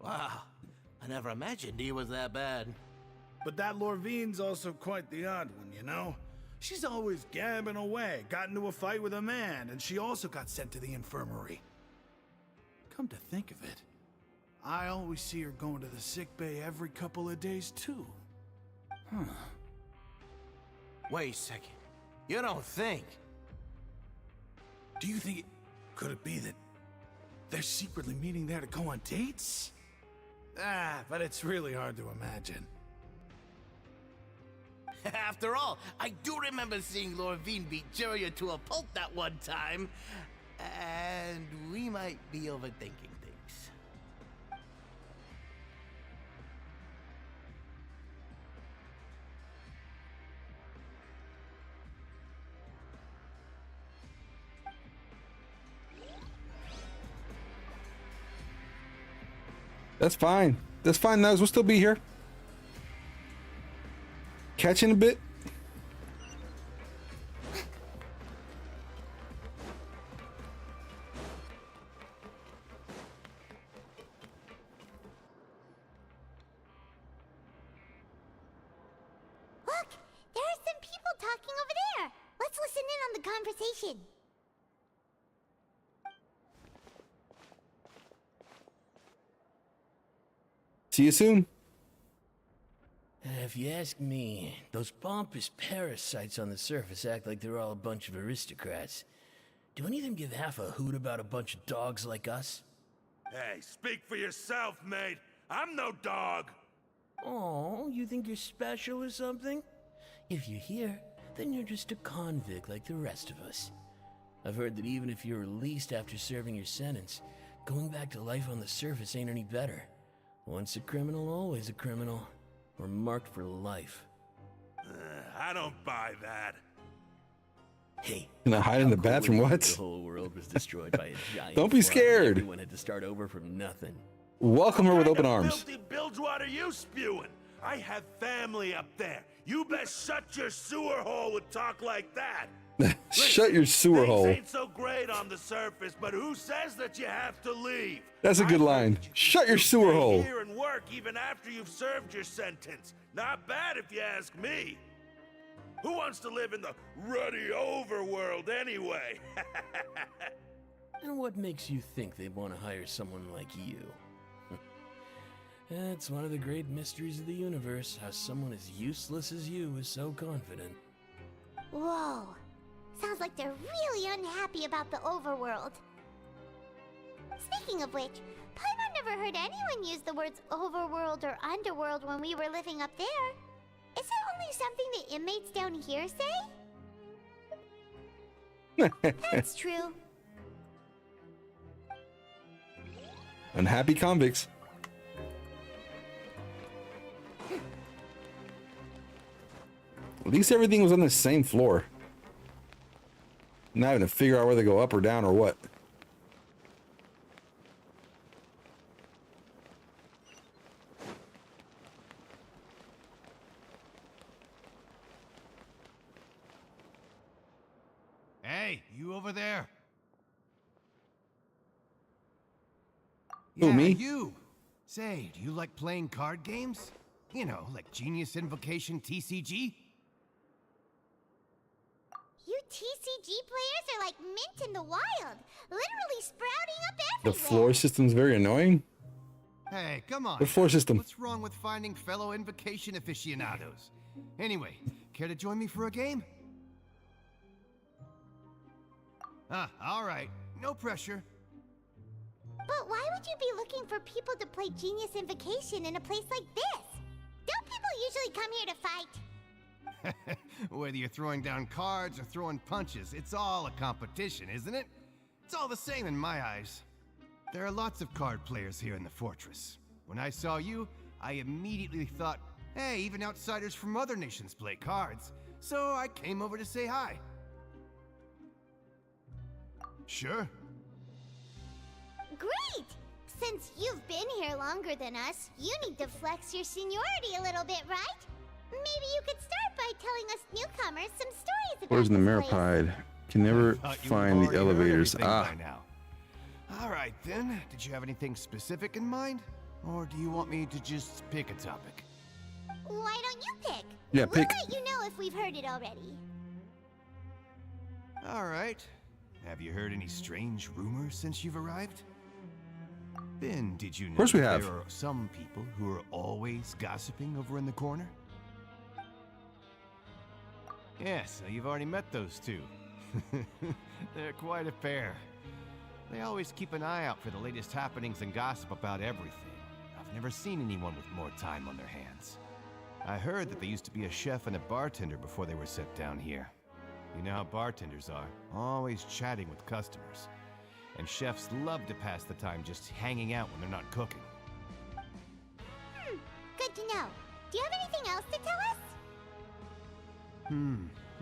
Wow, I never imagined he was that bad. But that Lorvine's also quite the odd one, you know? She's always gabbing away, got into a fight with a man, and she also got sent to the infirmary. Come to think of it, I always see her going to the sick bay every couple of days, too. Huh. Wait a second. You don't think? Do you think could it be that they're secretly meeting there to go on dates? But it's really hard to imagine. After all, I do remember seeing Lorvine beat Jurier to a pulp that one time. And we might be overthinking things. That's fine. That's fine, Nugs. We'll still be here. Catching a bit. Look, there are some people talking over there. Let's listen in on the conversation. See you soon. If you ask me, those pompous parasites on the surface act like they're all a bunch of aristocrats. Do any of them give half a hoot about a bunch of dogs like us? Hey, speak for yourself, mate. I'm no dog. Oh, you think you're special or something? If you're here, then you're just a convict like the rest of us. I've heard that even if you're released after serving your sentence, going back to life on the surface ain't any better. Once a criminal, always a criminal. We're marked for life. I don't buy that. Hey, Can I hide in the bathroom? What? The whole world was destroyed by a giant Don't be flood. scared. Everyone had to start over from nothing. Welcome her with open arms. Filthy bilge water you spewing? I have family up there. You best shut your sewer hole with talk like that. Shut your sewer Things hole. ain't so great on the surface, but who says that you have to leave? That's a good line. Shut your sewer Stay hole. here and work even after you've served your sentence. Not bad if you ask me. Who wants to live in the ruddy overworld anyway? And what makes you think they'd want to hire someone like you? It's one of the great mysteries of the universe, how someone as useless as you is so confident. Whoa. Sounds like they're really unhappy about the overworld. Speaking of which, Paimon never heard anyone use the words overworld or underworld when we were living up there. Is it only something the inmates down here say? That's true. Unhappy convicts. At least everything was on the same floor. Not having to figure out whether to go up or down or what. Hey, you over there? Who, me? You. Say, do you like playing card games? You know, like Genius Invocation TCG? You TCG players are like mint in the wild, literally sprouting up The everywhere. floor system's very annoying. Hey, come on. The floor system. What's wrong with finding fellow invocation aficionados? Anyway, care to join me for a game? All right. No pressure. But why would you be looking for people to play Genius Invocation in a place like this? Don't people usually come here to fight? Whether you're throwing down cards or throwing punches, it's all a competition, isn't it? It's all the same in my eyes. There are lots of card players here in the fortress. When I saw you, I immediately thought, hey, even outsiders from other nations play cards. So I came over to say hi. Sure. Great! Since you've been here longer than us, you need to flex your seniority a little bit, right? Maybe you could start by telling us newcomers some stories about Where's the this place. Meripide? Can never find the elevators. By now. All right, then. Did you have anything specific in mind? Or do you want me to just pick a topic? Why don't you pick? Yeah, we'll pick. let you know if we've heard it already. All right. Have you heard any strange rumors since you've arrived? Then, did you know course we that have. there are some people who are always gossiping over in the corner? Yes, so you've already met those two. They're quite a pair. They always keep an eye out for the latest happenings and gossip about everything. I've never seen anyone with more time on their hands. I heard that they used to be a chef and a bartender before they were set down here. You know how bartenders are, always chatting with customers. And chefs love to pass the time just hanging out when they're not cooking. Good to know. Do you have anything else to tell us?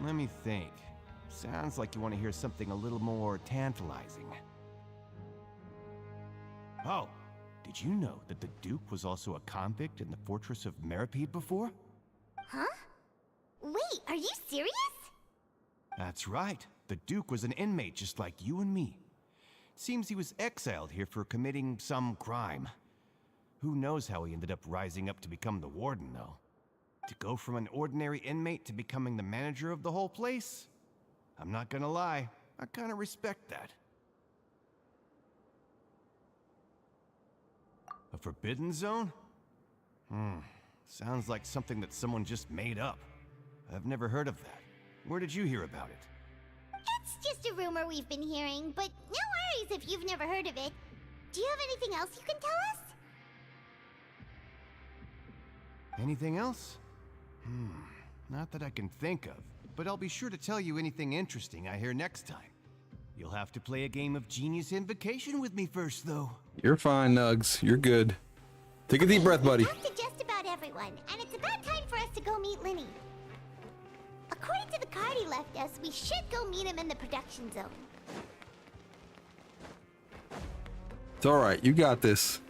Let me think. Sounds like you want to hear something a little more tantalizing. Oh, did you know that the Duke was also a convict in the fortress of Meripede before? Huh? Wait, are you serious? That's right. The Duke was an inmate just like you and me. Seems he was exiled here for committing some crime. Who knows how he ended up rising up to become the warden, though? To go from an ordinary inmate to becoming the manager of the whole place? I'm not gonna lie, I kinda respect that. A forbidden zone? Sounds like something that someone just made up. I've never heard of that. Where did you hear about it? It's just a rumor we've been hearing, but no worries if you've never heard of it. Do you have anything else you can tell us? Anything else? Not that I can think of, but I'll be sure to tell you anything interesting I hear next time. You'll have to play a game of Genius Invocation with me first, though. You're fine, Nugs. You're good. Take a deep breath, buddy. Talk to just about everyone, and it's about time for us to go meet Linny. According to the card he left us, we should go meet him in the production zone. It's all right. You got this.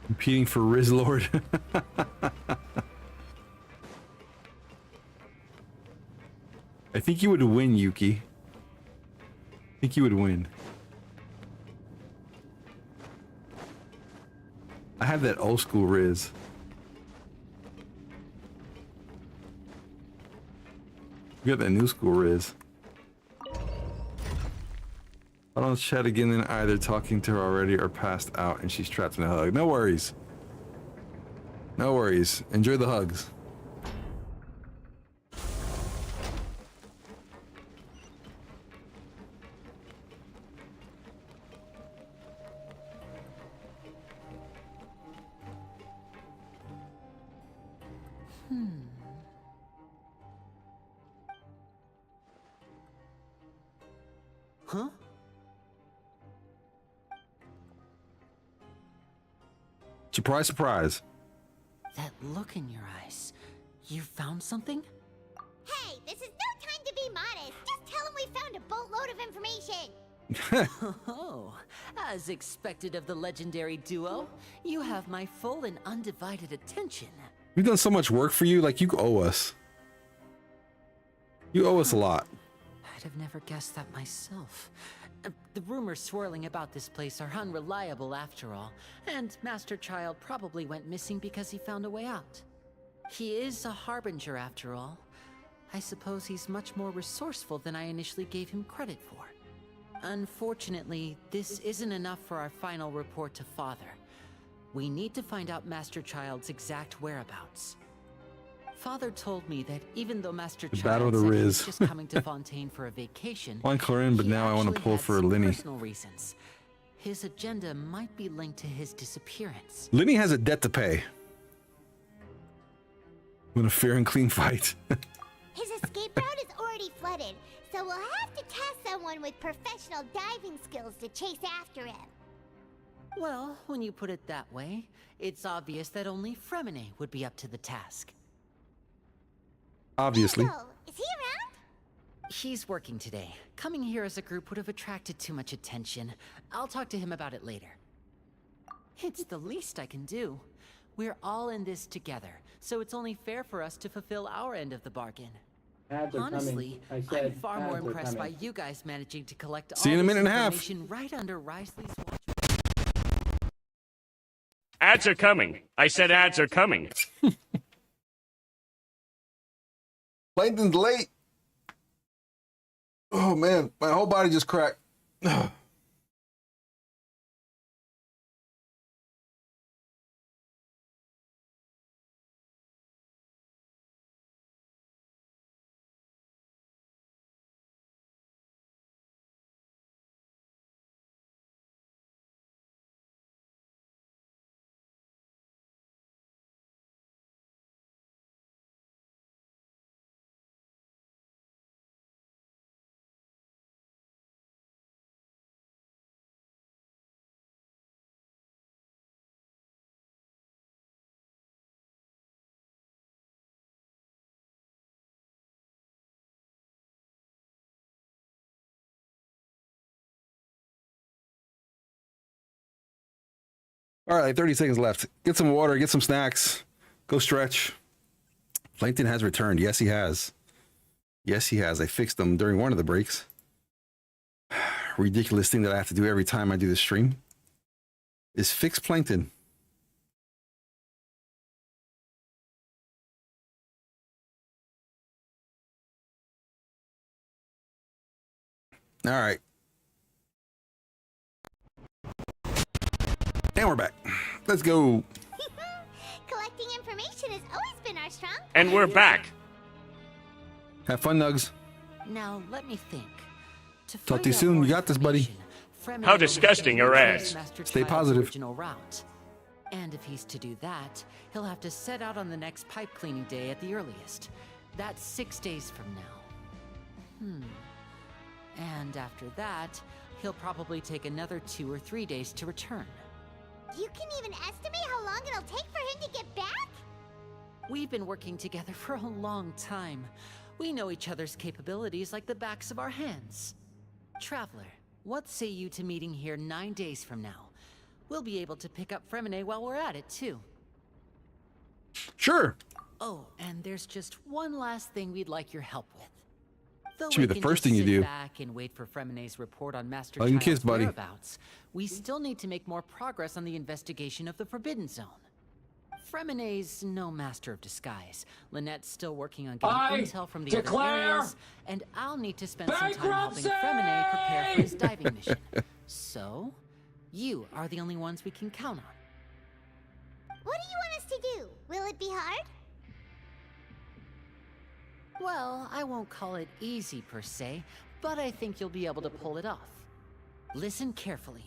Competing for Riz Lord. I think you would win, Yuki. I think you would win. I have that old school Riz. You got that new school Riz. I don't chat again, then either talking to her already or passed out and she's trapped in a hug. No worries. No worries. Enjoy the hugs. Huh? Surprise, surprise. That look in your eyes. You found something? Hey, this is no time to be modest. Just tell him we found a boatload of information. Oh, as expected of the legendary duo, you have my full and undivided attention. We've done so much work for you, like you owe us. You owe us a lot. I'd have never guessed that myself. The rumors swirling about this place are unreliable after all, and Master Child probably went missing because he found a way out. He is a harbinger after all. I suppose he's much more resourceful than I initially gave him credit for. Unfortunately, this isn't enough for our final report to Father. We need to find out Master Child's exact whereabouts. Father told me that even though Master Battle Child of the said he Riz. was just coming to Fontaine for a vacation, Line Clarin, but he now I want to actually pull had for some Linny. personal reasons. His agenda might be linked to his disappearance. Linny has a debt to pay. Win a fair and clean fight. His escape route is already flooded, so we'll have to task someone with professional diving skills to chase after him. Well, when you put it that way, it's obvious that only Fremine would be up to the task. Obviously. So, is he around? He's working today. Coming here as a group would have attracted too much attention. I'll talk to him about it later. It's the least I can do. We're all in this together, so it's only fair for us to fulfill our end of the bargain. Ads are Honestly, coming. I said, I'm far more ads are impressed by coming. you guys managing to collect See you all in a this minute and a half. information right under Risley's watch. Ads are coming. I said ads are coming. Plankton's late. Oh man, my whole body just cracked. All right, 30 seconds left. Get some water, get some snacks, go stretch. Plankton has returned. Yes, he has. Yes, he has. I fixed them during one of the breaks. Ridiculous thing that I have to do every time I do the stream is fix Plankton. All right. And we're back. Let's go. Collecting information has always been our strong point. And we're back. Have fun, Nugs. Now, let me think. Talk to you soon. You got this, buddy. How disgusting are ads. Stay positive. Original route. And if he's to do that, he'll have to set out on the next pipe cleaning day at the earliest. That's 6 days from now. And after that, he'll probably take another 2 or 3 days to return. You can even estimate how long it'll take for him to get back? We've been working together for a long time. We know each other's capabilities like the backs of our hands. Traveler, what say you to meeting here 9 days from now? We'll be able to pick up Fremine while we're at it, too. Sure. Oh, and there's just one last thing we'd like your help with. Though Should be we the can first just thing you sit do. back and wait for Fremine's report on Master Hug and Child's kiss, buddy. whereabouts, we still need to make more progress on the investigation of the Forbidden Zone. Fremine's no master of disguise. Lynette's still working on getting I intel from the other declare areas, and I'll need to spend some time helping Fremine prepare for his diving mission. So, you are the only ones we can count on. What do you want us to do? Will it be hard? Well, I won't call it easy per se, but I think you'll be able to pull it off. Listen carefully.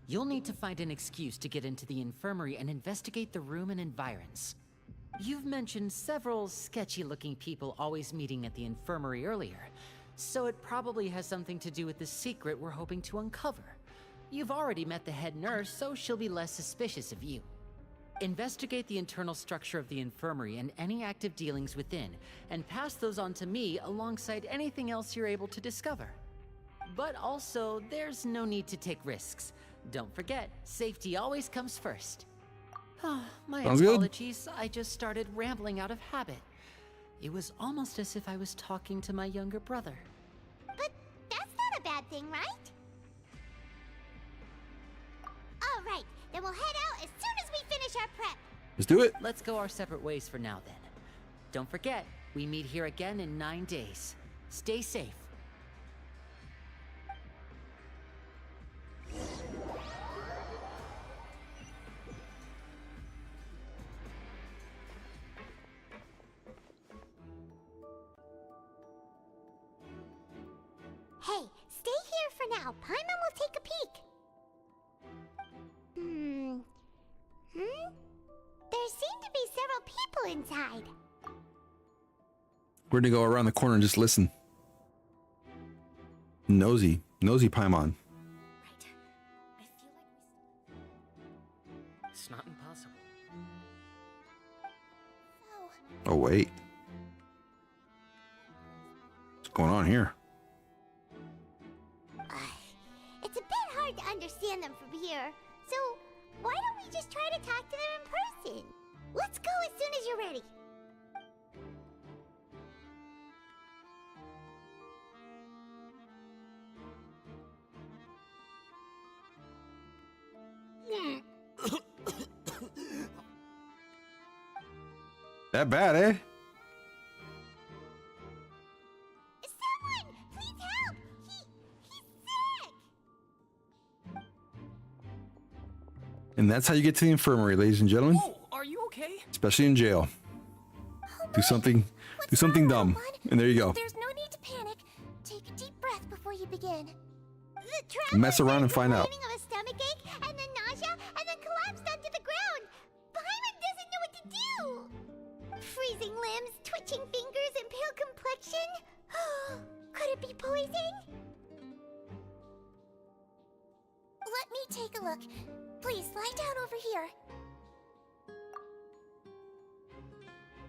You'll need to find an excuse to get into the infirmary and investigate the room and environs. You've mentioned several sketchy-looking people always meeting at the infirmary earlier, so it probably has something to do with the secret we're hoping to uncover. You've already met the head nurse, so she'll be less suspicious of you. Investigate the internal structure of the infirmary and any active dealings within, and pass those on to me alongside anything else you're able to discover. But also, there's no need to take risks. Don't forget, safety always comes first. My Sounds good. apologies, I just started rambling out of habit. It was almost as if I was talking to my younger brother. But that's not a bad thing, right? All right, then we'll head out as soon as we finish our prep. Let's do it. Let's go our separate ways for now then. Don't forget, we meet here again in 9 days. Stay safe. Hey, stay here for now. Paimon will take a peek. There seem to be several people inside. We're gonna go around the corner and just listen. Nosy Paimon. It's not impossible. Oh wait, what's going on here? It's a bit hard to understand them from here, so why don't we just try to talk to them in person? Let's go as soon as you're ready. That bad, eh? Someone, please help! He's sick! And that's how you get to the infirmary, ladies and gentlemen. Oh, are you okay? Especially in jail. Do something dumb, and there you go. There's no need to panic. Take a deep breath before you begin. Mess around and find out. Of a stomachache, and then nausea, and then collapsed onto the ground. Paimon doesn't know what to do. Freezing limbs, twitching fingers, and pale complexion. Could it be poison? Let me take a look. Please lie down over here.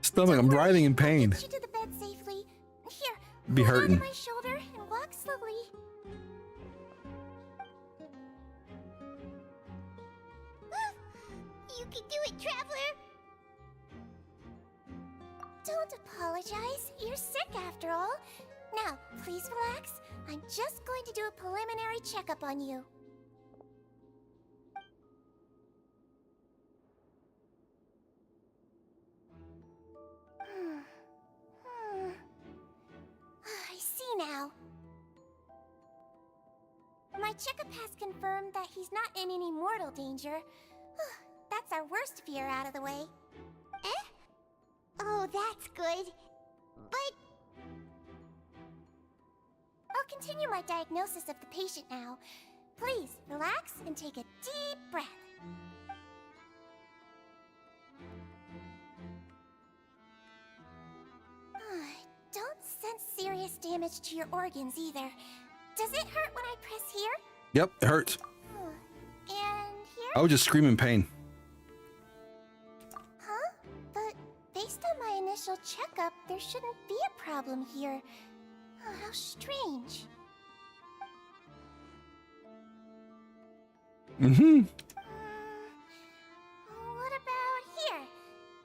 Stomach, I'm writhing in pain. Get you to the bed safely. Here, Be hold hurting. onto my shoulder and walk slowly. You can do it, traveler. Don't apologize. You're sick after all. Now, please relax. I'm just going to do a preliminary checkup on you. I see now. My checkup has confirmed that he's not in any mortal danger. That's our worst fear out of the way. Eh? Oh, that's good. But I'll continue my diagnosis of the patient now. Please, relax and take a deep breath. Don't sense serious damage to your organs either. Does it hurt when I press here? Yep, it hurts. And here? I would just scream in pain. Huh? But based on my initial checkup, there shouldn't be a problem here. Oh, how strange. Mm-hmm. What about here?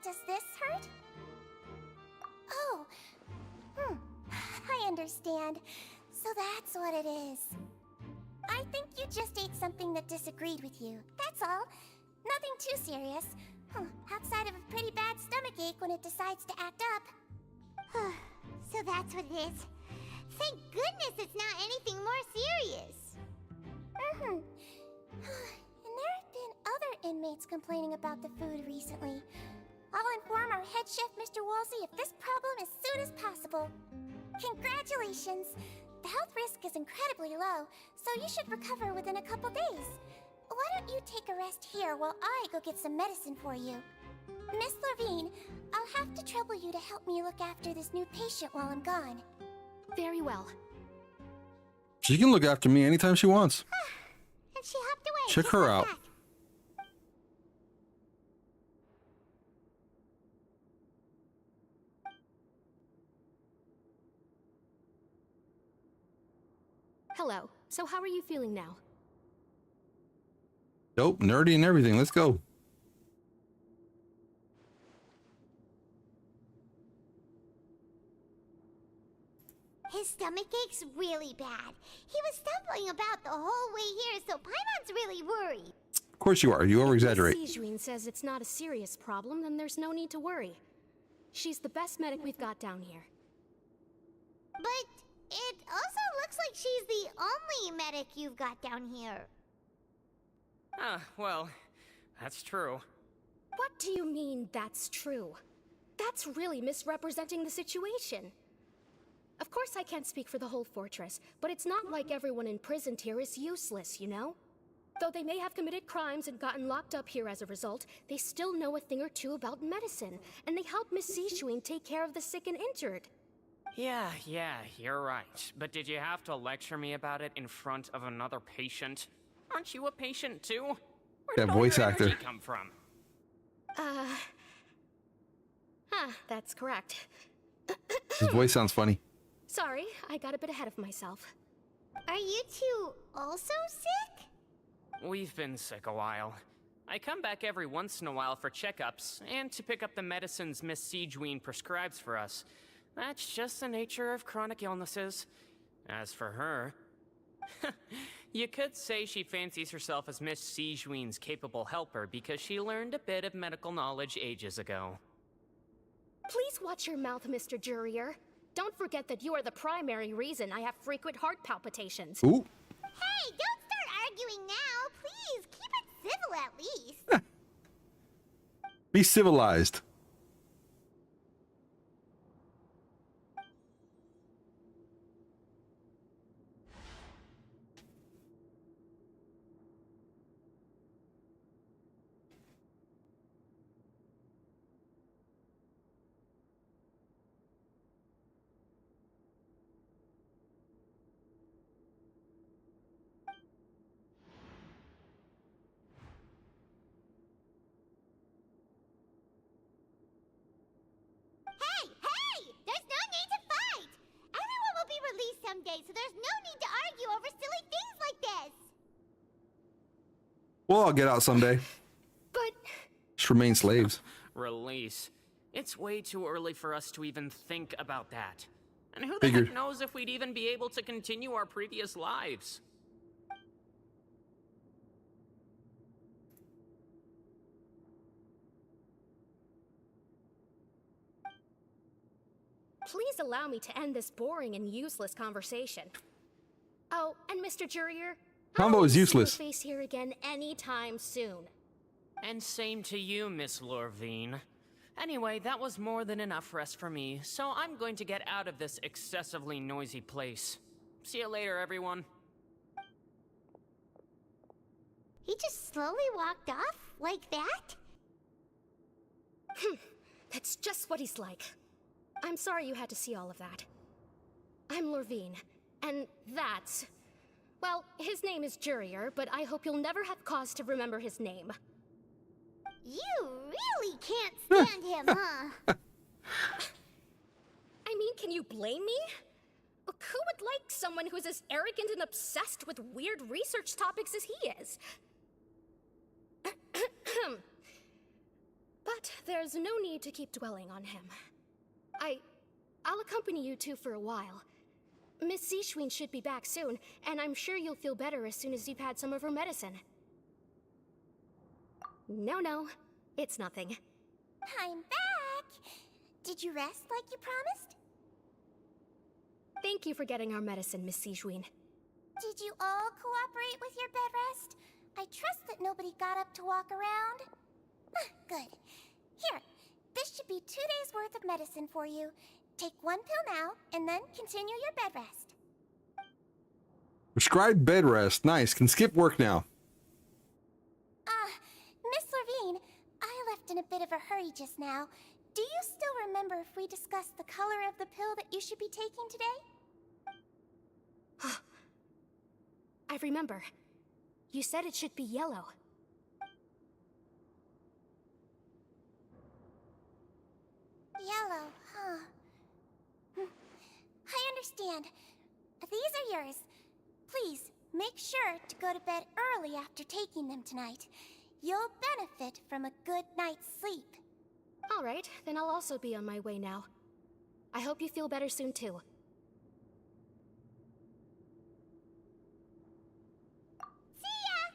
Does this hurt? Oh. I understand. So that's what it is. I think you just ate something that disagreed with you. That's all. Nothing too serious. Outside of a pretty bad stomachache when it decides to act up. So that's what it is. Thank goodness it's not anything more serious. And there have been other inmates complaining about the food recently. I'll inform our head chef, Mr. Woolsey, of this problem as soon as possible. Congratulations! The health risk is incredibly low, so you should recover within a couple days. Why don't you take a rest here while I go get some medicine for you? Miss Levine, I'll have to trouble you to help me look after this new patient while I'm gone. Very well. She can look after me anytime she wants. And she hopped away. Check her out. Hello. So how are you feeling now? Dope, nerdy, and everything. Let's go. His stomach ache's really bad. He was stumbling about the whole way here, so Paimon's really worried. Of course you are. You over-exaggerate. If Miss Sijouin says it's not a serious problem, then there's no need to worry. She's the best medic we've got down here. But it also looks like she's the only medic you've got down here. Well, that's true. What do you mean, that's true? That's really misrepresenting the situation. Of course I can't speak for the whole fortress, but it's not like everyone imprisoned here is useless, you know? Though they may have committed crimes and gotten locked up here as a result, they still know a thing or two about medicine, and they help Miss Sijouin take care of the sick and injured. Yeah, you're right. But did you have to lecture me about it in front of another patient? Aren't you a patient too? Where That did all voice your actor. energy come from? That's correct. His voice sounds funny. Sorry, I got a bit ahead of myself. Are you two also sick? We've been sick a while. I come back every once in a while for checkups, and to pick up the medicines Miss Sijouin prescribes for us. That's just the nature of chronic illnesses. As for her... you could say she fancies herself as Miss Sijouin's capable helper because she learned a bit of medical knowledge ages ago. Please watch your mouth, Mr. Jurier. Don't forget that you are the primary reason I have frequent heart palpitations. Ooh. Hey, don't start arguing now. Please, keep it civil at least. Be civilized. Hey! There's no need to fight! Everyone will be released someday, so there's no need to argue over silly things like this! We'll all get out someday. But... Just remain slaves. Release. It's way too early for us to even think about that. And who the Figured. heck knows if we'd even be able to continue our previous lives? Please allow me to end this boring and useless conversation. Oh, and Mr. Jurier, Combo is useless. See your face here again anytime soon. And same to you, Miss Lorvine. Anyway, that was more than enough rest for me, so I'm going to get out of this excessively noisy place. See you later, everyone. He just slowly walked off like that? That's just what he's like. I'm sorry you had to see all of that. I'm Lorvine, and that's... Well, his name is Jurier, but I hope you'll never have cause to remember his name. You really can't stand him, huh? I mean, can you blame me? Who would like someone who's as arrogant and obsessed with weird research topics as he is? But there's no need to keep dwelling on him. I'll accompany you two for a while. Miss Sijouin should be back soon, and I'm sure you'll feel better as soon as you've had some of her medicine. No, it's nothing. I'm back! Did you rest like you promised? Thank you for getting our medicine, Miss Sijouin. Did you all cooperate with your bed rest? I trust that nobody got up to walk around. Good. Here, this should be 2 days' worth of medicine for you. Take one pill now, and then continue your bed rest. Prescribed bed rest. Nice. Can skip work now. Miss Levine, I left in a bit of a hurry just now. Do you still remember if we discussed the color of the pill that you should be taking today? I remember. You said it should be yellow. Yellow, huh? I understand. These are yours. Please, make sure to go to bed early after taking them tonight. You'll benefit from a good night's sleep. All right, then I'll also be on my way now. I hope you feel better soon, too. See ya!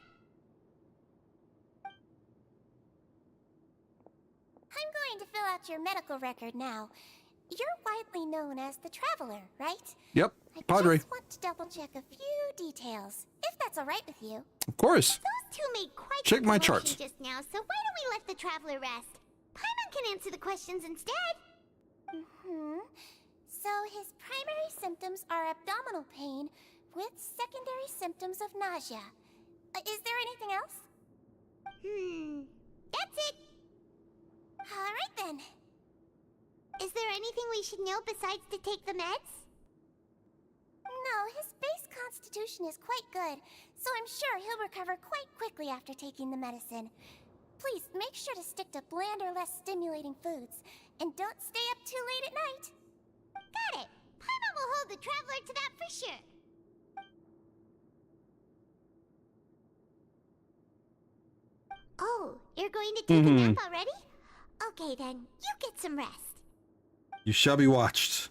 I'm going to fill out your medical record now. You're widely known as the Traveler, right? Yep, I Pawdre. just want to double-check a few details, if that's all right with you. Of course. Those two made quite Check the my commotion charts. just now, so why don't we let the Traveler rest? Paimon can answer the questions instead. So his primary symptoms are abdominal pain with secondary symptoms of nausea. Is there anything else? That's it. All right then. Is there anything we should know besides to take the meds? No, his base constitution is quite good, so I'm sure he'll recover quite quickly after taking the medicine. Please make sure to stick to bland or less stimulating foods, and don't stay up too late at night. Got it. Paimon will hold the Traveler to that for sure. Oh, you're going to take a nap already? Okay then, you get some rest. You shall be watched.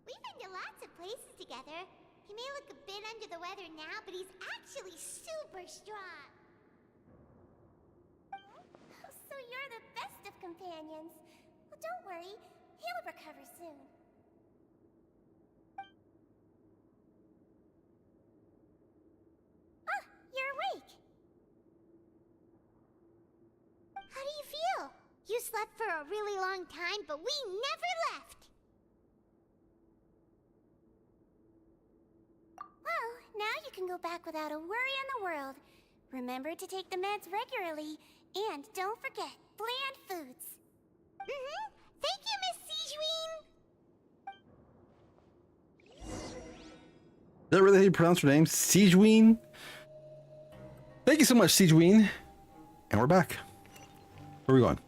We've been to lots of places together. He may look a bit under the weather now, but he's actually super strong. So you're the best of companions. Well, don't worry. He'll recover soon. Ah, you're awake. How do you feel? You slept for a really long time, but we never left. Well, now you can go back without a worry in the world. Remember to take the meds regularly, and don't forget, bland foods. Thank you, Miss Siegeween. Is that really how you pronounce her name? Siegeween? Thank you so much, Siegeween. And we're back. Where are we going?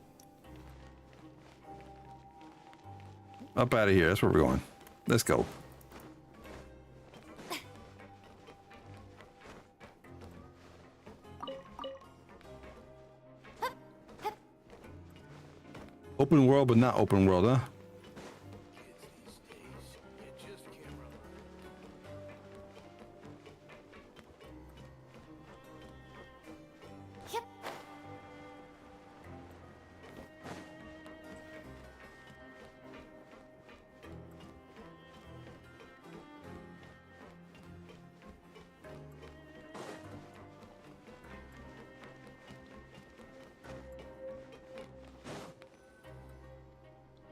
Up out of here. That's where we're going. Let's go. Open world, but not open world, huh? Yep.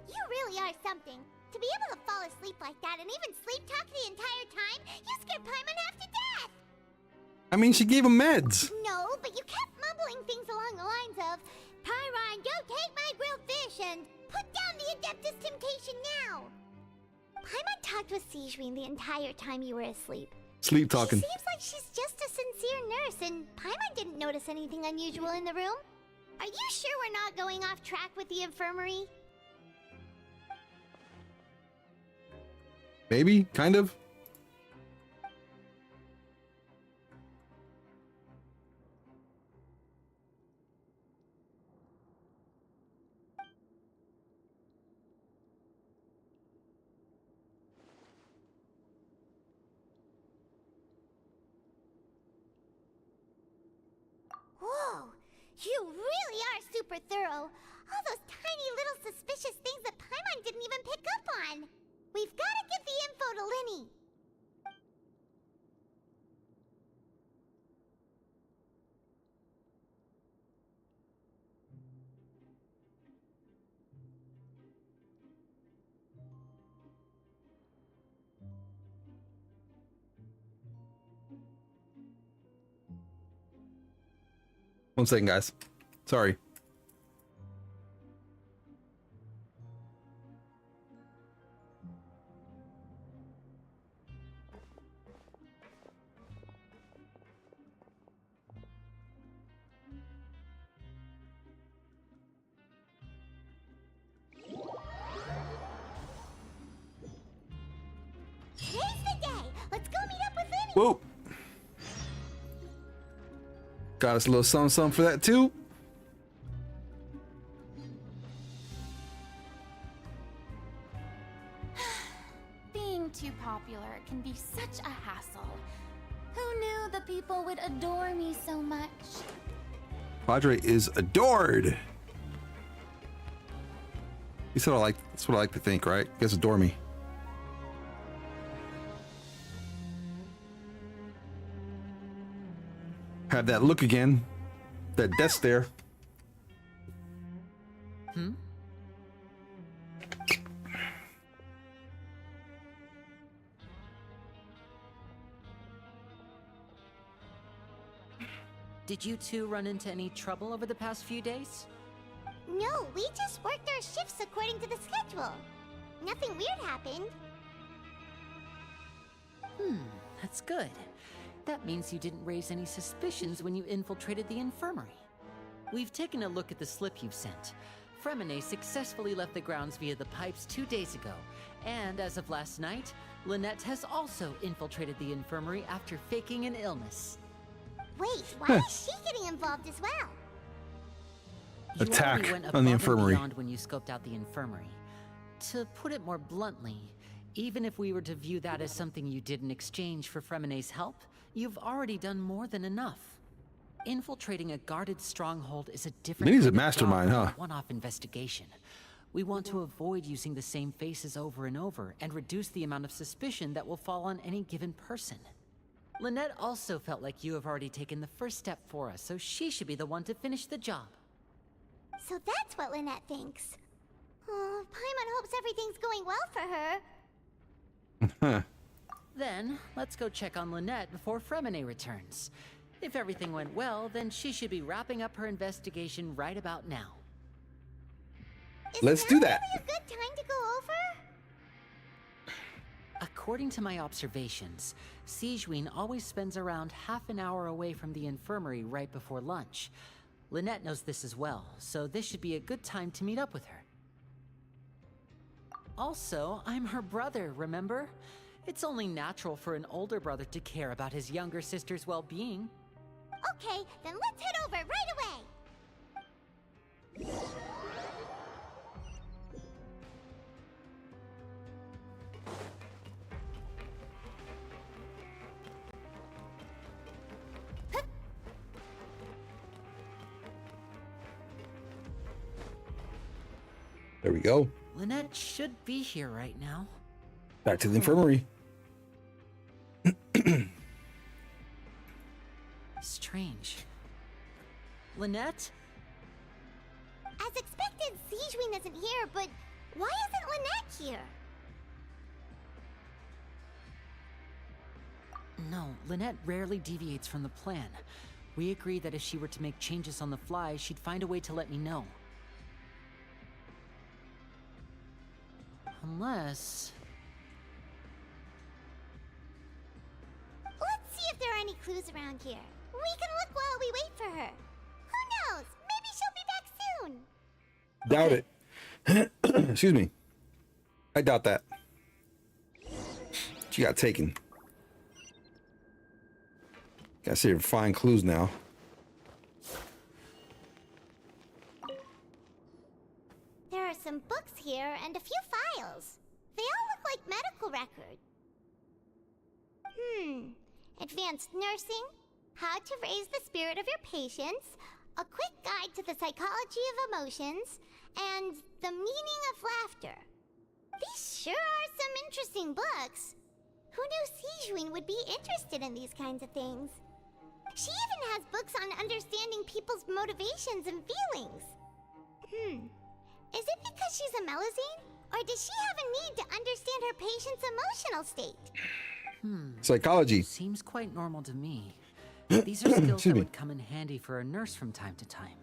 You really are something. To be able to fall asleep like that and even sleep talk the entire time, you scared Paimon half to death! I mean, she gave him meds. No, but you kept mumbling things along the lines of, Pyron, don't take my grilled fish, and put down the Adeptus Temptation now! Paimon talked with Siegeween the entire time you were asleep. Sleep talking. She seems like she's just a sincere nurse, and Paimon didn't notice anything unusual in the room. Are you sure we're not going off track with the infirmary? Maybe, kind of. Whoa! You really are super thorough. All those tiny little suspicious things that Paimon didn't even pick up on. We've got to give the info to Linny. 1 second, guys. Sorry. Today's the day. Let's go meet up with Vinny. Whoa. Got us a little something for that too. Being too popular can be such a hassle. Who knew the people would adore me so much? Pawdre is adored. You said that's what I like to think, right? You guys adore me. Have that look again. That death stare. Did you two run into any trouble over the past few days? No, we just worked our shifts according to the schedule. Nothing weird happened. That's good. That means you didn't raise any suspicions when you infiltrated the infirmary. We've taken a look at the slip you've sent. Fremine successfully left the grounds via the pipes 2 days ago, and as of last night, Lynette has also infiltrated the infirmary after faking an illness. Wait, why is she getting involved as well? Attack You went on the above and infirmary. beyond when you scoped out the infirmary. To put it more bluntly, even if we were to view that as something you did in exchange for Fremine's help, you've already done more than enough. Infiltrating a guarded stronghold is a different Minnie's a kind of mastermind, job than huh? a one-off investigation. We want to avoid using the same faces over and over and reduce the amount of suspicion that will fall on any given person. Lynette also felt like you have already taken the first step for us, so she should be the one to finish the job. So that's what Lynette thinks. Oh, Paimon hopes everything's going well for her. Then, let's go check on Lynette before Fremine returns. If everything went well, then she should be wrapping up her investigation right about now. Let's do that. A good time to go over? According to my observations, Sigewinne always spends around half an hour away from the infirmary right before lunch. Lynette knows this as well, so this should be a good time to meet up with her. Also, I'm her brother, remember? It's only natural for an older brother to care about his younger sister's well-being. Okay, then let's head over right away. There we go. Lynette should be here right now. Back to the infirmary. Strange. Lynette? As expected, Sigewinne isn't here, but why isn't Lynette here? No, Lynette rarely deviates from the plan. We agreed that if she were to make changes on the fly, she'd find a way to let me know. Unless... Let's see if there are any clues around here. We can look while we wait for her. Who knows? Maybe she'll be back soon. Doubt it. Excuse me. I doubt that. She got taken. Gotta see her find clues now. There are some books here and a few files. They all look like medical records. Advanced nursing, how to raise the spirit of your patients, a quick guide to the psychology of emotions, and the meaning of laughter. These sure are some interesting books. Who knew Sigewinne would be interested in these kinds of things? She even has books on understanding people's motivations and feelings. Is it because she's a Melusine? Or does she have a need to understand her patient's emotional state? Psychology. Seems quite normal to me. These are skills Excuse that me. would come in handy for a nurse from time to time.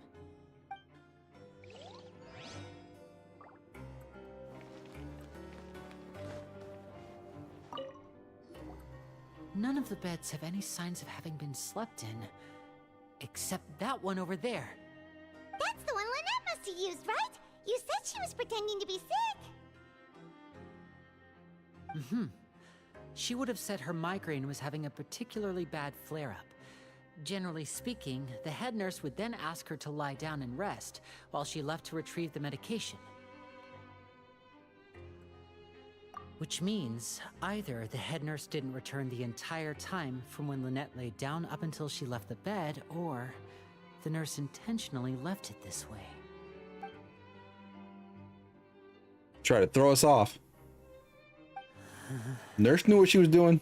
None of the beds have any signs of having been slept in, except that one over there. That's the one Lynette must have used, right? You said she was pretending to be sick. Mm-hmm. She would have said her migraine was having a particularly bad flare-up. Generally speaking, the head nurse would then ask her to lie down and rest, while she left to retrieve the medication. Which means, either the head nurse didn't return the entire time from when Lynette laid down up until she left the bed, or the nurse intentionally left it this way. Try to throw us off. Nurse knew what she was doing.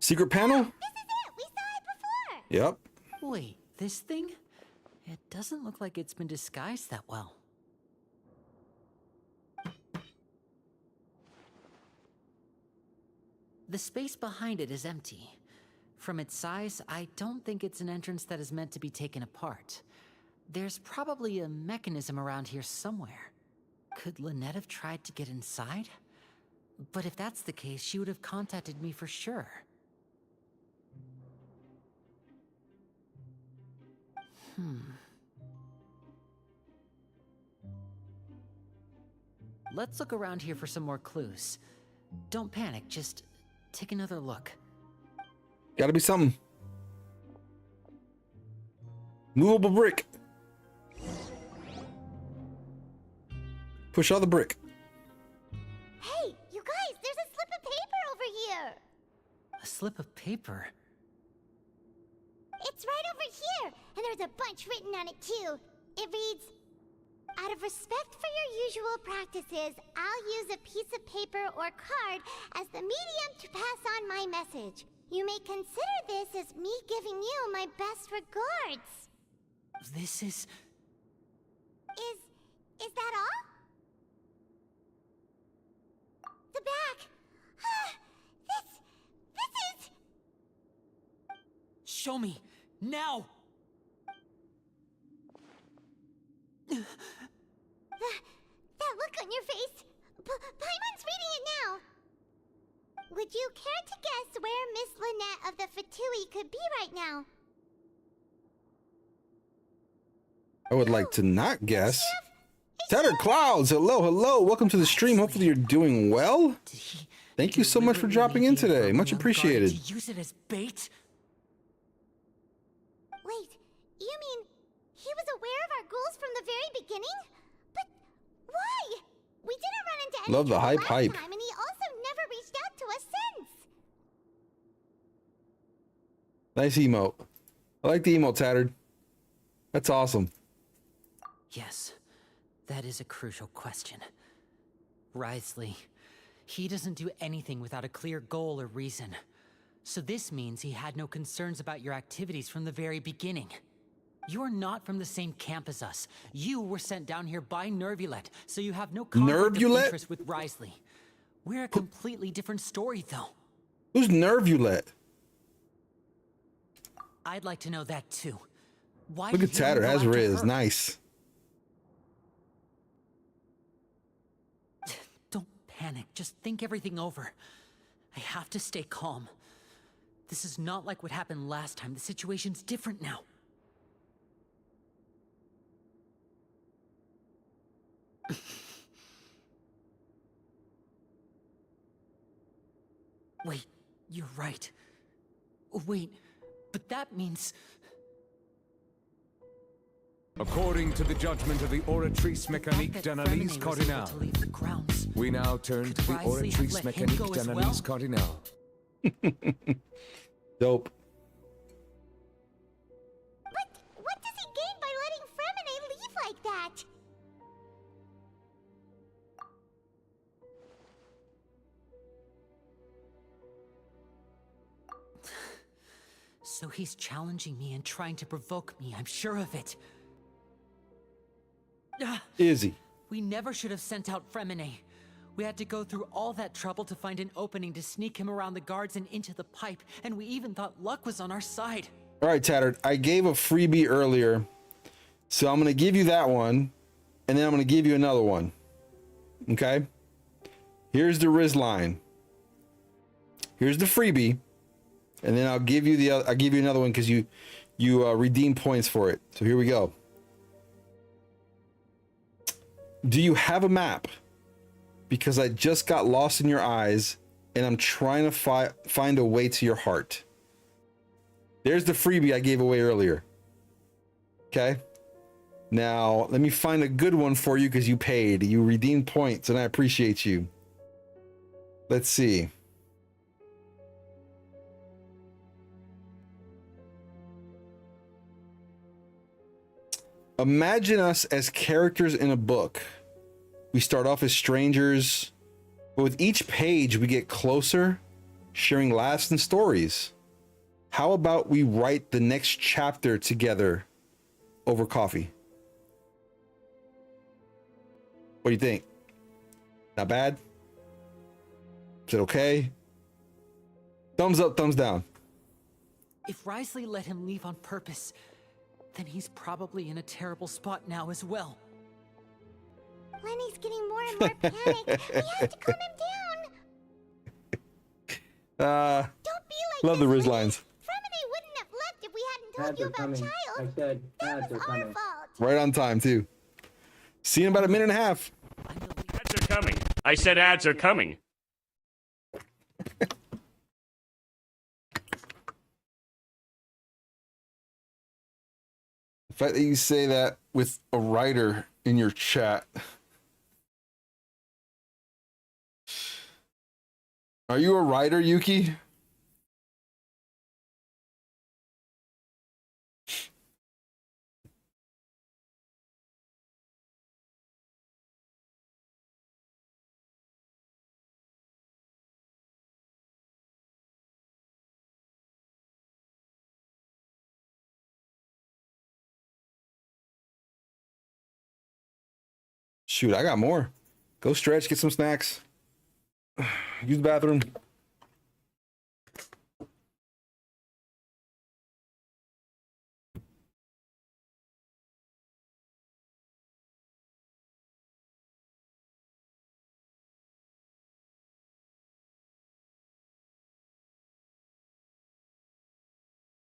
Secret panel? This is it! We saw it before! Yep. Wait, this thing? It doesn't look like it's been disguised that well. The space behind it is empty. From its size, I don't think it's an entrance that is meant to be taken apart. There's probably a mechanism around here somewhere. Could Lynette have tried to get inside? But if that's the case, she would have contacted me for sure. Let's look around here for some more clues. Don't panic, just take another look. Gotta be something. Movable brick. Push out the brick. Hey, you guys, there's a slip of paper over here! A slip of paper? It's right over here, and there's a bunch written on it too. It reads, "Out of respect for your usual practices, I'll use a piece of paper or card as the medium to pass on my message. You may consider this as me giving you my best regards." This is... Is that all? The back. This is... Show me! Now! That look on your face. Paimon's reading it now. Would you care to guess where Miss Lynette of the Fatui could be right now? I would like to not guess. Tattered Clouds, hello, hello. Welcome to the stream. Hopefully you're doing well. Thank you so much for dropping in today. Much appreciated. To use it as bait? Wait, you mean he was aware of our goals from the very beginning? But why? We didn't run into any Love the trouble hype. last time, and he also never reached out to us since. Nice emote. I like the emote, Tattered. That's awesome. Yes, that is a crucial question. Wriothesley, he doesn't do anything without a clear goal or reason. So this means he had no concerns about your activities from the very beginning. You're not from the same camp as us. You were sent down here by Nervulet, so you have no conflict of Nervulet? interest with Wriothesley. We're a completely different story, though. Who's Nervulet? I'd like to know that, too. Why Look did at you Tattered. go Has after Riz. her? Nice. Don't panic. Just think everything over. I have to stay calm. This is not like what happened last time. The situation's different now. Wait, you're right. Wait, but that means... According to the judgment of the Oratrice Mécanique d'Analyse Cardinale, we now turn to the Oratrice Mécanique d'Analyse Cardinale. Dope. But what does he gain by letting Fremine leave like that? So he's challenging me and trying to provoke me, I'm sure of it. Is he? We never should have sent out Fremine. We had to go through all that trouble to find an opening to sneak him around the guards and into the pipe, and we even thought luck was on our side. All right, Tattered. I gave a freebie earlier, so I'm gonna give you that one, and then I'm gonna give you another one. Okay? Here's the Riz line. Here's the freebie, and then I'll give you the other, I'll give you another one because you redeem points for it. So here we go. Do you have a map? Because I just got lost in your eyes, and I'm trying to find a way to your heart. There's the freebie I gave away earlier. Okay? Now, let me find a good one for you because you paid. You redeemed points, and I appreciate you. Let's see. Imagine us as characters in a book. We start off as strangers, but with each page we get closer, sharing laughs and stories. How about we write the next chapter together over coffee? What do you think? Not bad? Is it okay? Thumbs up, thumbs down. If Risley let him leave on purpose, then he's probably in a terrible spot now as well. Lenny's getting more and more panicked. We have to calm him down. Don't be like love the Riz lines. Fremine wouldn't have left if we hadn't told you about Child. I said ads are coming. Our fault. Right on time, too. See you in about a minute and a half. Ads are coming. I said ads are coming. The fact that you say that with a writer in your chat. Are you a writer, Yuki? Shoot, I got more. Go stretch, get some snacks. Use the bathroom.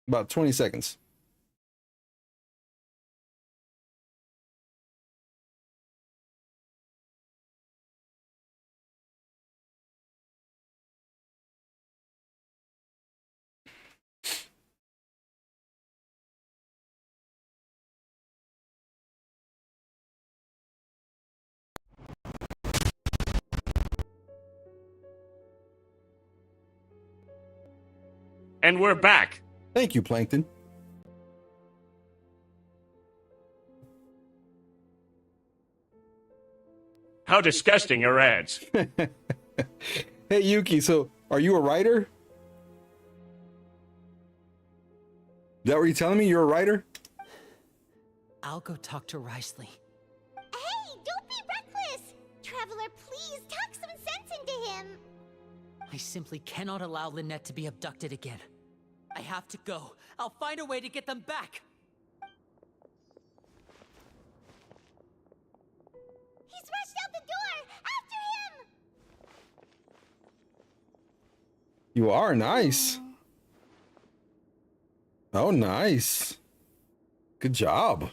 About 20 seconds. And we're back. Thank you, Plankton. How disgusting are ads? Hey, Yuki, so are you a writer? Is that what you're telling me? You're a writer? I'll go talk to Risley. Hey, don't be reckless! Traveler, please talk some sense into him. I simply cannot allow Lynette to be abducted again. I have to go. I'll find a way to get them back. He's rushed out the door! After him! You are nice. Oh, nice. Good job.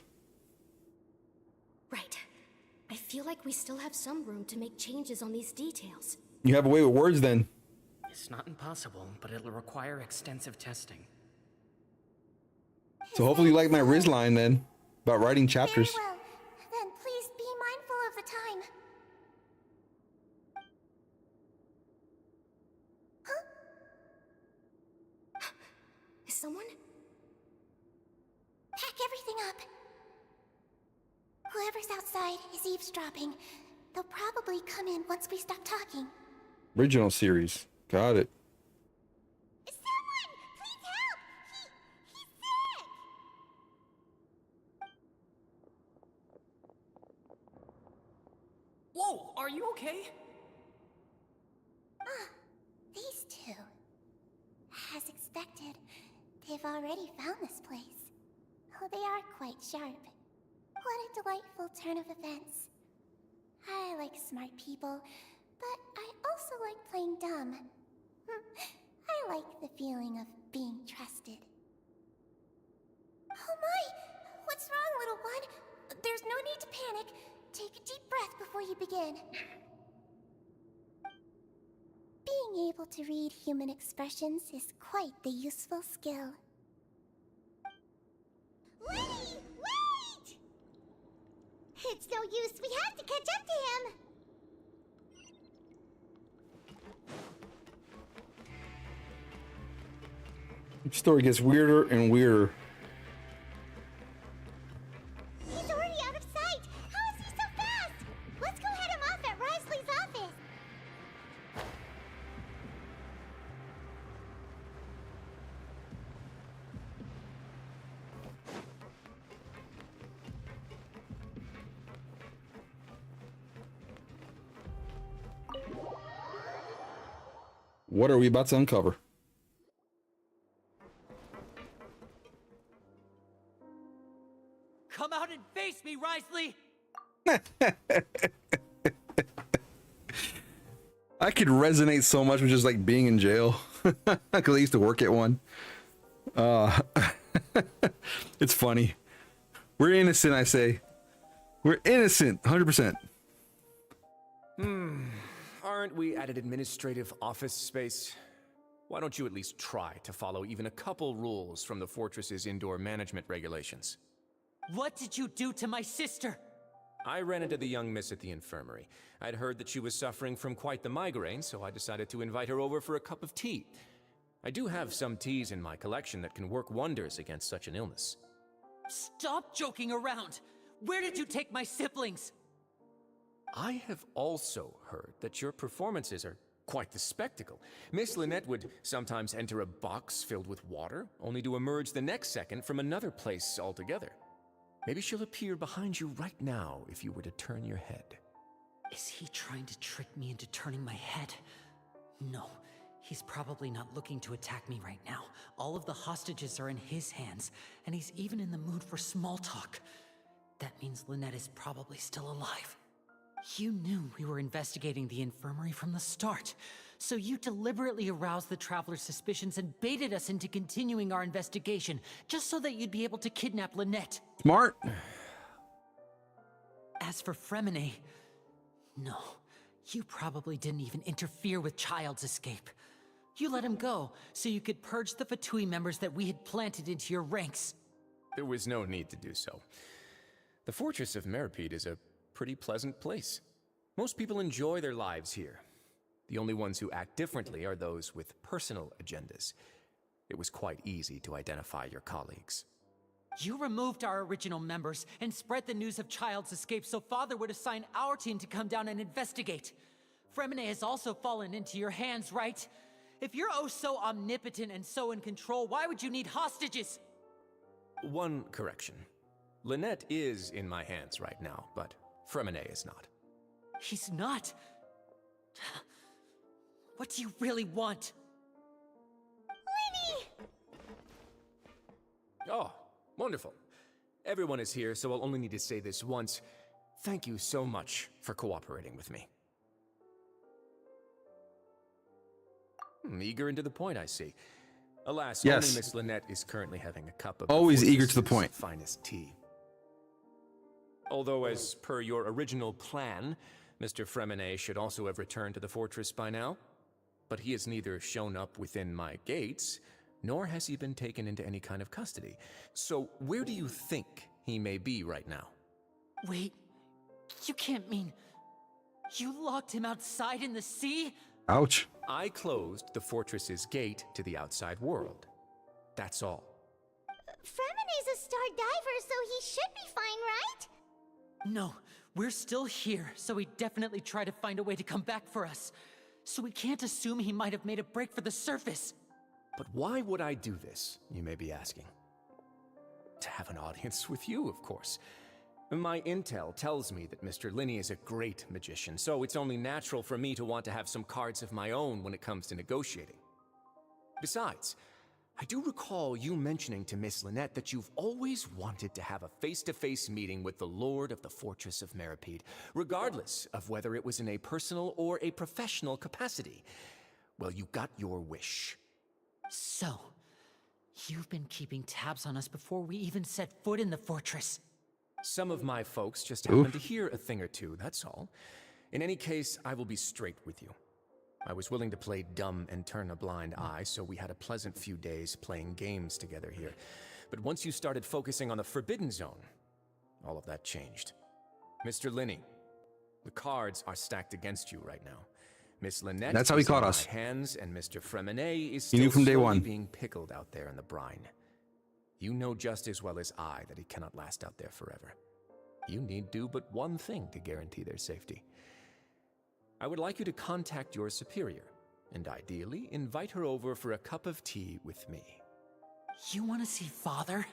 Right. I feel like we still have some room to make changes on these details. You have a way with words then. It's not impossible, but it'll require extensive testing. So hopefully you like my Riz line then about writing chapters. Very well. Then please be mindful of the time. Huh? Is someone? Pack everything up. Whoever's outside is eavesdropping. They'll probably come in once we stop talking. Original series. Got it. Someone! Please help! have already found this place. Oh, they are quite sharp. What a delightful turn of events. I like smart people, but I also like playing dumb. I like the feeling of being trusted. Oh my! What's wrong, little one? There's no need to panic. Take a deep breath before you begin. Being able to read human expressions is quite the useful skill. Wait! It's no use. We have to catch up to him. Each story gets weirder and weirder. He's already out of sight. How is he so fast? Let's go head him off at Risley's office. What are we about to uncover? Come out and face me, Risley! I could resonate so much with just like being in jail because I used to work at one. It's funny. We're innocent, I say. We're innocent, 100%. Aren't we at an administrative office space? Why don't you at least try to follow even a couple rules from the fortress's indoor management regulations? What did you do to my sister? I ran into the young miss at the infirmary. I'd heard that she was suffering from quite the migraine, so I decided to invite her over for a cup of tea. I do have some teas in my collection that can work wonders against such an illness. Stop joking around! Where did you take my siblings? I have also heard that your performances are quite the spectacle. Miss Lynette would sometimes enter a box filled with water, only to emerge the next second from another place altogether. Maybe she'll appear behind you right now if you were to turn your head. Is he trying to trick me into turning my head? No, he's probably not looking to attack me right now. All of the hostages are in his hands, and he's even in the mood for small talk. That means Lynette is probably still alive. You knew we were investigating the infirmary from the start, so you deliberately aroused the Traveler's suspicions and baited us into continuing our investigation, just so that you'd be able to kidnap Lynette. Smart. As for Fremine, no, you probably didn't even interfere with Child's escape. You let him go, so you could purge the Fatui members that we had planted into your ranks. There was no need to do so. The Fortress of Meripede is a pretty pleasant place. Most people enjoy their lives here. The only ones who act differently are those with personal agendas. It was quite easy to identify your colleagues. You removed our original members and spread the news of Child's escape so Father would assign our team to come down and investigate. Fremine has also fallen into your hands, right? If you're oh so omnipotent and so in control, why would you need hostages? One correction. Lynette is in my hands right now, but Fremine is not. He's not? What do you really want? Lenny! Oh, wonderful. Everyone is here, so I'll only need to say this once. Thank you so much for cooperating with me. Eager and to the point, I see. Alas, Yes. only Miss Lynette is currently having a cup of Always the eager to the Fortress's point. finest tea. Although, as per your original plan, Mr. Fremine should also have returned to the fortress by now. But he has neither shown up within my gates, nor has he been taken into any kind of custody. So where do you think he may be right now? Wait, you can't mean... You locked him outside in the sea? Ouch. I closed the fortress's gate to the outside world. That's all. Fremine's a star diver, so he should be fine, right? No, we're still here, so he definitely tried to find a way to come back for us. So we can't assume he might have made a break for the surface. But why would I do this, you may be asking? To have an audience with you, of course. My intel tells me that Mr. Linney is a great magician, so it's only natural for me to want to have some cards of my own when it comes to negotiating. Besides, I do recall you mentioning to Miss Lynette that you've always wanted to have a face-to-face meeting with the Lord of the Fortress of Meripede, regardless of whether it was in a personal or a professional capacity. Well, you got your wish. So, you've been keeping tabs on us before we even set foot in the fortress. Some of my folks just happened to hear a thing or two, that's all. In any case, I will be straight with you. I was willing to play dumb and turn a blind eye, so we had a pleasant few days playing games together here. But once you started focusing on the Forbidden Zone, all of that changed. Mr. Linney, the cards are stacked against you right now. Miss Lynette That's how he is in caught my us. hands, and Mr. Fremenet is He knew still from day slowly one. being pickled out there in the brine. You know just as well as I that he cannot last out there forever. You need do but one thing to guarantee their safety. I would like you to contact your superior, and ideally invite her over for a cup of tea with me. You want to see Father?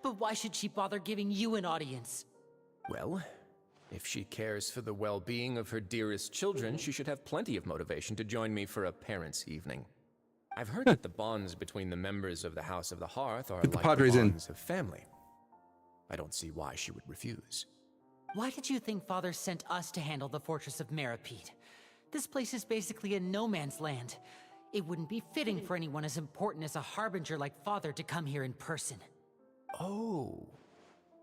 But why should she bother giving you an audience? Well, if she cares for the well-being of her dearest children, she should have plenty of motivation to join me for a parents' evening. I've heard that the bonds between the members of the House of the Hearth are Get the like Pawdres the in. bonds of family. I don't see why she would refuse. Why did you think Father sent us to handle the Fortress of Meripede? This place is basically a no man's land. It wouldn't be fitting for anyone as important as a harbinger like Father to come here in person. Oh,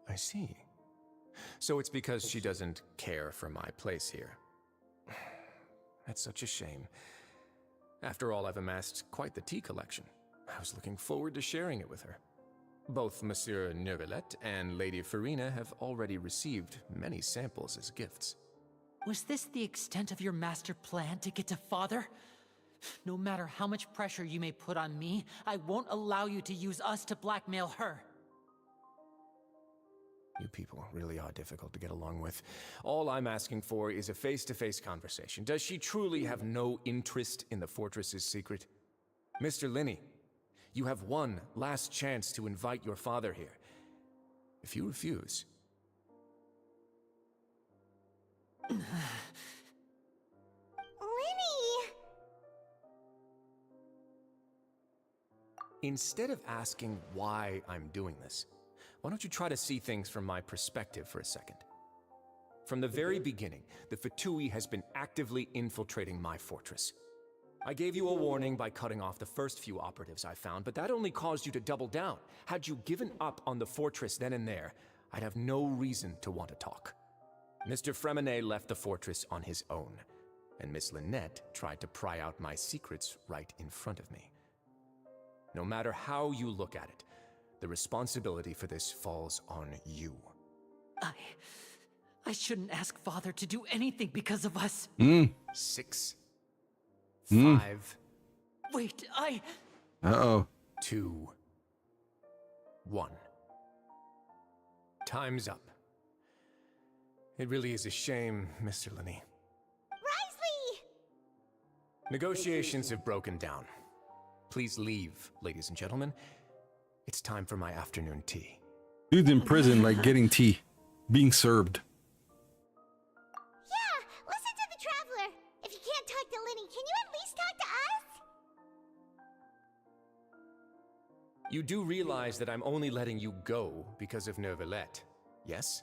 I see. So it's because she doesn't care for my place here. That's such a shame. After all, I've amassed quite the tea collection. I was looking forward to sharing it with her. Both Monsieur Neuvillette and Lady Farina have already received many samples as gifts. Was this the extent of your master plan to get to Father? No matter how much pressure you may put on me, I won't allow you to use us to blackmail her. You people really are difficult to get along with. All I'm asking for is a face-to-face conversation. Does she truly have no interest in the fortress's secret? Mr. Linney, you have one last chance to invite your father here. If you refuse... Linny! Instead of asking why I'm doing this, why don't you try to see things from my perspective for a second? From the very beginning, the Fatui has been actively infiltrating my fortress. I gave you a warning by cutting off the first few operatives I found, but that only caused you to double down. Had you given up on the fortress then and there, I'd have no reason to want to talk. Mr. Fremenet left the fortress on his own, and Miss Lynette tried to pry out my secrets right in front of me. No matter how you look at it, the responsibility for this falls on you. I shouldn't ask Father to do anything because of us. 6, 5... Wait, Uh-oh. 2, 1. Time's up. It really is a shame, Mr. Linney. Risley! Negotiations have broken down. Please leave, ladies and gentlemen. It's time for my afternoon tea. Dude's in prison, like getting tea, being served. Yeah, listen to the Traveler. If you can't talk to Linny, can you at least talk to us? You do realize that I'm only letting you go because of Neuvillette, yes?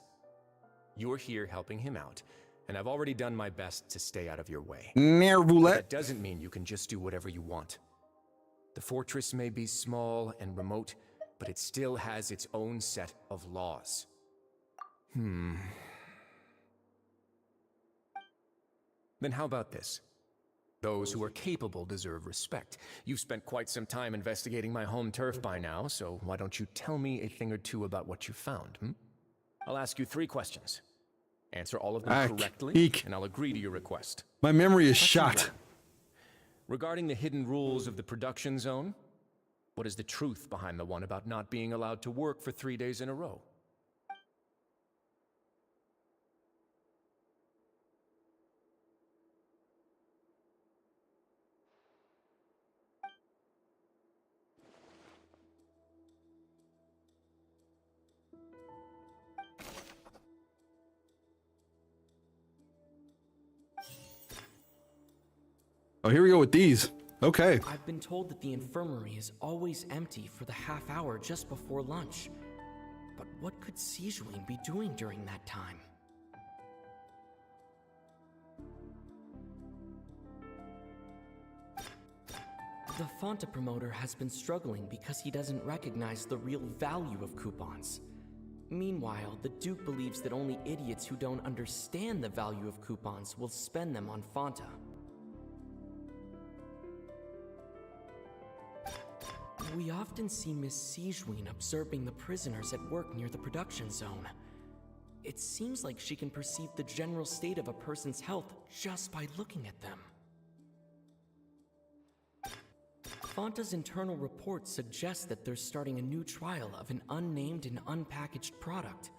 You're here helping him out, and I've already done my best to stay out of your way. Neuvillette. That doesn't mean you can just do whatever you want. The fortress may be small and remote, but it still has its own set of laws. Then how about this? Those who are capable deserve respect. You've spent quite some time investigating my home turf by now, so why don't you tell me a thing or two about what you found, I'll ask you 3 questions. Answer all of them correctly, and I'll agree to your request. My memory is Question shot. 1. Regarding the hidden rules of the production zone, what is the truth behind the one about not being allowed to work for 3 days in a row? Oh, here we go with these. Okay. I've been told that the infirmary is always empty for the half hour just before lunch. But what could Sijuin be doing during that time? The Fonta promoter has been struggling because he doesn't recognize the real value of coupons. Meanwhile, the Duke believes that only idiots who don't understand the value of coupons will spend them on Fonta. We often see Miss Sijuin observing the prisoners at work near the production zone. It seems like she can perceive the general state of a person's health just by looking at them. Fonta's internal report suggests that they're starting a new trial of an unnamed and unpackaged product.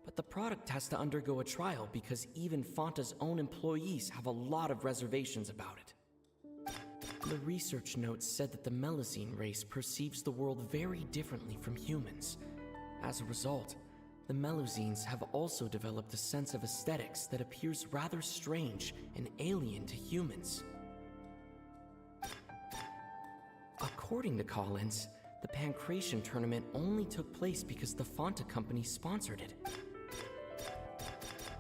But the product has to undergo a trial because even Fonta's own employees have a lot of reservations about it. The research notes said that the Melusine race perceives the world very differently from humans. As a result, the Melusines have also developed a sense of aesthetics that appears rather strange and alien to humans. According to Collins, the Pancration tournament only took place because the Fonta company sponsored it.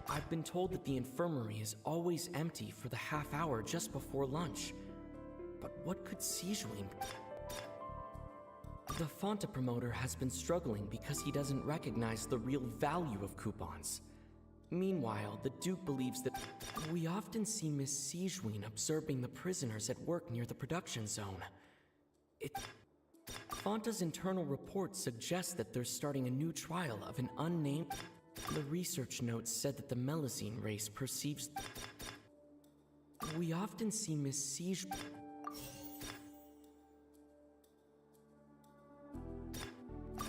I've been told that the infirmary is always empty for the half hour just before lunch. But what could Sijuin... The Fonta promoter has been struggling because he doesn't recognize the real value of coupons. Meanwhile, the Duke believes that... We often see Miss Sijuin observing the prisoners at work near the production zone. Fonta's internal report suggests that they're starting a new trial of an unnamed... The research notes said that the Melusine race perceives... We often see Miss Sijuin...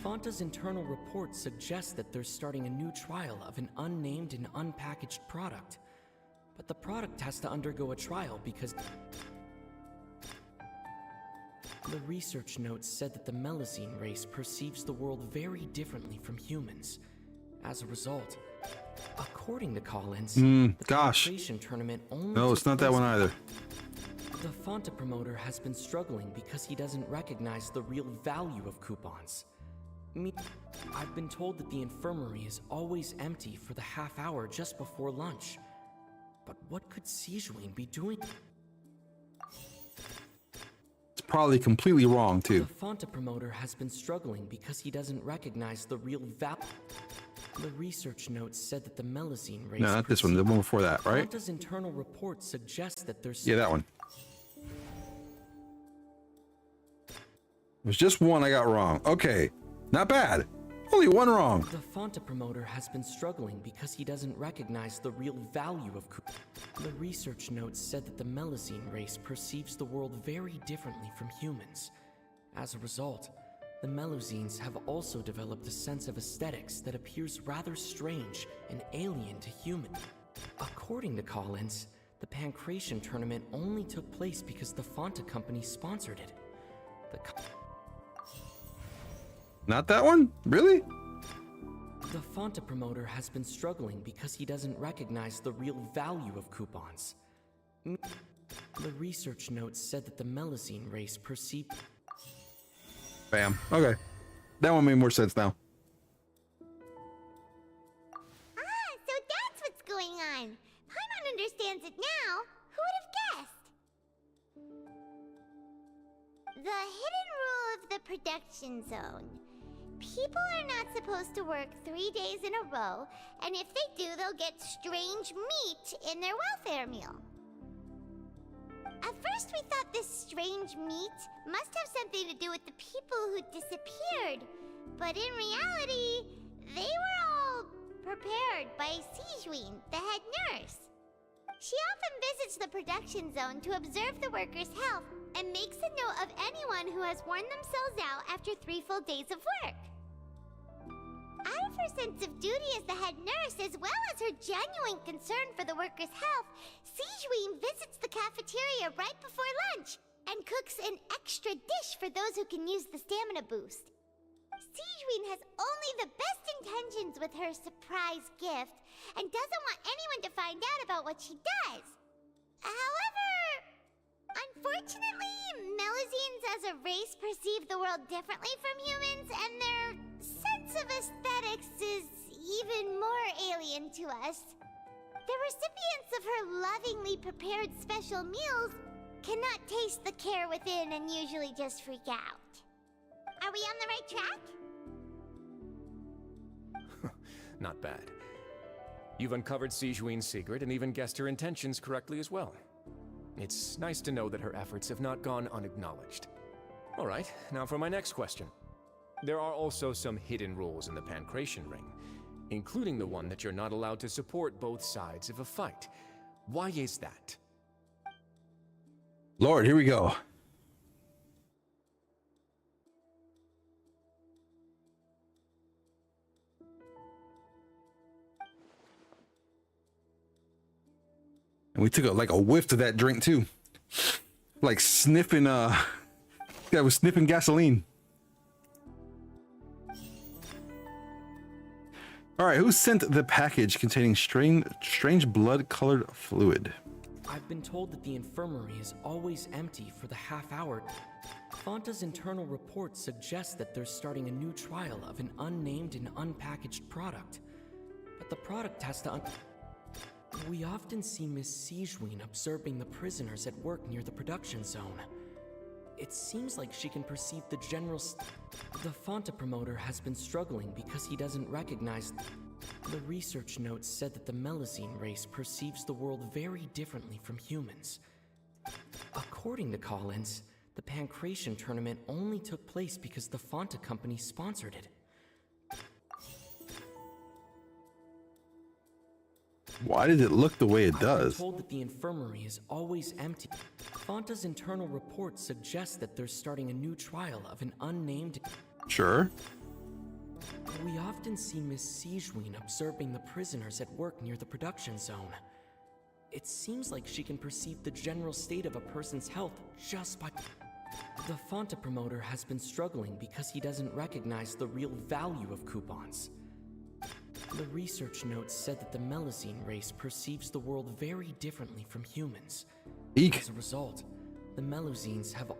Fonta's internal report suggests that they're starting a new trial of an unnamed and unpackaged product. But the product has to undergo a trial because... The research notes said that the Melusine race perceives the world very differently from humans. As a result, according to Collins, the Pancration tournament only... No, it's not that one either. The Fonta promoter has been struggling because he doesn't recognize the real value of coupons. I've been told that the infirmary is always empty for the half hour just before lunch. But what could Sijuin be doing? It's probably completely wrong, too. The Fonta promoter has been struggling because he doesn't recognize the real value. The research notes said that the Melusine race... No, not this one. The one before that, right? Fonta's internal report suggests that there's... Yeah, that one. There's just one I got wrong. Okay. Not bad. Only one wrong. The Fonta promoter has been struggling because he doesn't recognize the real value of... The research notes said that the Melusine race perceives the world very differently from humans. As a result, the Melusines have also developed a sense of aesthetics that appears rather strange and alien to humans. According to Collins, the Pancration tournament only took place because the Fonta company sponsored it. Not that one? Really? The Fonta promoter has been struggling because he doesn't recognize the real value of coupons. The research notes said that the Melusine race perceived... Bam. Okay. That one made more sense now. Ah, so that's what's going on. Paimon understands it now. Who would have guessed? The hidden rule of the production zone. People are not supposed to work 3 days in a row, and if they do, they'll get strange meat in their welfare meal. At first we thought this strange meat must have something to do with the people who disappeared, but in reality, they were all prepared by Sijuin, the head nurse. She often visits the production zone to observe the workers' health and makes a note of anyone who has worn themselves out after 3 full days of work. Out of her sense of duty as the head nurse, as well as her genuine concern for the workers' health, Sijuin visits the cafeteria right before lunch and cooks an extra dish for those who can use the stamina boost. Sijuin has only the best intentions with her surprise gift and doesn't want anyone to find out about what she does. However, unfortunately, as a race perceive the world differently from humans, and their sense of aesthetics is even more alien to us. The recipients of her lovingly prepared special meals cannot taste the care within and usually just freak out. Are we on the right track? Not bad. You've uncovered Sijuin's secret and even guessed her intentions correctly as well. It's nice to know that her efforts have not gone unacknowledged. All right, now for my next question. There are also some hidden rules in the Pancration Ring, including the one that you're not allowed to support both sides of a fight. Why is that? Lord, here we go. And we took a whiff of that drink too. Like sniffing, yeah, I was sniffing gasoline. All right, who sent the package containing strange blood-colored fluid? I've been told that the infirmary is always empty for the half hour. Fonta's internal reports suggest that they're starting a new trial of an unnamed and unpackaged product. But the product has to We often see Miss Sijuin observing the prisoners at work near the production zone. It seems like she can perceive the general The Fonta promoter has been struggling because he doesn't recognize The research notes said that the Melazine race perceives the world very differently from humans. According to Collins, the Pancration tournament only took place because the Fonta company sponsored it. Why does it look the way it does? I've been told that the infirmary is always empty. Fonta's internal reports suggest that they're starting a new trial of an unnamed... Sure. We often see Miss Sijuin observing the prisoners at work near the production zone. It seems like she can perceive the general state of a person's health just by... The Fonta promoter has been struggling because he doesn't recognize the real value of coupons. The research notes said that the Melazine race perceives the world very differently from humans. Eek. As a result, the Melazines have...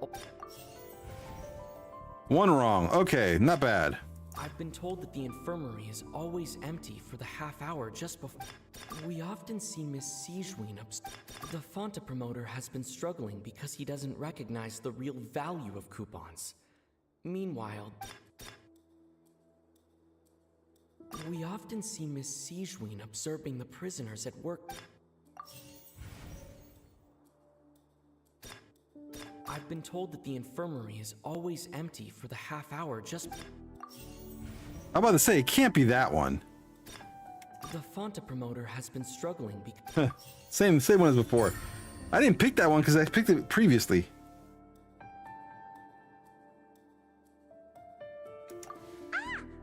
One wrong. Okay, not bad. I've been told that the infirmary is always empty for the half hour just before... We often see Miss Sijuin The Fonta promoter has been struggling because he doesn't recognize the real value of coupons. Meanwhile... We often see Miss Sijuin observing the prisoners at work. I've been told that the infirmary is always empty for the half hour just... I'm about to say, it can't be that one. The Fonta promoter has been struggling because... Same one as before. I didn't pick that one because I picked it previously.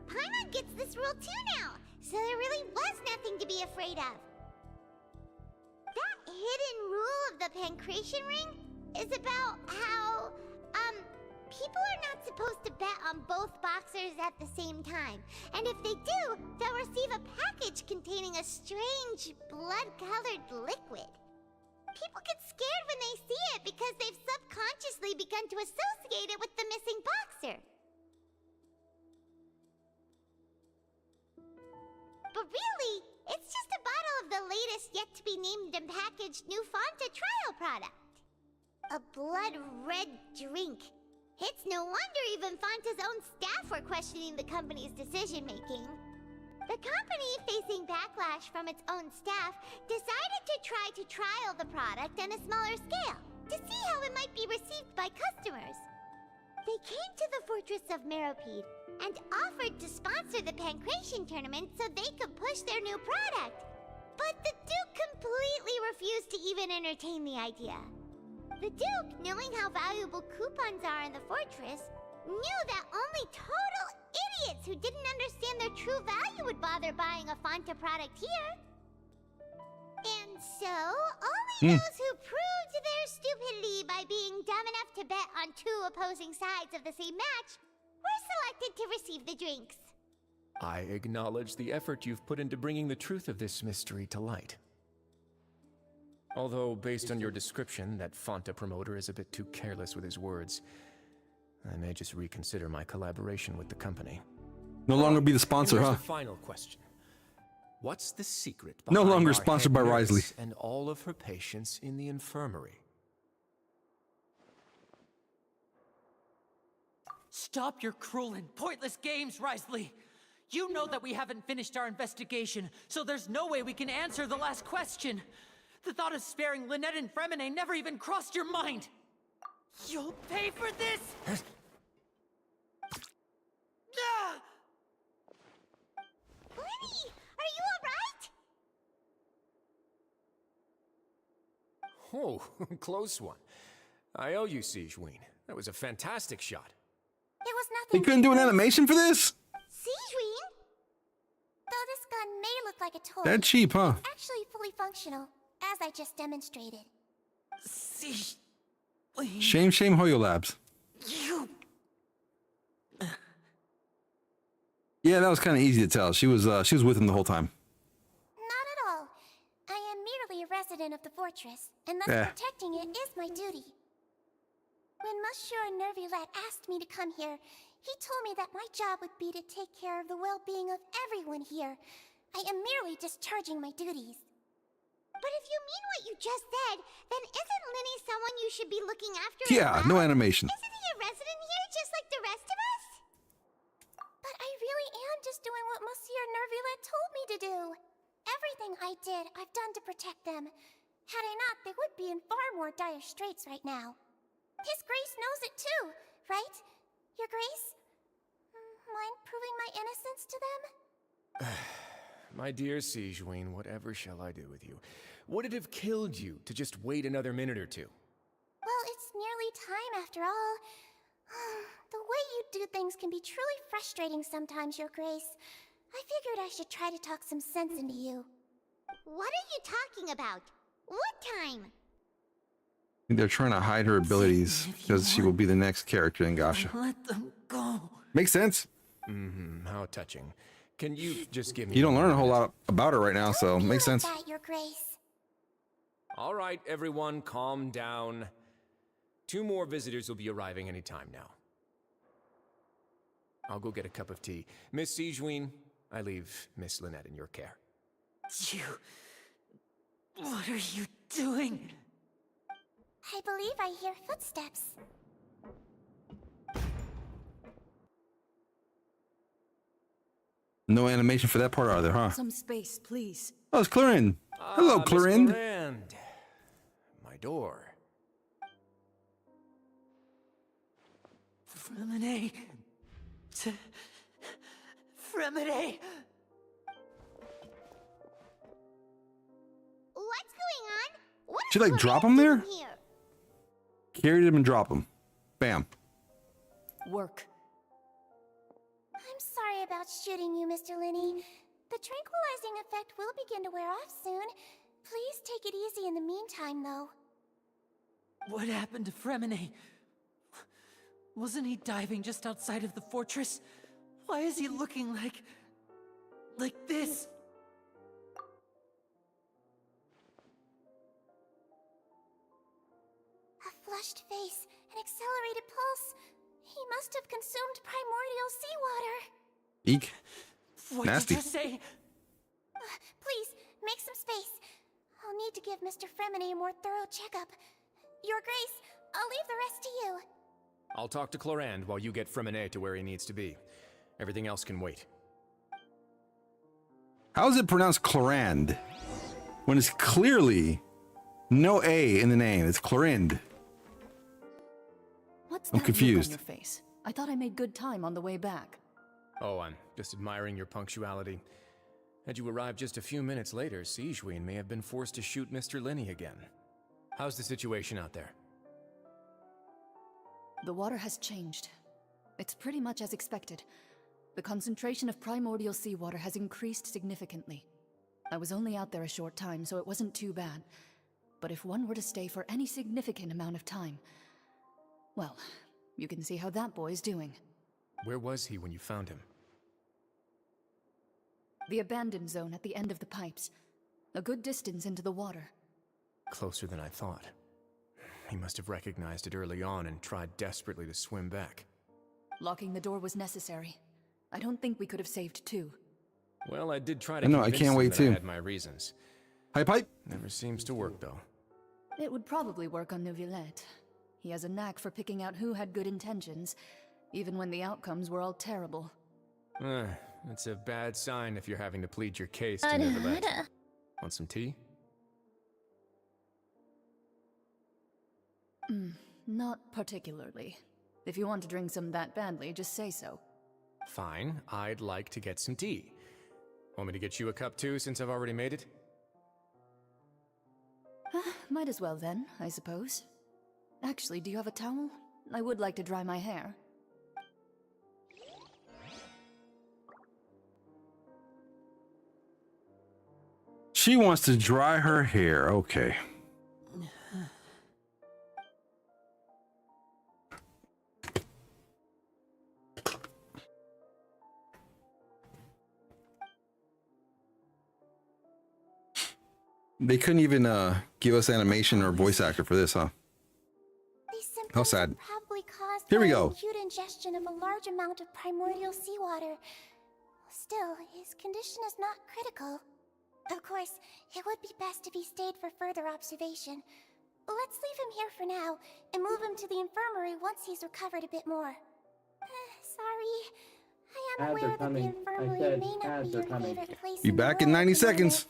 Paimon gets this rule too now, so there really was nothing to be afraid of. That hidden rule of the Pancration Ring is about how, people are not supposed to bet on both boxers at the same time. And if they do, they'll receive a package containing a strange, blood-colored liquid. People get scared when they see it because they've subconsciously begun to associate it with the missing boxer. But really, it's just a bottle of the latest yet-to-be-named and packaged new Fonta trial product. A blood-red drink. It's no wonder even Fonta's own staff were questioning the company's decision-making. The company, facing backlash from its own staff, decided to try to trial the product on a smaller scale, to see how it might be received by customers. They came to the Fortress of Meropide and offered to sponsor the Pancration tournament so they could push their new product. But the Duke completely refused to even entertain the idea. The Duke, knowing how valuable coupons are in the fortress, knew that only total idiots who didn't understand their true value would bother buying a Fonta product here. And so, only those who proved their stupidity by being dumb enough to bet on two opposing sides of the same match were selected to receive the drinks. I acknowledge the effort you've put into bringing the truth of this mystery to light. Although, based on your description, that Fonta promoter is a bit too careless with his words, I may just reconsider my collaboration with the company. No longer be the sponsor, And huh? here's the final question. What's the secret No behind longer our sponsored head by nurse Risley. and all of her patients in the infirmary? Stop your cruel and pointless games, Risley! You know that we haven't finished our investigation, so there's no way we can answer the last question. The thought of sparing Lynette and Fremine never even crossed your mind! You'll pay for this! Ah! Lenny, are you alright? Oh, close one. I owe you, Sigeween. That was a fantastic shot. It was They nothing. couldn't do an animation for this? Sigeween? Though this gun may look like a toy, That cheap, huh? it's actually fully functional, as I just demonstrated. Shame, shame, Hoyo Labs. You... Yeah, that was kind of easy to tell. She was with him the whole time. Not at all. I am merely a resident of the fortress, and thus Eh. protecting it is my duty. When Monsieur Nervulette asked me to come here, he told me that my job would be to take care of the well-being of everyone here. I am merely discharging my duties. But if you mean what you just said, then isn't Lenny someone you should be looking after? Yeah, as no well? animation. Isn't he a resident here just like the rest of us? But I really am just doing what Monsieur Nervulette told me to do. Everything I did, I've done to protect them. Had I not, they would be in far more dire straits right now. His Grace knows it too, right? Your Grace? Mind proving my innocence to them? My dear Sigeween, whatever shall I do with you? Would it have killed you to just wait another minute or two? Well, it's nearly time after all. The way you do things can be truly frustrating sometimes, Your Grace. I figured I should try to talk some sense into you. What are you talking about? What time? I think they're trying to hide her abilities because she will be the next character in Gasha. Let them go. Makes sense. Mm-hmm. How touching. Can you just give me... You don't learn a whole lot about her right now, so makes sense. That, Your Grace. All right, everyone, calm down. 2 more visitors will be arriving any time now. I'll go get a cup of tea. Miss Sigeween, I leave Miss Lynette in your care. You... What are you doing? I believe I hear footsteps. No animation for that part, are there, huh? Some space, please. Oh, it's Clarinde. Hello, Miss Clarinde. Clarinde. My door. Fremine... Fremine... What's going on? What Should I drop him there? here? Carry him and drop him. Bam. Work. I'm sorry about shooting you, Mr. Linney. The tranquilizing effect will begin to wear off soon. Please take it easy in the meantime, though. What happened to Fremine? Wasn't he diving just outside of the fortress? Why is he looking like this? A flushed face, an accelerated pulse. He must have consumed primordial seawater. Eek. What Nasty. did you say? Please, make some space. I'll need to give Mr. Fremine a more thorough checkup. Your Grace, I'll leave the rest to you. I'll talk to Clarinde while you get Fremine to where he needs to be. Everything else can wait. How is it pronounced Clarinde? When it's clearly no A in the name. It's Clarinde. What's I'm that confused. look on your face? I thought I made good time on the way back. Oh, I'm just admiring your punctuality. Had you arrived just a few minutes later, Sigeween may have been forced to shoot Mr. Linney again. How's the situation out there? The water has changed. It's pretty much as expected. The concentration of primordial seawater has increased significantly. I was only out there a short time, so it wasn't too bad. But if one were to stay for any significant amount of time... Well, you can see how that boy's doing. Where was he when you found him? The abandoned zone at the end of the pipes. A good distance into the water. Closer than I thought. He must have recognized it early on and tried desperately to swim back. Locking the door was necessary. I don't think we could have saved two. Well, I did try to I know, I convince can't him wait that too. I had my reasons. Hype, hype. Never seems to work, though. It would probably work on Neuvillette. He has a knack for picking out who had good intentions, even when the outcomes were all terrible. It's a bad sign if you're having to plead your case to Neuvillette. Want some tea? Not particularly. If you want to drink some that badly, just say so. Fine, I'd like to get some tea. Want me to get you a cup too, since I've already made it? Might as well then, I suppose. Actually, do you have a towel? I would like to dry my hair. She wants to dry her hair. Okay. They couldn't even give us animation or voice actor for this, huh? How sad. Probably caused Here we by go. acute ingestion of a large amount of primordial seawater. Still, his condition is not critical. Of course, it would be best if he stayed for further observation. Let's leave him here for now and move him to the infirmary once he's recovered a bit more. Sorry. I am Ads aware are that the coming. infirmary I said may not ads be are your coming. favorite place Be in the back in world 90 at the moment. seconds.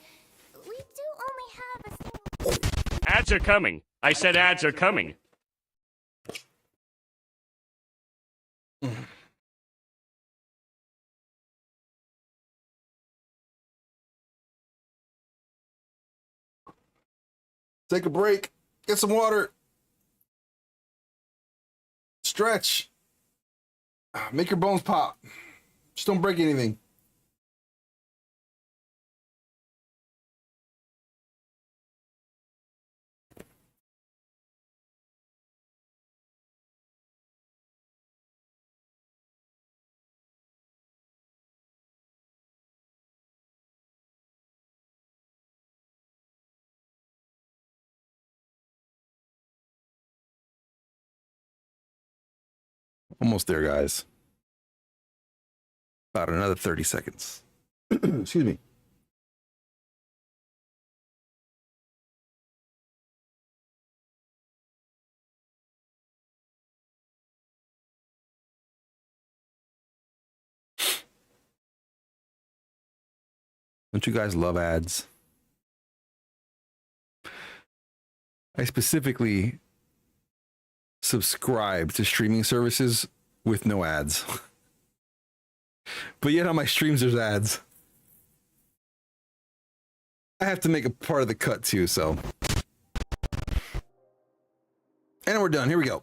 We do only have a single... Ads are coming. I said ads are coming. Take a break. Get some water. Stretch. Make your bones pop. Just don't break anything. Almost there, guys. About another 30 seconds. Excuse me. Don't you guys love ads? I specifically subscribe to streaming services with no ads. But yet on my streams, there's ads. I have to make a part of the cut too, so. And we're done. Here we go.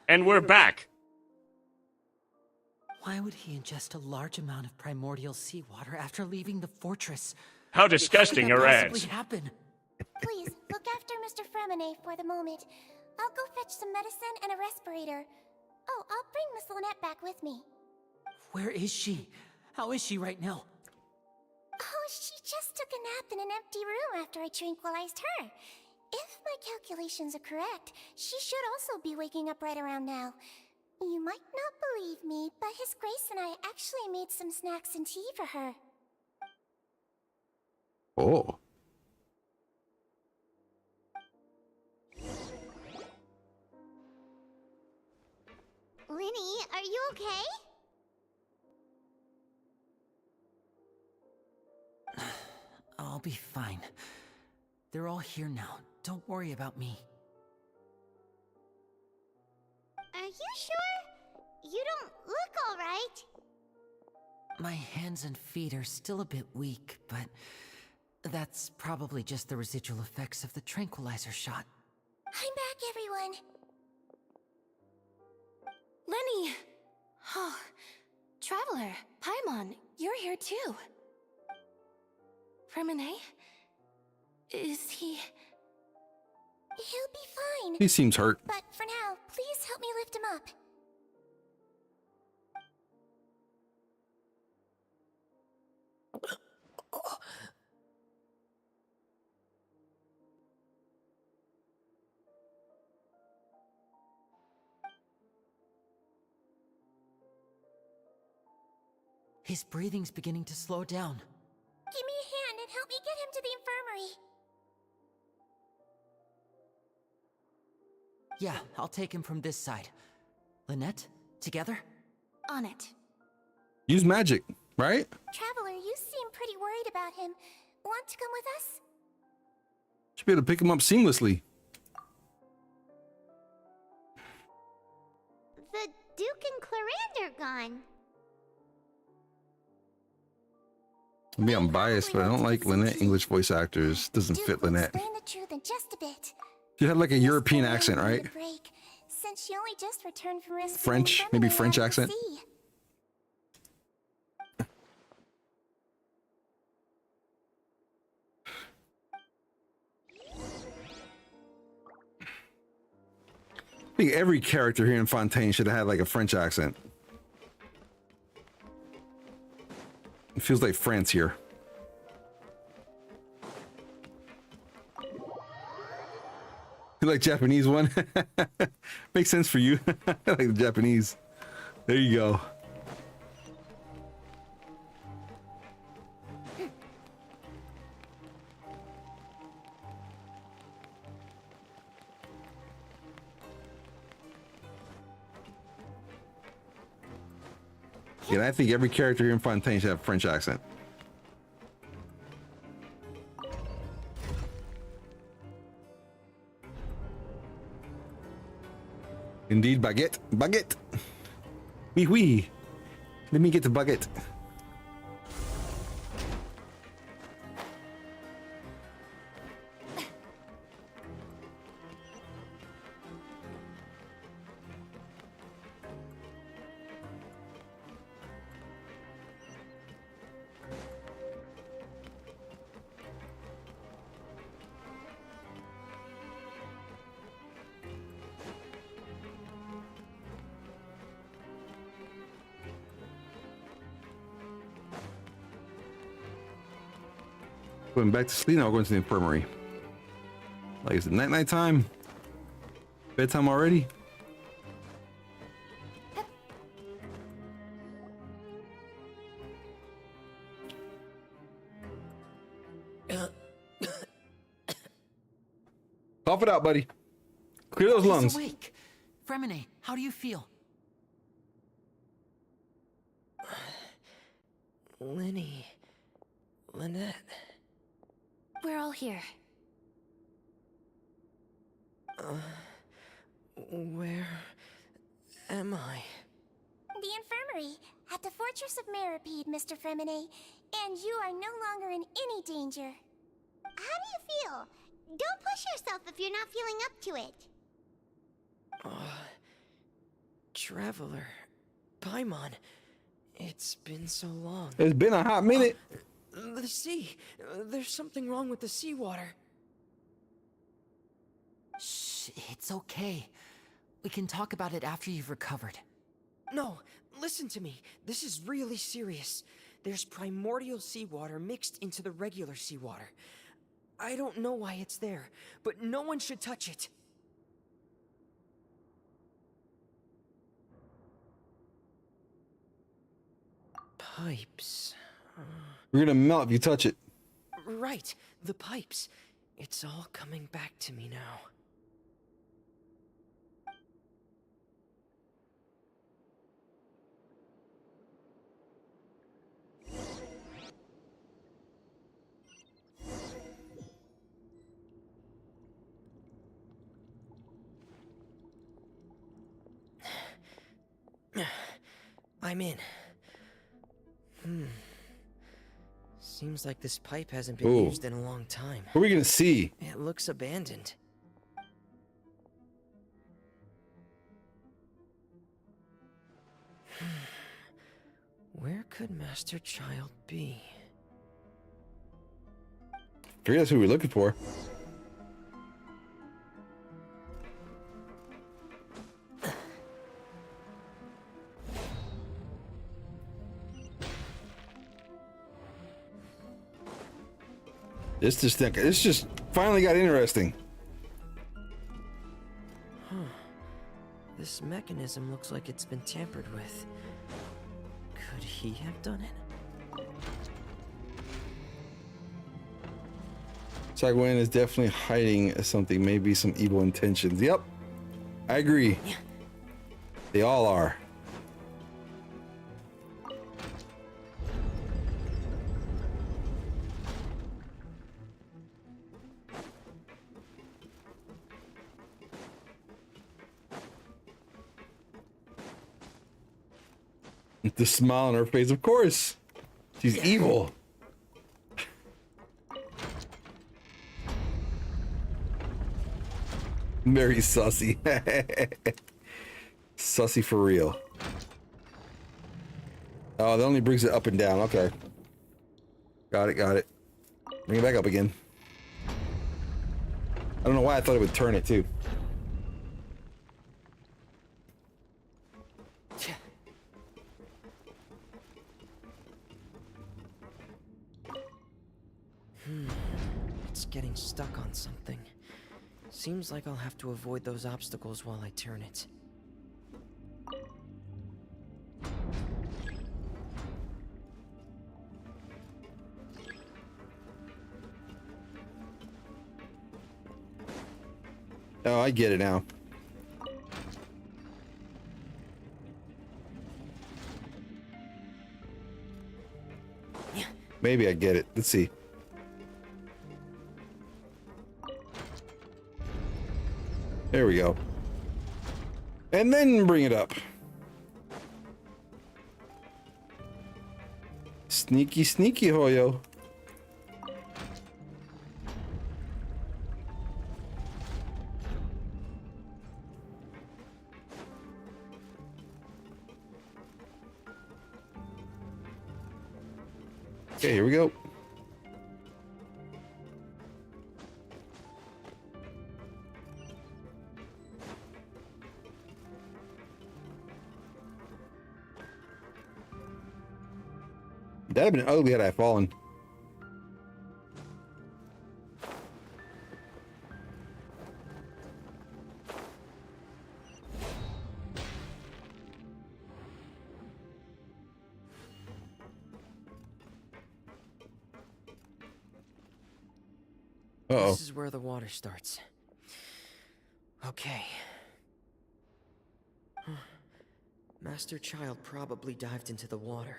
And we're back. Why would he ingest a large amount of primordial seawater after leaving the fortress? How disgusting How could are that possibly ads? happen? Please, look after Mr. Fremine for the moment. I'll go fetch some medicine and a respirator. Oh, I'll bring Miss Lynette back with me. Where is she? How is she right now? Oh, she just took a nap in an empty room after I tranquilized her. If my calculations are correct, she should also be waking up right around now. You might not believe me, but His Grace and I actually made some snacks and tea for her. Oh. Linny, are you okay? I'll be fine. They're all here now. Don't worry about me. Are you sure? You don't look alright. My hands and feet are still a bit weak, but that's probably just the residual effects of the tranquilizer shot. I'm back, everyone. Lenny! Oh, Traveler, Paimon, you're here too. Fremine? Is he... He'll be fine. He seems hurt. But for now, please help me lift him up. His breathing's beginning to slow down. Give me a hand and help me get him to the infirmary. Yeah, I'll take him from this side. Lynette, together? On it. Use magic, right? Traveler, you seem pretty worried about him. Want to come with us? Should be able to pick him up seamlessly. The Duke and Clarande are gone. Maybe I'm biased, but I don't like Lynette English voice actors. Doesn't fit Lynette. Explain the truth in just a bit. She had like a European accent, right? Break, since she only just returned from rescuing French, maybe French accent. I think every character here in Fontaine should have had like a French accent. It feels like France here. You like Japanese one? Makes sense for you. I like the Japanese. There you go. Yeah, I think every character here in Fontaine should have a French accent. Indeed, baguette, baguette. Oui, oui. Let me get the baguette. Going back to sleep now, we're going to the infirmary. Like, is it night time? Bedtime already? Cough it out, buddy. Clear those lungs. He's awake. Fremine, how do you feel? Lynette. We're all here. Where am I? The infirmary at the Fortress of Meripede, Mr. Fremine, and you are no longer in any danger. How do you feel? Don't push yourself if you're not feeling up to it. Traveler. Paimon. It's been so long. It's been a hot minute. The sea. There's something wrong with the seawater. Shh, it's okay. We can talk about it after you've recovered. No, listen to me. This is really serious. There's primordial seawater mixed into the regular seawater. I don't know why it's there, but no one should touch it. Pipes. You're gonna melt if you touch it. Right, the pipes. It's all coming back to me now. I'm in. Seems like this pipe hasn't been used in a long time. What are we gonna see? It looks abandoned. Where could Master Child be? I figure that's who we're looking for. This just finally got interesting. This mechanism looks like it's been tampered with. Could he have done it? Sagwan is definitely hiding something, maybe some evil intentions. Yep, I agree. They all are. The smile on her face, of course. She's evil. Very sussy. Sussy for real. Oh, that only brings it up and down. Okay. Got it, got it. Bring it back up again. I don't know why I thought it would turn it too. It's getting stuck on something. Seems like I'll have to avoid those obstacles while I turn it. Oh, I get it now. Maybe I get it. Let's see. There we go. And then bring it up. Sneaky, sneaky, Hoyo. Okay, here we go. That'd have been ugly had I fallen. Uh-oh. This is where the water starts. Okay. Master Child probably dived into the water.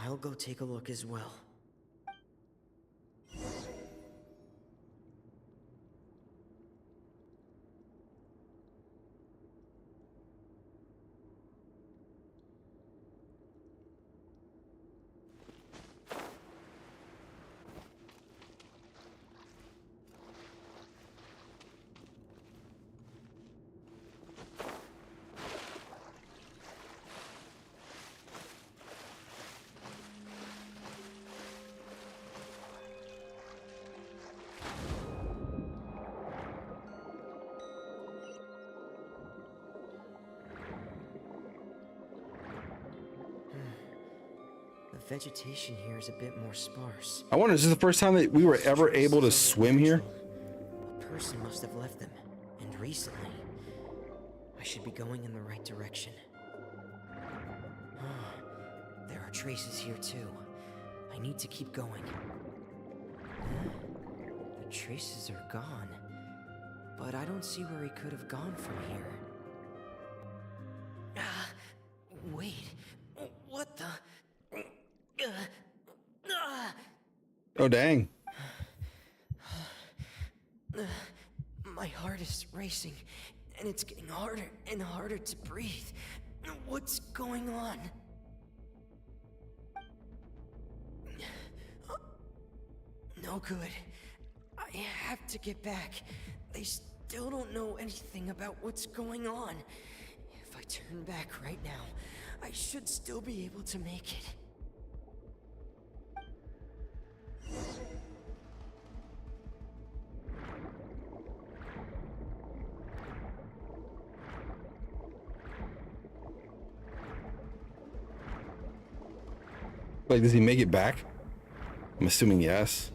I'll go take a look as well. The vegetation here is a bit more sparse. I wonder, is this the first time that we were ever able to swim here? A person must have left them, and recently. I should be going in the right direction. There are traces here too. I need to keep going. The traces are gone, but I don't see where he could have gone from here. Wait, what the? Oh, dang. My heart is racing, and it's getting harder and harder to breathe. What's going on? No good. I have to get back. They still don't know anything about what's going on. If I turn back right now, I should still be able to make it. Like, does he make it back? I'm assuming yes.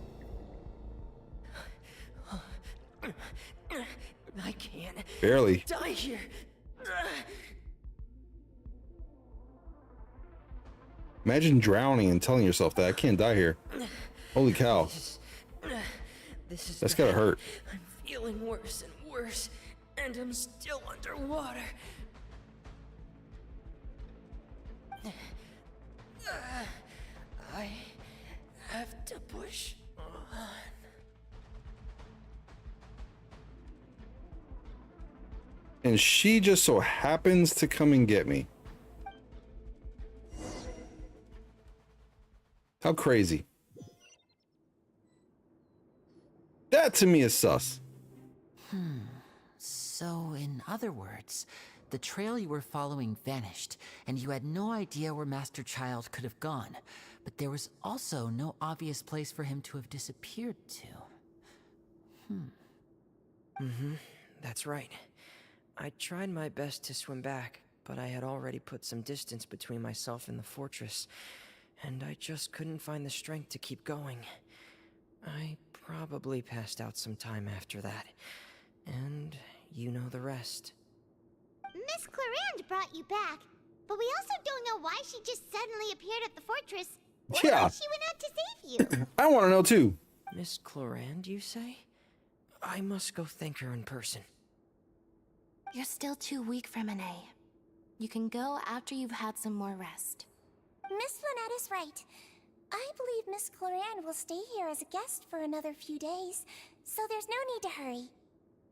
I can't Barely. die here. Imagine drowning and telling yourself that I can't die here. Holy cow. That's gotta hurt. I'm feeling worse and worse, and I'm still underwater. I have to push on. And she just so happens to come and get me. How crazy. That to me is sus. So, in other words, the trail you were following vanished, and you had no idea where Master Child could have gone. But there was also no obvious place for him to have disappeared to. That's right. I tried my best to swim back, but I had already put some distance between myself and the fortress, and I just couldn't find the strength to keep going. I probably passed out some time after that, and you know the rest. Miss Clarande brought you back, but we also don't know why she just suddenly appeared at the fortress. Or Yeah. why she went out to save you. I want to know too. Miss Clarande, you say? I must go thank her in person. You're still too weak for Monet. You can go after you've had some more rest. Miss Lynette is right. I believe Miss Clarande will stay here as a guest for another few days, so there's no need to hurry.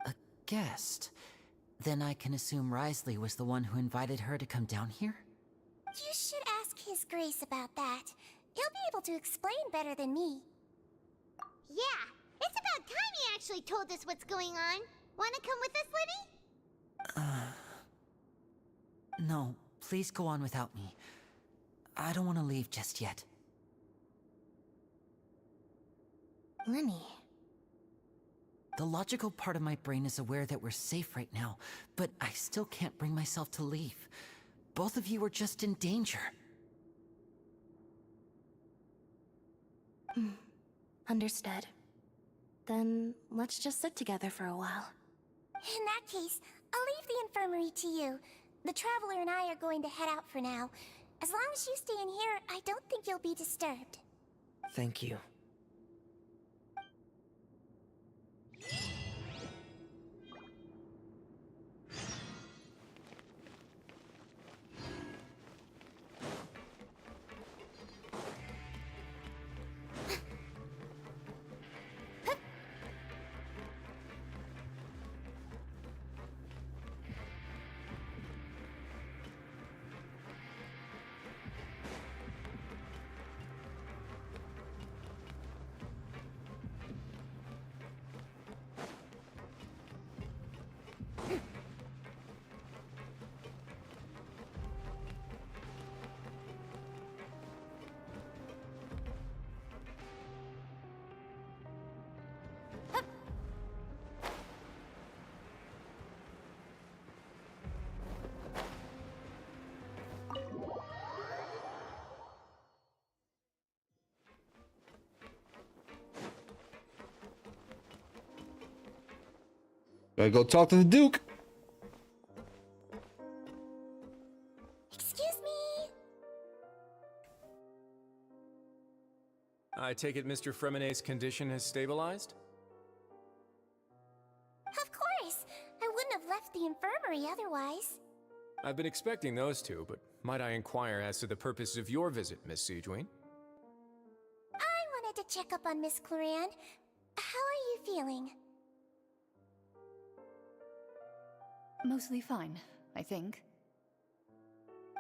A guest? Then I can assume Risley was the one who invited her to come down here? You should ask His Grace about that. He'll be able to explain better than me. Yeah, it's about time he actually told us what's going on. Wanna come with us, Lenny? No, please go on without me. I don't want to leave just yet. Lenny. The logical part of my brain is aware that we're safe right now, but I still can't bring myself to leave. Both of you are just in danger. Understood. Then let's just sit together for a while. In that case, I'll leave the infirmary to you. The Traveler and I are going to head out for now. As long as you stay in here, I don't think you'll be disturbed. Thank you. Gotta go talk to the Duke. Excuse me. I take it Mr. Fremonet's condition has stabilized? Of course. I wouldn't have left the infirmary otherwise. I've been expecting those two, but might I inquire as to the purpose of your visit, Miss Siegewien? I wanted to check up on Miss Clarande. How are you feeling? Mostly fine, I think.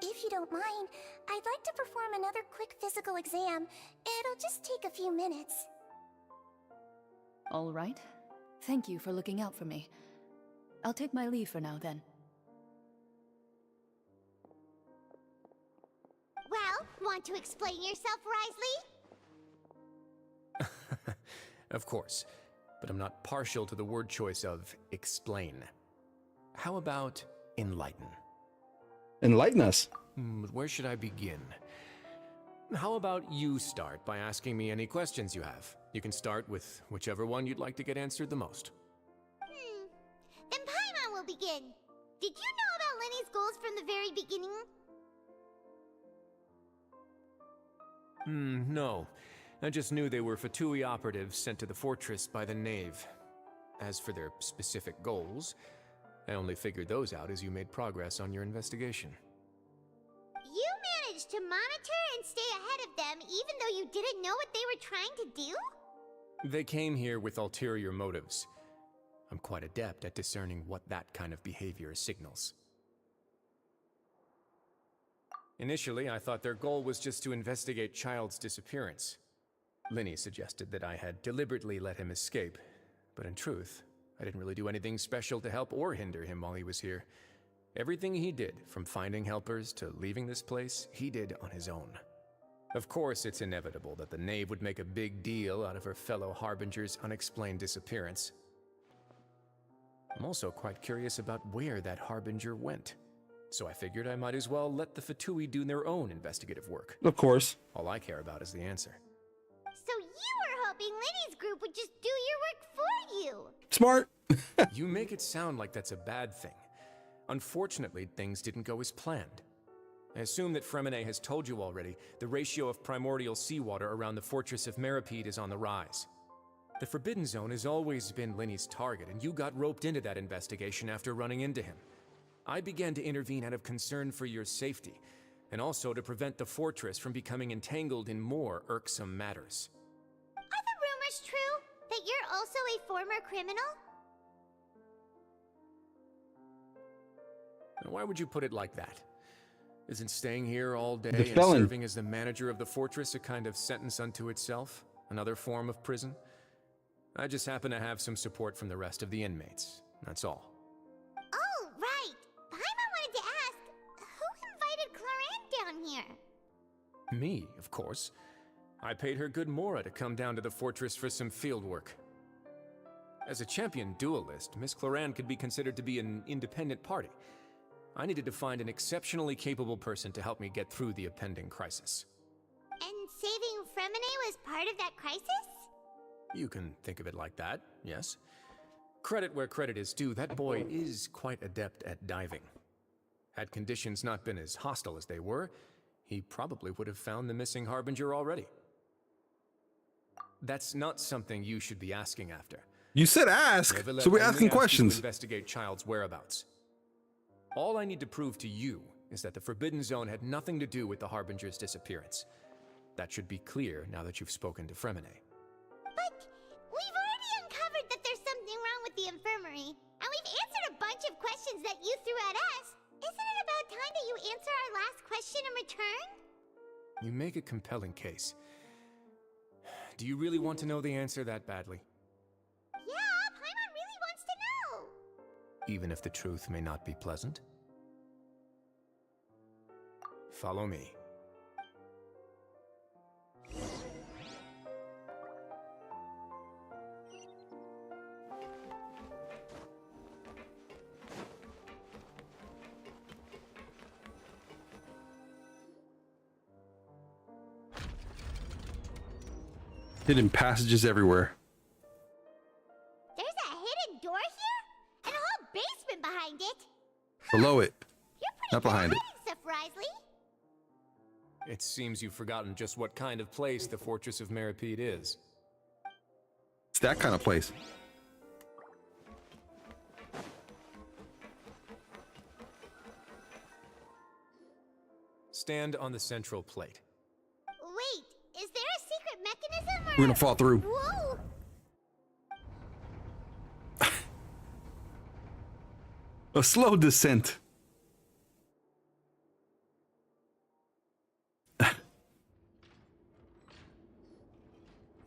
If you don't mind, I'd like to perform another quick physical exam. It'll just take a few minutes. All right. Thank you for looking out for me. I'll take my leave for now, then. Well, want to explain yourself, Risley? Of course, but I'm not partial to the word choice of explain. How about enlighten? Enlighten us. Where should I begin? How about you start by asking me any questions you have? You can start with whichever one you'd like to get answered the most. Then Paimon will begin. Did you know about Lenny's goals from the very beginning? No. I just knew they were Fatui operatives sent to the fortress by the Knave. As for their specific goals, I only figured those out as you made progress on your investigation. You managed to monitor and stay ahead of them even though you didn't know what they were trying to do? They came here with ulterior motives. I'm quite adept at discerning what that kind of behavior signals. Initially, I thought their goal was just to investigate Child's disappearance. Linny suggested that I had deliberately let him escape, but in truth, I didn't really do anything special to help or hinder him while he was here. Everything he did, from finding helpers to leaving this place, he did on his own. Of course, it's inevitable that the Knave would make a big deal out of her fellow Harbinger's unexplained disappearance. I'm also quite curious about where that Harbinger went, so I figured I might as well let the Fatui do their own investigative work. Of course. All I care about is the answer. So you were hoping Linny's group would just do your work for you? Smart. You make it sound like that's a bad thing. Unfortunately, things didn't go as planned. I assume that Fremine has told you already, the ratio of primordial seawater around the fortress of Meripede is on the rise. The Forbidden Zone has always been Linny's target, and you got roped into that investigation after running into him. I began to intervene out of concern for your safety, and also to prevent the fortress from becoming entangled in more irksome matters. Are the rumors true? That you're also a former criminal? Now, why would you put it like that? Isn't staying here all day The and felon. serving as the manager of the fortress a kind of sentence unto itself? Another form of prison? I just happen to have some support from the rest of the inmates. That's all. Oh, right. Paimon wanted to ask, who invited Cloran down here? Me, of course. I paid her good mora to come down to the fortress for some field work. As a champion duelist, Miss Cloran could be considered to be an independent party. I needed to find an exceptionally capable person to help me get through the impending crisis. And saving Fremine was part of that crisis? You can think of it like that, yes. Credit where credit is due, that boy is quite adept at diving. Had conditions not been as hostile as they were, he probably would have found the missing Harbinger already. That's not something you should be asking after. You said ask, Nevertheless, so we're only asking ask you to questions. investigate Child's whereabouts. All I need to prove to you is that the Forbidden Zone had nothing to do with the Harbinger's disappearance. That should be clear now that you've spoken to Fremine. But we've already uncovered that there's something wrong with the infirmary, and we've answered a bunch of questions that you threw at us. Isn't it about time that you answer our last question in return? You make a compelling case. Do you really want to know the answer that badly? Yeah, Paimon really wants to know. Even if the truth may not be pleasant? Follow me. Hidden passages everywhere. There's a hidden door here? And a whole basement behind it? Below it. You're pretty Not behind good it. at hiding stuff, Risley. It seems you've forgotten just what kind of place the Fortress of Meripede is. It's that kind of place. Stand on the central plate. Wait, is there a secret mechanism or We're gonna fall through. Whoa! A slow descent.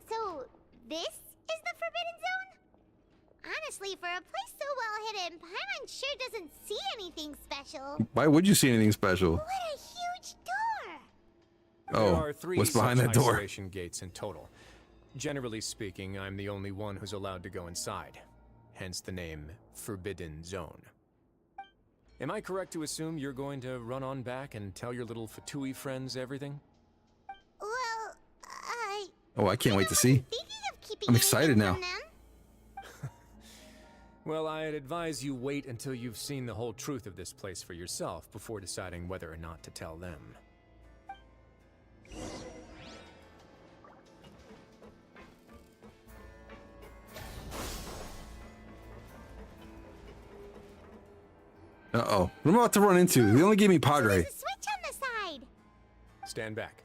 So, this is the Forbidden Zone? Honestly, for a place so well hidden, Paimon sure doesn't see anything special. Why would you see anything special? What a huge door! There Oh, are 3 what's behind such that door? isolation gates in total. Generally speaking, I'm the only one who's allowed to go inside. Hence the name Forbidden Zone. Am I correct to assume you're going to run on back and tell your little Fatui friends everything? Well, Oh, I can't wait to see. I'm excited now. Well, I'd advise you wait until you've seen the whole truth of this place for yourself before deciding whether or not to tell them. Uh-oh. What am I about to run into? They only gave me Pawdre. There's a switch on the side. Stand back.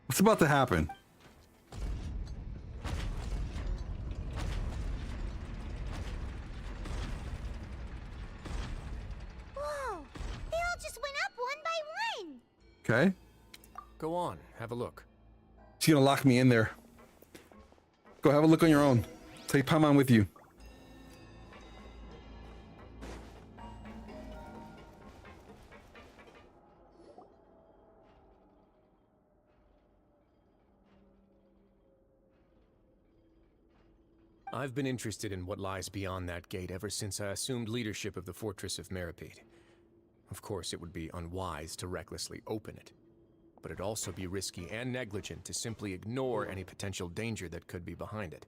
What's about to happen? Whoa! They all just went up one by one. Okay. Go on, have a look. She's gonna lock me in there. Go have a look on your own. Take Paimon with you. I've been interested in what lies beyond that gate ever since I assumed leadership of the Fortress of Meripede. Of course, it would be unwise to recklessly open it, but it'd also be risky and negligent to simply ignore any potential danger that could be behind it.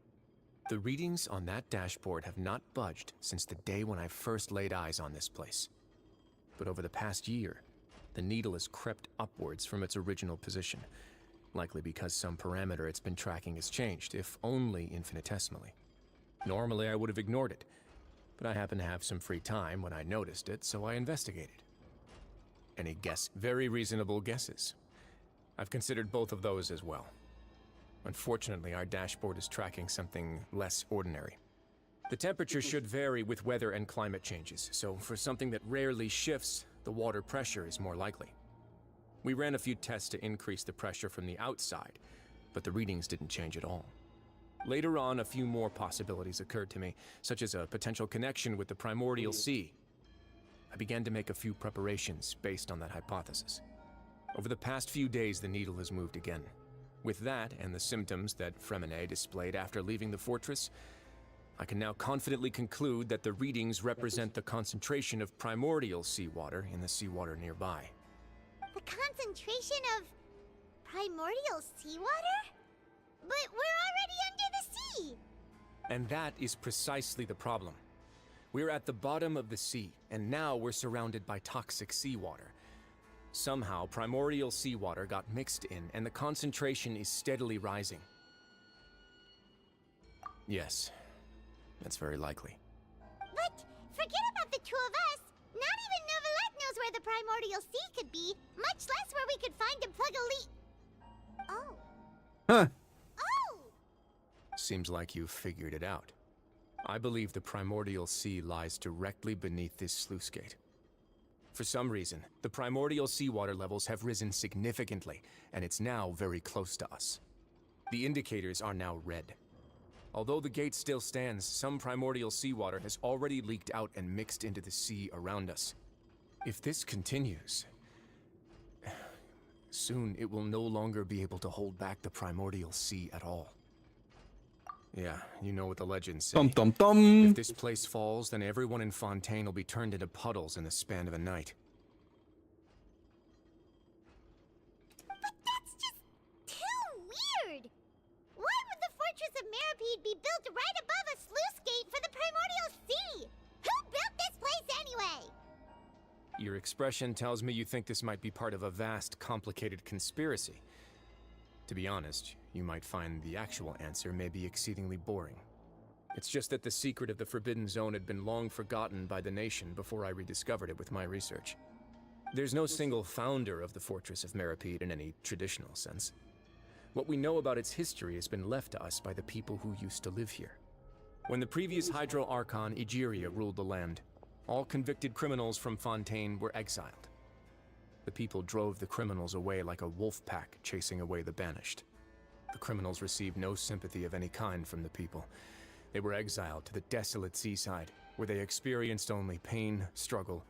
The readings on that dashboard have not budged since the day when I first laid eyes on this place. But over the past year, the needle has crept upwards from its original position, likely because some parameter it's been tracking has changed, if only infinitesimally. Normally, I would have ignored it, but I happened to have some free time when I noticed it, so I investigated. Any guess? Very reasonable guesses. I've considered both of those as well. Unfortunately, our dashboard is tracking something less ordinary. The temperature should vary with weather and climate changes, so for something that rarely shifts, the water pressure is more likely. We ran a few tests to increase the pressure from the outside, but the readings didn't change at all. Later on, a few more possibilities occurred to me, such as a potential connection with the primordial sea. I began to make a few preparations based on that hypothesis. Over the past few days, the needle has moved again. With that, and the symptoms that Fremine displayed after leaving the fortress, I can now confidently conclude that the readings represent the concentration of primordial seawater in the seawater nearby. The concentration of primordial seawater? But we're already under the sea! And that is precisely the problem. We're at the bottom of the sea, and now we're surrounded by toxic seawater. Somehow, primordial seawater got mixed in, and the concentration is steadily rising. Yes, that's very likely. But forget about the two of us! Not even Neuvillette knows where the primordial sea could be, much less where we could find and plug a leak. Oh. Huh. Oh! Seems like you've figured it out. I believe the primordial sea lies directly beneath this sluice gate. For some reason, the primordial seawater levels have risen significantly, and it's now very close to us. The indicators are now red. Although the gate still stands, some primordial seawater has already leaked out and mixed into the sea around us. If this continues, soon it will no longer be able to hold back the primordial sea at all. Yeah, you know what the legends say. Dum dum dum. If this place falls, then everyone in Fontaine will be turned into puddles in the span of a night. But that's just too weird! Why would the Fortress of Meripede be built right above a sluice gate for the primordial sea? Who built this place anyway? Your expression tells me you think this might be part of a vast, complicated conspiracy. To be honest, you might find the actual answer may be exceedingly boring. It's just that the secret of the Forbidden Zone had been long forgotten by the nation before I rediscovered it with my research. There's no single founder of the Fortress of Meripede in any traditional sense. What we know about its history has been left to us by the people who used to live here. When the previous Hydro Archon Egeria ruled the land, all convicted criminals from Fontaine were exiled. The people drove the criminals away like a wolf pack chasing away the banished. The criminals received no sympathy of any kind from the people. They were exiled to the desolate seaside, where they experienced only pain, struggle,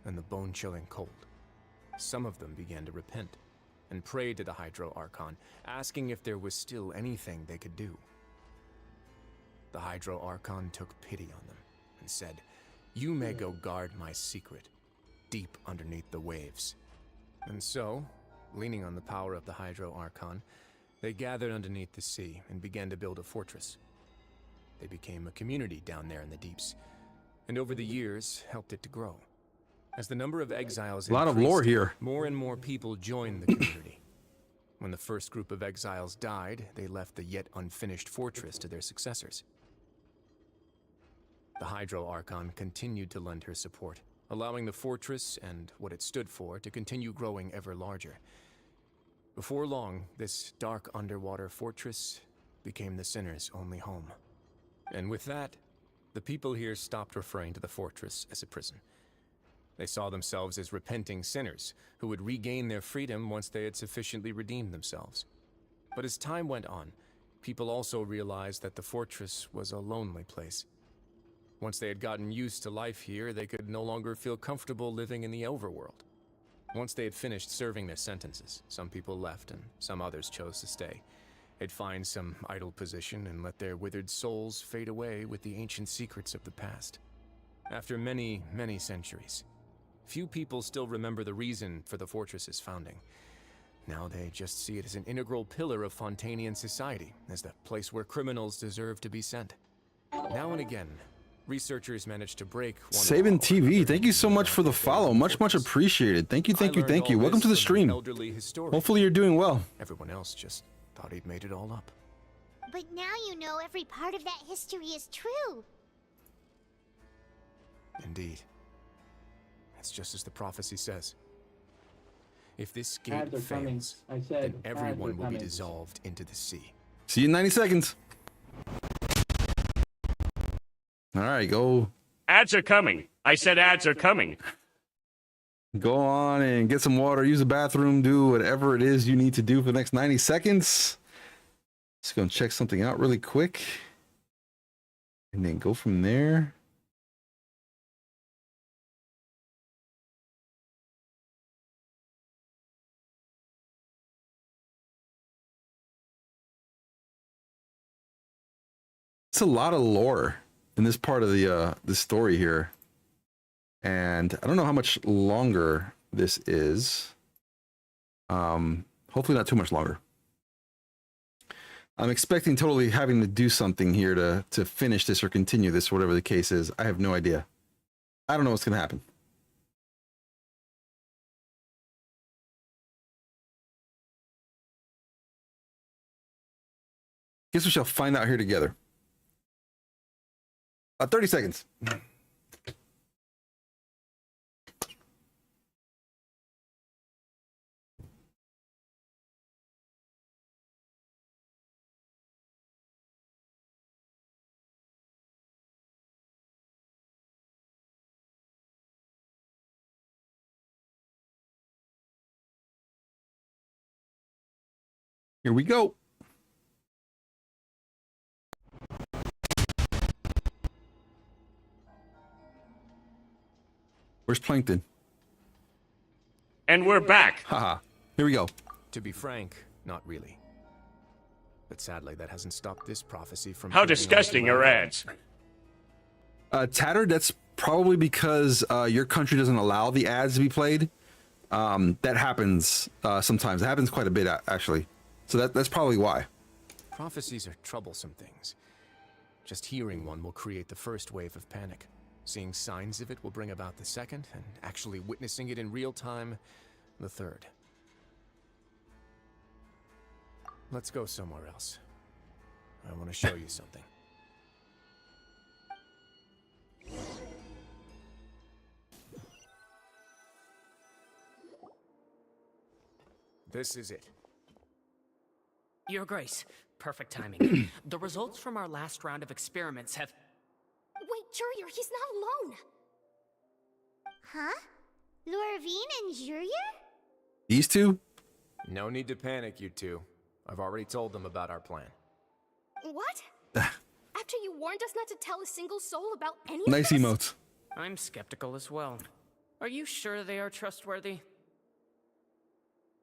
and the bone-chilling cold. Some of them began to repent, and prayed to the Hydro Archon, asking if there was still anything they could do. The Hydro Archon took pity on them, and said, "You may go guard my secret, deep underneath the waves." And so, leaning on the power of the Hydro Archon, they gathered underneath the sea and began to build a fortress. They became a community down there in the deeps, and over the years helped it to grow. As the number of exiles a lot of lore here. More and more people joined the community. When the first group of exiles died, they left the yet unfinished fortress to their successors. The Hydro Archon continued to lend her support, allowing the fortress and what it stood for to continue growing ever larger. Before long, this dark underwater fortress became the sinner's only home. And with that, the people here stopped referring to the fortress as a prison. They saw themselves as repenting sinners who would regain their freedom once they had sufficiently redeemed themselves. But as time went on, people also realized that the fortress was a lonely place. Once they had gotten used to life here, they could no longer feel comfortable living in the overworld. Once they had finished serving their sentences, some people left and some others chose to stay. They'd find some idle position and let their withered souls fade away with the ancient secrets of the past. After many, many centuries, few people still remember the reason for the fortress's founding. Now they just see it as an integral pillar of Fontainian society, as the place where criminals deserve to be sent. Now and again, researchers manage to break one Sabin TV, thank you so much for the follow. Much appreciated. Thank you. Welcome to the stream. Hopefully you're doing well. Everyone else just thought he'd made it all up. But now you know every part of that history is true. Indeed. It's just as the prophecy says. If this gate Ads are coming. fails, I said, then everyone ads are will be coming. dissolved into the sea. See you in 90 seconds. All right, go. Ads are coming. I said ads are coming. Go on and get some water, use the bathroom, do whatever it is you need to do for the next 90 seconds. Just gonna check something out really quick. And then go from there. It's a lot of lore in this part of the story here, and I don't know how much longer this is. Hopefully not too much longer. I'm expecting totally having to do something here to finish this or continue this, whatever the case is. I have no idea. I don't know what's gonna happen. Guess we shall find out here together. 30 seconds. Here we go. Where's Plankton? And we're back. Haha. Here we go. To be frank, not really. But sadly, that hasn't stopped this prophecy from... How disgusting are ads. Tattered, that's probably because your country doesn't allow the ads to be played. That happens sometimes. It happens quite a bit, actually. So that's probably why. Prophecies are troublesome things. Just hearing one will create the first wave of panic. Seeing signs of it will bring about the second, and actually witnessing it in real time, the third. Let's go somewhere else. I want to show you something. This is it. Your Grace, perfect timing. The results from our last round of experiments have... Wait, Jurier, he's not alone! Huh? Lorvine and Jurier? These two? No need to panic, you two. I've already told them about our plan. What? After you warned us not to tell a single soul about any Nice of this? emotes. I'm skeptical as well. Are you sure they are trustworthy?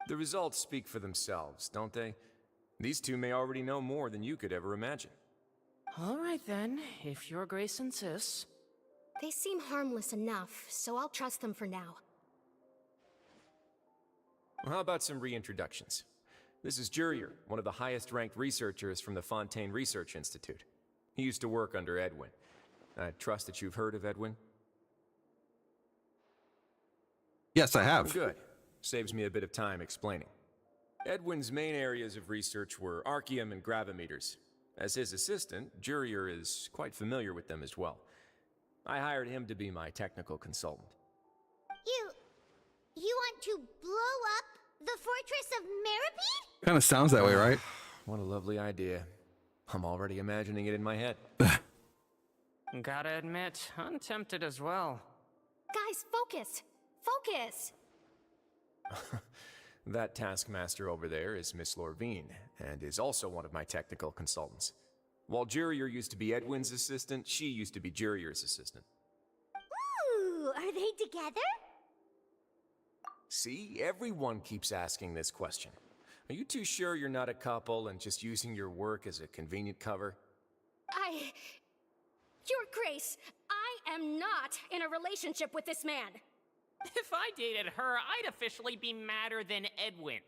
The results speak for themselves, don't they? These two may already know more than you could ever imagine. All right then, if Your Grace insists. They seem harmless enough, so I'll trust them for now. Well, how about some reintroductions? This is Jurier, one of the highest-ranked researchers from the Fontaine Research Institute. He used to work under Edwin. I trust that you've heard of Edwin? Yes, I have. Good. Saves me a bit of time explaining. Edwin's main areas of research were archaeum and gravimeters. As his assistant, Jurier is quite familiar with them as well. I hired him to be my technical consultant. to blow up the fortress of Meripede? Kind of sounds that way, right? What a lovely idea. I'm already imagining it in my head. Gotta admit, I'm tempted as well. Guys, focus! Focus! That taskmaster over there is Miss Lorvine, and is also one of my technical consultants. While Jurier used to be Edwin's assistant, she used to be Jurier's assistant. Ooh, are they together? See, everyone keeps asking this question. Are you too sure you're not a couple and just using your work as a convenient cover? Your Grace, I am not in a relationship with this man. If I dated her, I'd officially be madder than Edwin.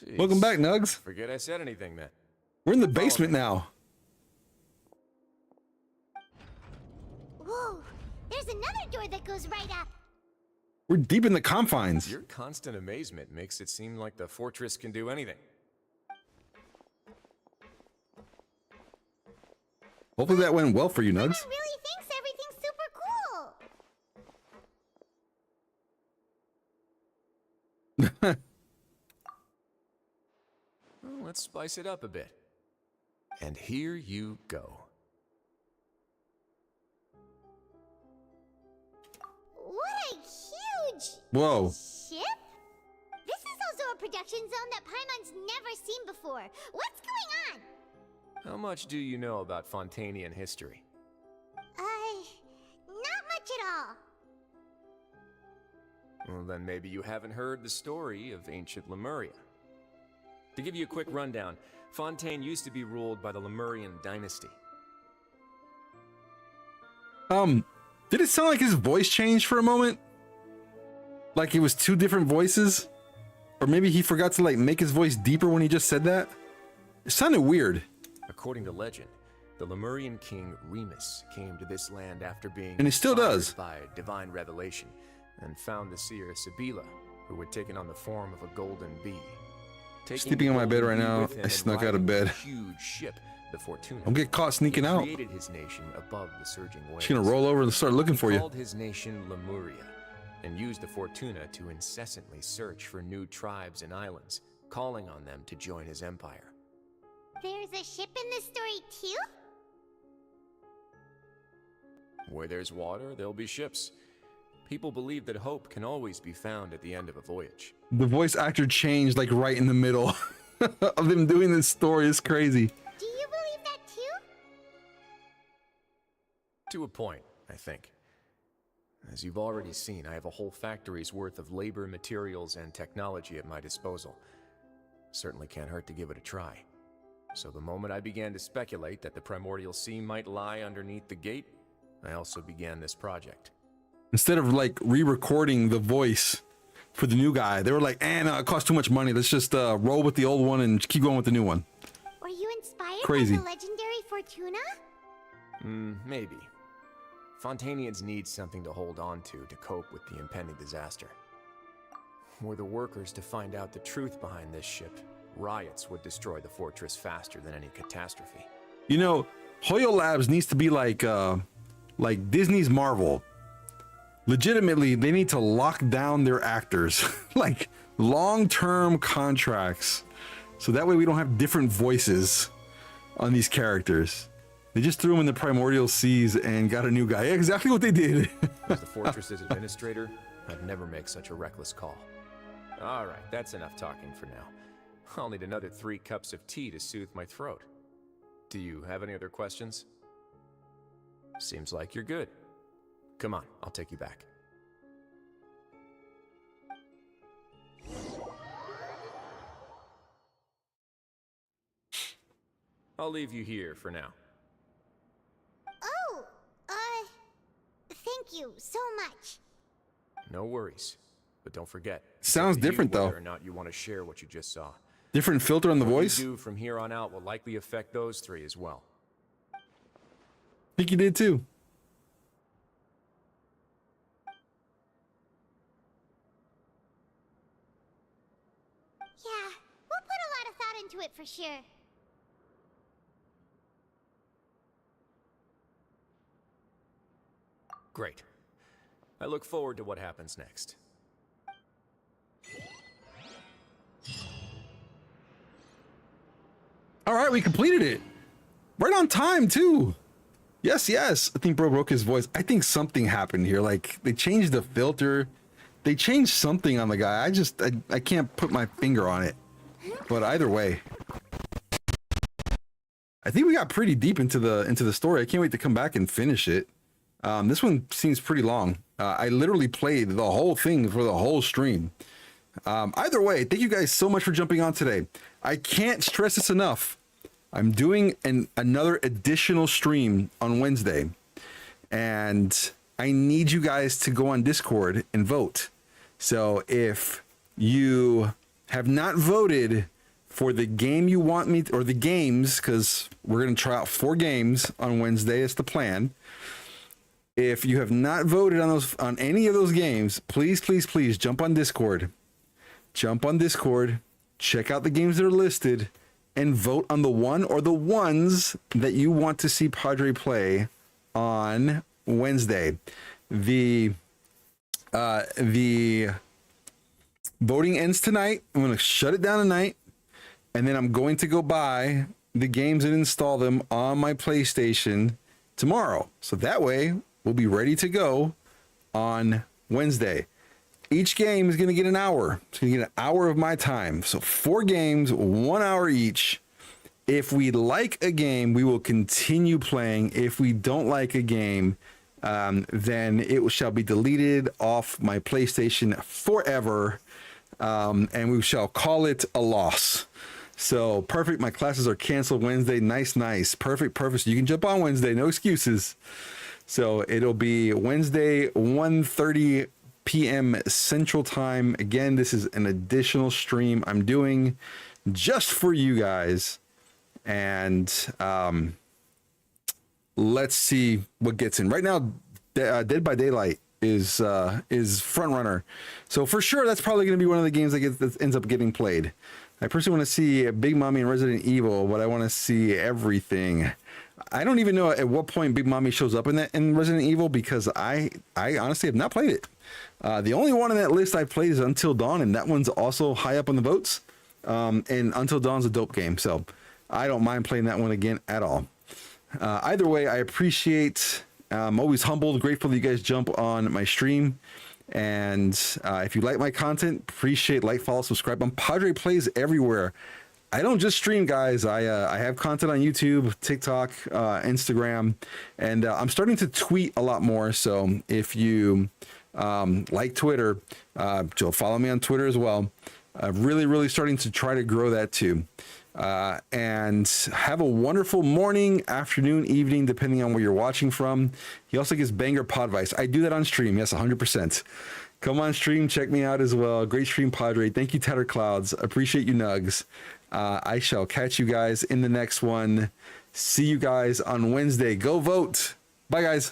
Jeez. Welcome back, Nugs. Forget I said anything then. We're in the basement now. Whoa, there's another door that goes right up. We're deep in the confines. Your constant amazement makes it seem like the fortress can do anything. Hopefully that went well for you, Nugs. Someone really thinks everything's super cool. Well, let's spice it up a bit. And here you go. What a huge Whoa. ship! This is also a production zone that Paimon's never seen before. What's going on? How much do you know about Fontainian history? Not much at all. Well, then maybe you haven't heard the story of ancient Lemuria. To give you a quick rundown, Fontaine used to be ruled by the Lemurian dynasty. Did it sound like his voice changed for a moment? Like it was two different voices? Or maybe he forgot to like make his voice deeper when he just said that? It sounded weird. According to legend, the Lemurian king Remus came to this land after being And he still does. by divine revelation and found the seer Sibila, who had taken on the form of a golden bee. Taking Sleeping on my bed right the golden bee now. with him I and snuck out of riding bed. a huge ship, the Fortuna. Don't get caught sneaking he out. created his nation above the surging waves. She's gonna roll over and start looking for He you. called his nation Lemuria and used the Fortuna to incessantly search for new tribes and islands, calling on them to join his empire. There's a ship in this story too? Where there's water, there'll be ships. People believe that hope can always be found at the end of a voyage. The voice actor changed like right in the middle of him doing this story. It's crazy. Do you believe that too? To a point, I think. As you've already seen, I have a whole factory's worth of labor, materials, and technology at my disposal. Certainly can't hurt to give it a try. So the moment I began to speculate that the primordial sea might lie underneath the gate, I also began this project. Instead of like re-recording the voice for the new guy, they were like, no, it costs too much money. Let's just roll with the old one and keep going with the new one. Were you inspired Crazy. by the legendary Fortuna? Maybe. Fontainians need something to hold on to cope with the impending disaster. Were the workers to find out the truth behind this ship, riots would destroy the fortress faster than any catastrophe. You know, Hoyo Labs needs to be like Disney's Marvel. Legitimately, they need to lock down their actors, like long-term contracts, so that way we don't have different voices on these characters. They just threw him in the primordial seas and got a new guy. Yeah, exactly what they did. As the fortress's administrator, I'd never make such a reckless call. All right, that's enough talking for now. I'll need another 3 cups of tea to soothe my throat. Do you have any other questions? Seems like you're good. Come on, I'll take you back. I'll leave you here for now. Oh, thank you so much. No worries. But don't forget. Sounds different, though. Whether or not you want to share what you just saw. Different filter on the What voice? you do from here on out will likely affect those 3 as well. Think you did too. Yeah, we'll put a lot of thought into it for sure. Great. I look forward to what happens next. All right, we completed it. Right on time, too. Yes, yes. I think bro broke his voice. I think something happened here. Like, they changed the filter. They changed something on the guy. I can't put my finger on it. But either way, I think we got pretty deep into the story. I can't wait to come back and finish it. This one seems pretty long. I literally played the whole thing for the whole stream. Either way, thank you guys so much for jumping on today. I can't stress this enough. I'm doing another additional stream on Wednesday, and I need you guys to go on Discord and vote. So if you have not voted for the game you want me to, or the games, because we're going to try out 4 games on Wednesday, it's the plan. If you have not voted on any of those games, please, please, please jump on Discord. Jump on Discord, check out the games that are listed, and vote on the one or the ones that you want to see Pawdre play on Wednesday. The voting ends tonight. I'm going to shut it down tonight, and then I'm going to go buy the games and install them on my PlayStation tomorrow. So that way, we'll be ready to go on Wednesday. Each game is going to get an hour. It's going to get an hour of my time. So 4 games, 1 hour each. If we like a game, we will continue playing. If we don't like a game, then it shall be deleted off my PlayStation forever. And we shall call it a loss. So perfect. My classes are canceled Wednesday. Nice, nice. Perfect, perfect. So you can jump on Wednesday. No excuses. So it'll be Wednesday, 1:30 p.m. Central Time. Again, this is an additional stream I'm doing just for you guys. And let's see what gets in. Right now, Dead by Daylight is front runner. So for sure, that's probably going to be one of the games that ends up getting played. I personally want to see Big Mommy and Resident Evil, but I want to see everything. I don't even know at what point Big Mommy shows up in Resident Evil, because I honestly have not played it. The only one on that list I've played is Until Dawn, and that one's also high up on the votes. And Until Dawn's a dope game, so I don't mind playing that one again at all. Either way, I appreciate. I'm always humbled, grateful that you guys jump on my stream. And if you like my content, appreciate, like, follow, subscribe. Pawdre Plays everywhere. I don't just stream, guys. I have content on YouTube, TikTok, Instagram, and I'm starting to tweet a lot more. So if you like Twitter, follow me on Twitter as well. Really starting to try to grow that too. And have a wonderful morning, afternoon, evening, depending on where you're watching from. He also gives banger pod advice. I do that on stream. Yes, 100%. Come on stream, check me out as well. Great stream, Pawdre. Thank you, Tatter Clouds. Appreciate you, Nugs. I shall catch you guys in the next one. See you guys on Wednesday. Go vote. Bye, guys.